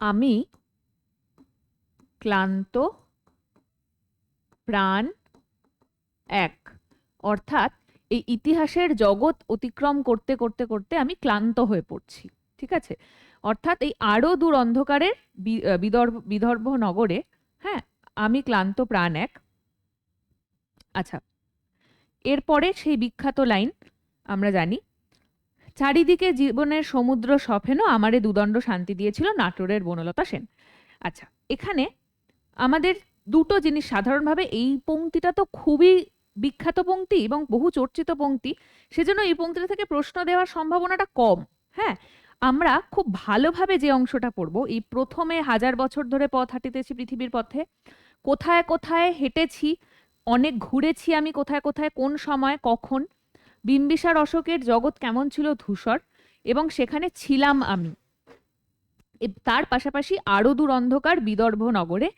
আমি ক্লান্ত প্রাণ এক, অর্থাৎ এই ইতিহাসের জগৎ অতিক্রম করতে করতে করতে আমি ক্লান্ত হয়ে পড়ছি। ঠিক আছে, অর্থাৎ এই আরো দূর অন্ধকারের বিদর্ভ নগরে, হ্যাঁ, আমি ক্লান্ত প্রাণ এক। আচ্ছা, এরপরে সেই বিখ্যাত লাইন আমরা জানি, চারিদিকে জীবনের সমুদ্র সফেনো আমারে দুদণ্ড শান্তি দিয়েছিল নাটোরের বনলতা সেন। আচ্ছা, এখানে আমাদের দুটো জিনিস, সাধারণভাবে এই পংক্তিটা তো খুবই বিখ্যাত পংক্তি এবং বহু চর্চিত পংক্তি, সেজন্য এই পংক্তিটা থেকে প্রশ্ন দেওয়ার সম্ভাবনাটা কম। হ্যাঁ, আমরা খুব ভালোভাবে যে অংশটা পড়বো, এই প্রথমে 1000 বছর ধরে পথ হাঁটিতেছি পৃথিবীর পথে, কোথায় কোথায় হেঁটেছি, অনেক ঘুরেছি আমি, কোথায় কোথায় কোন সময় কখন, বিম্বিসার অশোকের জগৎ কেমন ছিল ধূসর, এবং সেখানে ছিলাম আমি, তার পাশাপাশি আরো দূর অন্ধকার বিদর্ভ নগরে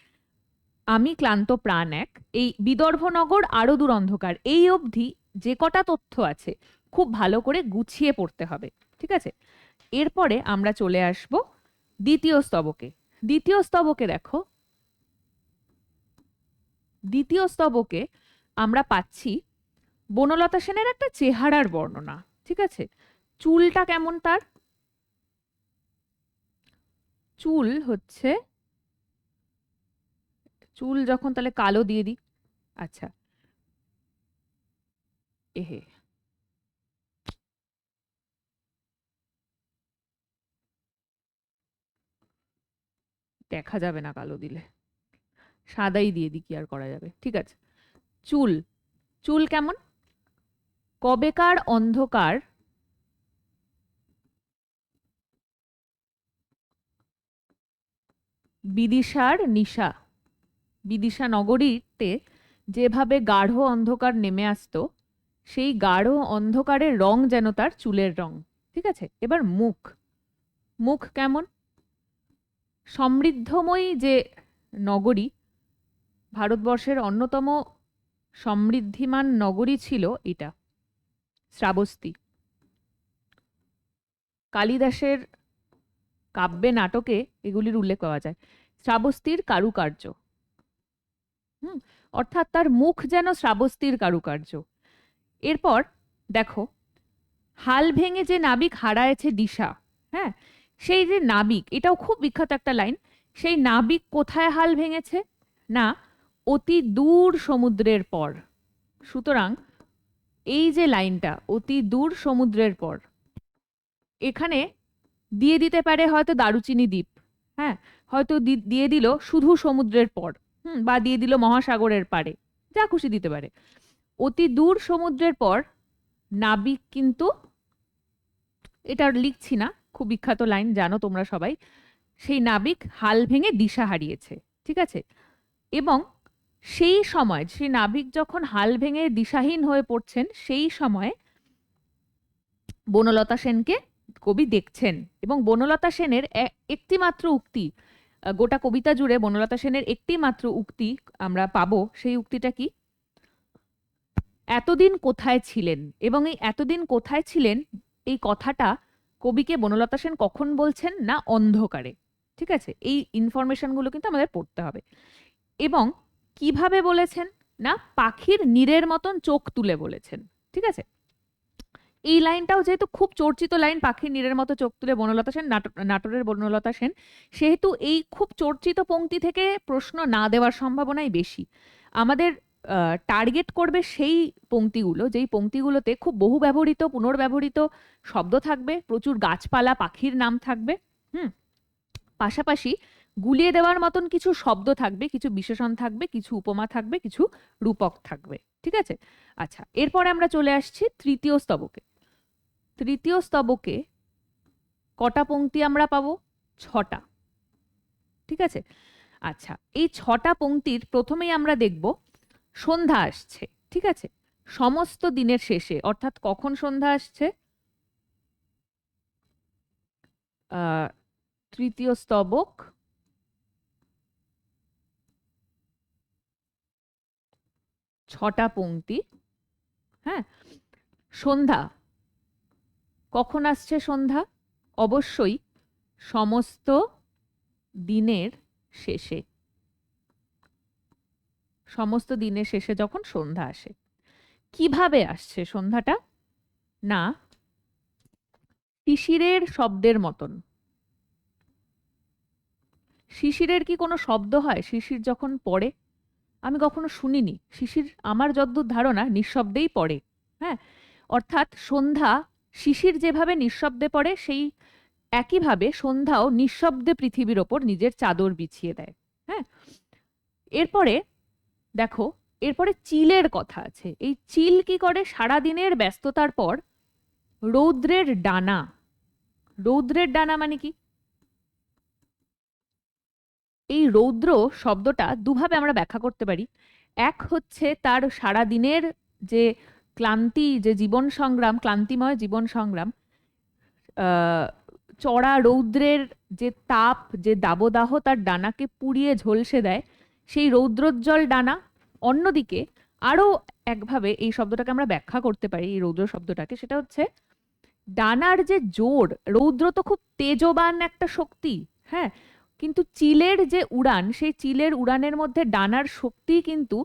আমি ক্লান্ত প্রাণ এক, এই বিদর্ভনগর আরো দূর অন্ধকার, এই অবধি যে কটা তথ্য আছে খুব ভালো করে গুছিয়ে পড়তে হবে। ঠিক আছে, এরপরে আমরা চলে আসব দ্বিতীয় স্তবকে। দ্বিতীয় স্তবকে দেখো, দ্বিতীয় স্তবকে আমরা পাচ্ছি বনলতা সেনের একটা চেহারার বর্ণনা। ঠিক আছে, চুলটা কেমন তার? চুল হচ্ছে, চুল যখন তাহলে কালো দিয়ে দিই। আচ্ছা, এহে, দেখা যাবে না কালো দিলে, সাদাই দিয়ে দিই, কি আর করা যাবে। ঠিক আছে, চুল, চুল কেমন? কবেকার অন্ধকার বিদিশার নিশা, বিদিশা নগরীতে যেভাবে গাঢ় অন্ধকার নেমে আসতো, সেই গাঢ় অন্ধকারের রং যেন তার চুলের রং। ঠিক আছে, এবার মুখ, মুখ কেমন? সমৃদ্ধময়ী যে নগরী, ভারতবর্ষের অন্যতম সমৃদ্ধিমান নগরী ছিল এটা, শ্রাবস্তী। কালিদাসের কাব্যে নাটকে এগুলির উল্লেখ পাওয়া যায়। শ্রাবস্তীর কারুকার্য, অর্থাৎ তার মুখ যেন শ্রাবস্তীর কারুকার্য। এরপর দেখো, হাল ভেঙে যে নাবিক হারায়েছে দিশা, হ্যাঁ, সেই যে নাবিক, এটাও খুব বিখ্যাত একটা লাইন। সেই নাবিক কোথায় হাল ভেঙেছে? না, অতি দূর সমুদ্রের পর। সুতরাং এই যে লাইনটা, অতি দূর সমুদ্রের পর, এখানে দিয়ে দিতে পারে হয়তো দারুচিনি দ্বীপ, হ্যাঁ, হয়তো দিয়ে দিল শুধু সমুদ্রের পর, বা দিয়ে দিল মহাসাগরের পারে, যা খুশি দিতে পারে। অতি দূর সমুদ্রের পর নাবিক কিন্তু, এটা আর লিখছি না, খুব বিখ্যাত লাইন, জানো তোমরা সবাই, সেই নাবিক হাল ভেঙে দিশা হারিয়েছে। ঠিক আছে, এবং সেই সময় সেই নাবিক যখন হাল ভেঙে দিশাহীন হয়ে পড়ছেন, সেই সময় বনলতা সেনকে কবি দেখছেন, এবং বনলতা সেনের একটি মাত্র উক্তি, গোটা কবিতা জুড়ে বনলতা সেনের একটি মাত্র উক্তি আমরা পাবো। সেই উক্তিটা কি? এতদিন কোথায় ছিলেন। এবং এই এতদিন কোথায় ছিলেন, এই কথাটা কবিকে বনলতা সেন কখন বলছেন? না, অন্ধকারে। ঠিক আছে, এই ইনফরমেশনগুলো কিন্তু আমাদের পড়তে হবে। এবং কিভাবে বলেছেন? না, পাখির নীড়ের মতন চোখ তুলে বলেছেন। ঠিক আছে, এই লাইনটাও যেহেতু খুব চর্চিত লাইন, পাখির নীড়ের মতো চোখ তুলে বনলতা সেন, নাটোরের বনলতা সেন, সেহেতু এই খুব চর্চিত পংক্তি থেকে প্রশ্ন না দেওয়ার সম্ভাবনাই বেশি। আমাদের টার্গেট করবে সেই পংক্তিগুলো, যেই পংক্তিগুলোতে খুব বহু ব্যবহৃত, পুনর্ব্যবহৃত শব্দ থাকবে, প্রচুর গাছপালা, পাখির নাম থাকবে, পাশাপাশি গুলিয়ে দেওয়ার মতন কিছু শব্দ থাকবে, কিছু বিশেষণ থাকবে, কিছু উপমা থাকবে, কিছু রূপক থাকবে। ঠিক আছে, আচ্ছা, এরপরে আমরা চলে আসছি তৃতীয় স্তবকে। তৃতীয় স্তবকে কটা পংক্তি আমরা পাবো? 6টা। ঠিক আছে, আচ্ছা, এই 6টা পংক্তির প্রথমেই আমরা দেখব সন্ধ্যা আসছে। ঠিক আছে, সমস্ত দিনের শেষে, অর্থাৎ কখন সন্ধ্যা আসছে? তৃতীয় স্তবক, ছটা পংক্তি, হ্যাঁ, সন্ধ্যা কখন আসছে? সন্ধ্যা অবশ্যই সমস্ত দিনের শেষে, সমস্ত দিনের শেষে যখন সন্ধ্যা আসে। কিভাবে আসছে সন্ধ্যাটা? না, শিশিরের শব্দের মতন। শিশিরের কি কোনো শব্দ হয় শিশির যখন পড়ে? আমি কখনো শুনিনি। শিশির আমার যদ্দূর ধারণা নিঃশব্দেই পড়ে। হ্যাঁ, অর্থাৎ সন্ধ্যা শিশির যেভাবে নিঃশব্দে পড়ে, সেই একইভাবে সন্ধ্যাও নিঃশব্দে পৃথিবীর ওপর নিজের চাদর বিছিয়ে দেয়। হ্যাঁ, এরপরে দেখো, এরপরে চিলের কথা আছে। এই চিল কি করে? সারাদিনের ব্যস্ততার পর রৌদ্রের ডানা। রৌদ্রের ডানা মানে কি? এই রৌদ্র শব্দটা দুভাবে আমরা ব্যাখ্যা করতে পারি। এক হচ্ছে তার সারাদিনের যে ক্লান্তি, যে জীবন সংগ্রাম, ক্লান্তিময় জীবন সংগ্রাম, চড়া রৌদ্রের যে তাপ, যে দাবদাহ তার ডানাকে পুড়িয়ে ঝলসে দেয়, সেই রৌদ্রোজ্জ্বল ডানা। অন্যদিকে আরো একভাবে এই শব্দটাকে আমরা ব্যাখ্যা করতে পারি, এই রৌদ্র শব্দটাকে, সেটা হচ্ছে ডানার যে জোর, রৌদ্র তো খুব তেজবান একটা শক্তি, হ্যাঁ, কিন্তু চিলের যে উড়ান, সেই চিলের উড়ানের মধ্যে ডানার শক্তি কিন্তু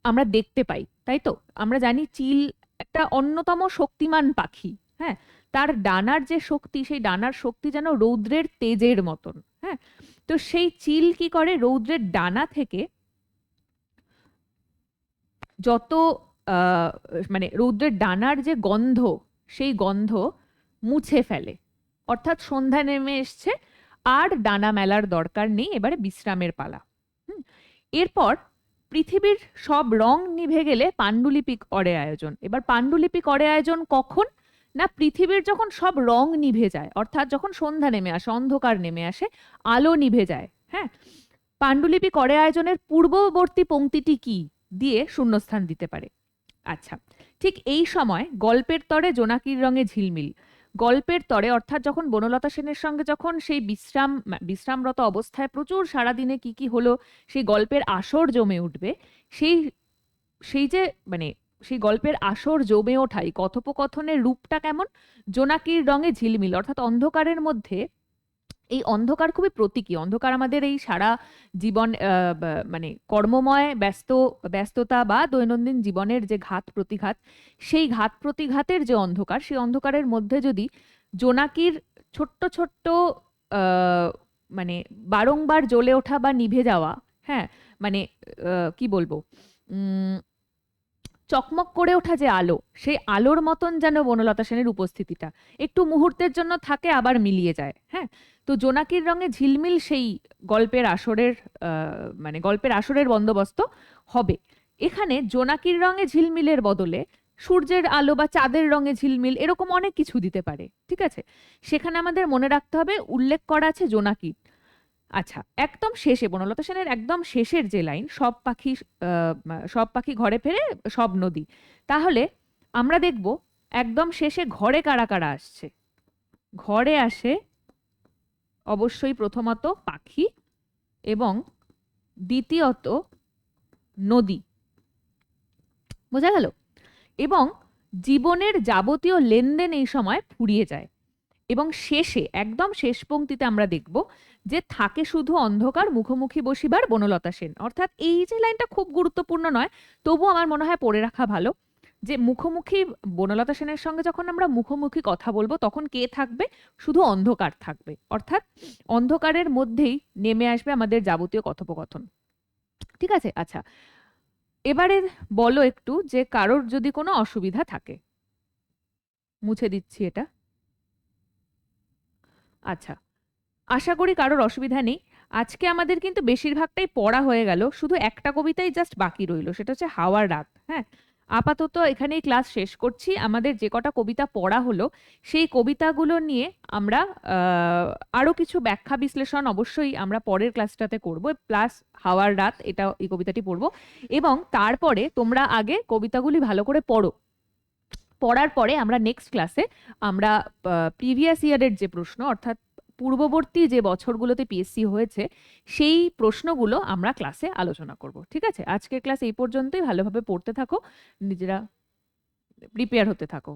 আমরা দেখতে পাই, তাই তো? আমরা জানি চিল একটা অন্যতম শক্তিমান পাখি, হ্যাঁ, তার ডানার যে শক্তি, সেই ডানার শক্তি যেন রৌদ্রের তেজের মতন, হ্যাঁ। তো সেই চিল কি করে, রৌদ্রের ডানা থেকে যত মানে রৌদ্রের ডানার যে গন্ধ, সেই গন্ধ মুছে ফেলে। অর্থাৎ সন্ধ্যা নেমে এসছে, আর ডানা মেলার দরকার নেই, এবারে বিশ্রামের পালা। এরপর পৃথিবীর সব রং নিভে গেলে পাণ্ডুলিপিক অরে আয়োজন। এবার পাণ্ডুলিপিক অরে আয়োজন কখন? না, পৃথিবীর যখন সব রং নিভে যায়, অর্থাৎ যখন সন্ধ্যা নেমে আসে, অন্ধকার নেমে আসে, আলো নিভে যায়, হ্যাঁ। পাণ্ডুলিপি করে আয়োজনের পূর্ববর্তী পংক্তিটি কি দিয়ে শূন্যস্থান দিতে পারে। আচ্ছা, ঠিক এই সময় গল্পের তরে জোনাকির রঙে ঝিলমিল। গল্পের তরে অর্থাৎ যখন বনলতা সেনের সঙ্গে যখন সেই বিশ্রামরত অবস্থায় প্রচুর সারাদিনে কি কি হলো, সেই গল্পের আসর জমে উঠবে, সেই সেই যে মানে সেই গল্পের আসর জমে ওঠাই কথোপকথনের রূপটা কেমন? জোনাকির রঙে ঝিলমিল, অর্থাৎ অন্ধকারের মধ্যে। এই অন্ধকার খুবই প্রতীকী। অন্ধকার আমাদের এই সারা জীবন মানে কর্মময় ব্যস্ততা বা দৈনন্দিন জীবনের যে ঘাত প্রতিঘাত, সেই ঘাত প্রতিঘাতের যে অন্ধকার, সেই অন্ধকারের মধ্যে যদি জোনাকির ছোট্ট ছোট্ট মানে বারংবার জ্বলে ওঠা বা নিভে যাওয়া, হ্যাঁ, মানে কি বলবো, চকমক করে ওঠা যে আলো, সেই আলোর মতন যেন বনলতা সেনের উপস্থিতিটা একটু মুহূর্তের জন্য থাকে, আবার মিলিয়ে যায়, হ্যাঁ। তো জোনাকির রঙে ঝিলমিল সেই গল্পের আসরের মানে গল্পের আসরের বন্দোবস্ত হবে। এখানে জোনাকির রঙে ঝিলমিলের বদলে সূর্যের আলো বা চাঁদের রঙে ঝিলমিল, এরকম অনেক কিছু দিতে পারে, ঠিক আছে। সেখানে আমাদের মনে রাখতে হবে উল্লেখ করা আছে জোনাকি। আচ্ছা, একদম শেষে বনলতা সেনের একদম শেষের যে লাইন, সব পাখি ঘরে ফেরে সব নদী, তাহলে আমরা দেখব একদম শেষে ঘরে কারা কারা আসছে। ঘরে আসে অবশ্যই প্রথমত পাখি এবং দ্বিতীয়ত নদী, বোঝা গেল? এবং জীবনের যাবতীয় লেনদেন এই সময় ফুরিয়ে যায়। এবং শেষে একদম শেষ পংক্তিতে আমরা দেখব যে থাকে শুধু অন্ধকার, মুখোমুখি বসিবার বনলতা সেন। অর্থাৎ এই যে লাইনটা খুব গুরুত্বপূর্ণ নয়, তবু আমার মনে হয় পড়ে রাখা ভালো, যে মুখোমুখি বনলতা সেনের সঙ্গে যখন আমরা মুখোমুখি কথা বলবো, তখন কে থাকবে? শুধু অন্ধকার থাকবে। অর্থাৎ অন্ধকারের মধ্যেই নেমে আসবে আমাদের যাবতীয় কথোপকথন, ঠিক আছে। আচ্ছা, এবারে বলো একটু যে কারোর যদি কোনো অসুবিধা থাকে। মুছে দিচ্ছি এটা। আচ্ছা, আশা করি কারোর অসুবিধা নেই। আজকে আমাদের কিন্তু বেশিরভাগটাই পড়া হয়ে গেল, শুধু একটা কবিতাই জাস্ট বাকি রইলো, সেটা হচ্ছে হাওয়ার রাত, হ্যাঁ। আপাতত এখানেই ক্লাস শেষ করছি। আমাদের যে কটা কবিতা পড়া হলো, সেই কবিতাগুলো নিয়ে আমরা আরো কিছু ব্যাখ্যা বিশ্লেষণ অবশ্যই আমরা পরের ক্লাসটাতে করব, প্লাস হাওয়ার রাত, এটা এই কবিতাটি পড়বো। এবং তারপরে তোমরা আগে কবিতাগুলি ভালো করে পড়ো। পড়ার পরে আমরা নেক্সট ক্লাসে আমরা প্রিভিয়াস ইয়ারের যে প্রশ্ন, অর্থাৎ পূর্ববর্তী যে বছরগুলোতে পিএসসি হয়েছে, সেই প্রশ্নগুলো আমরা ক্লাসে আলোচনা করব, ঠিক আছে। আজকের ক্লাস এই পর্যন্তই। ভালোভাবে পড়তে থাকো, নিজেরা প্রিপেয়ার হতে থাকো।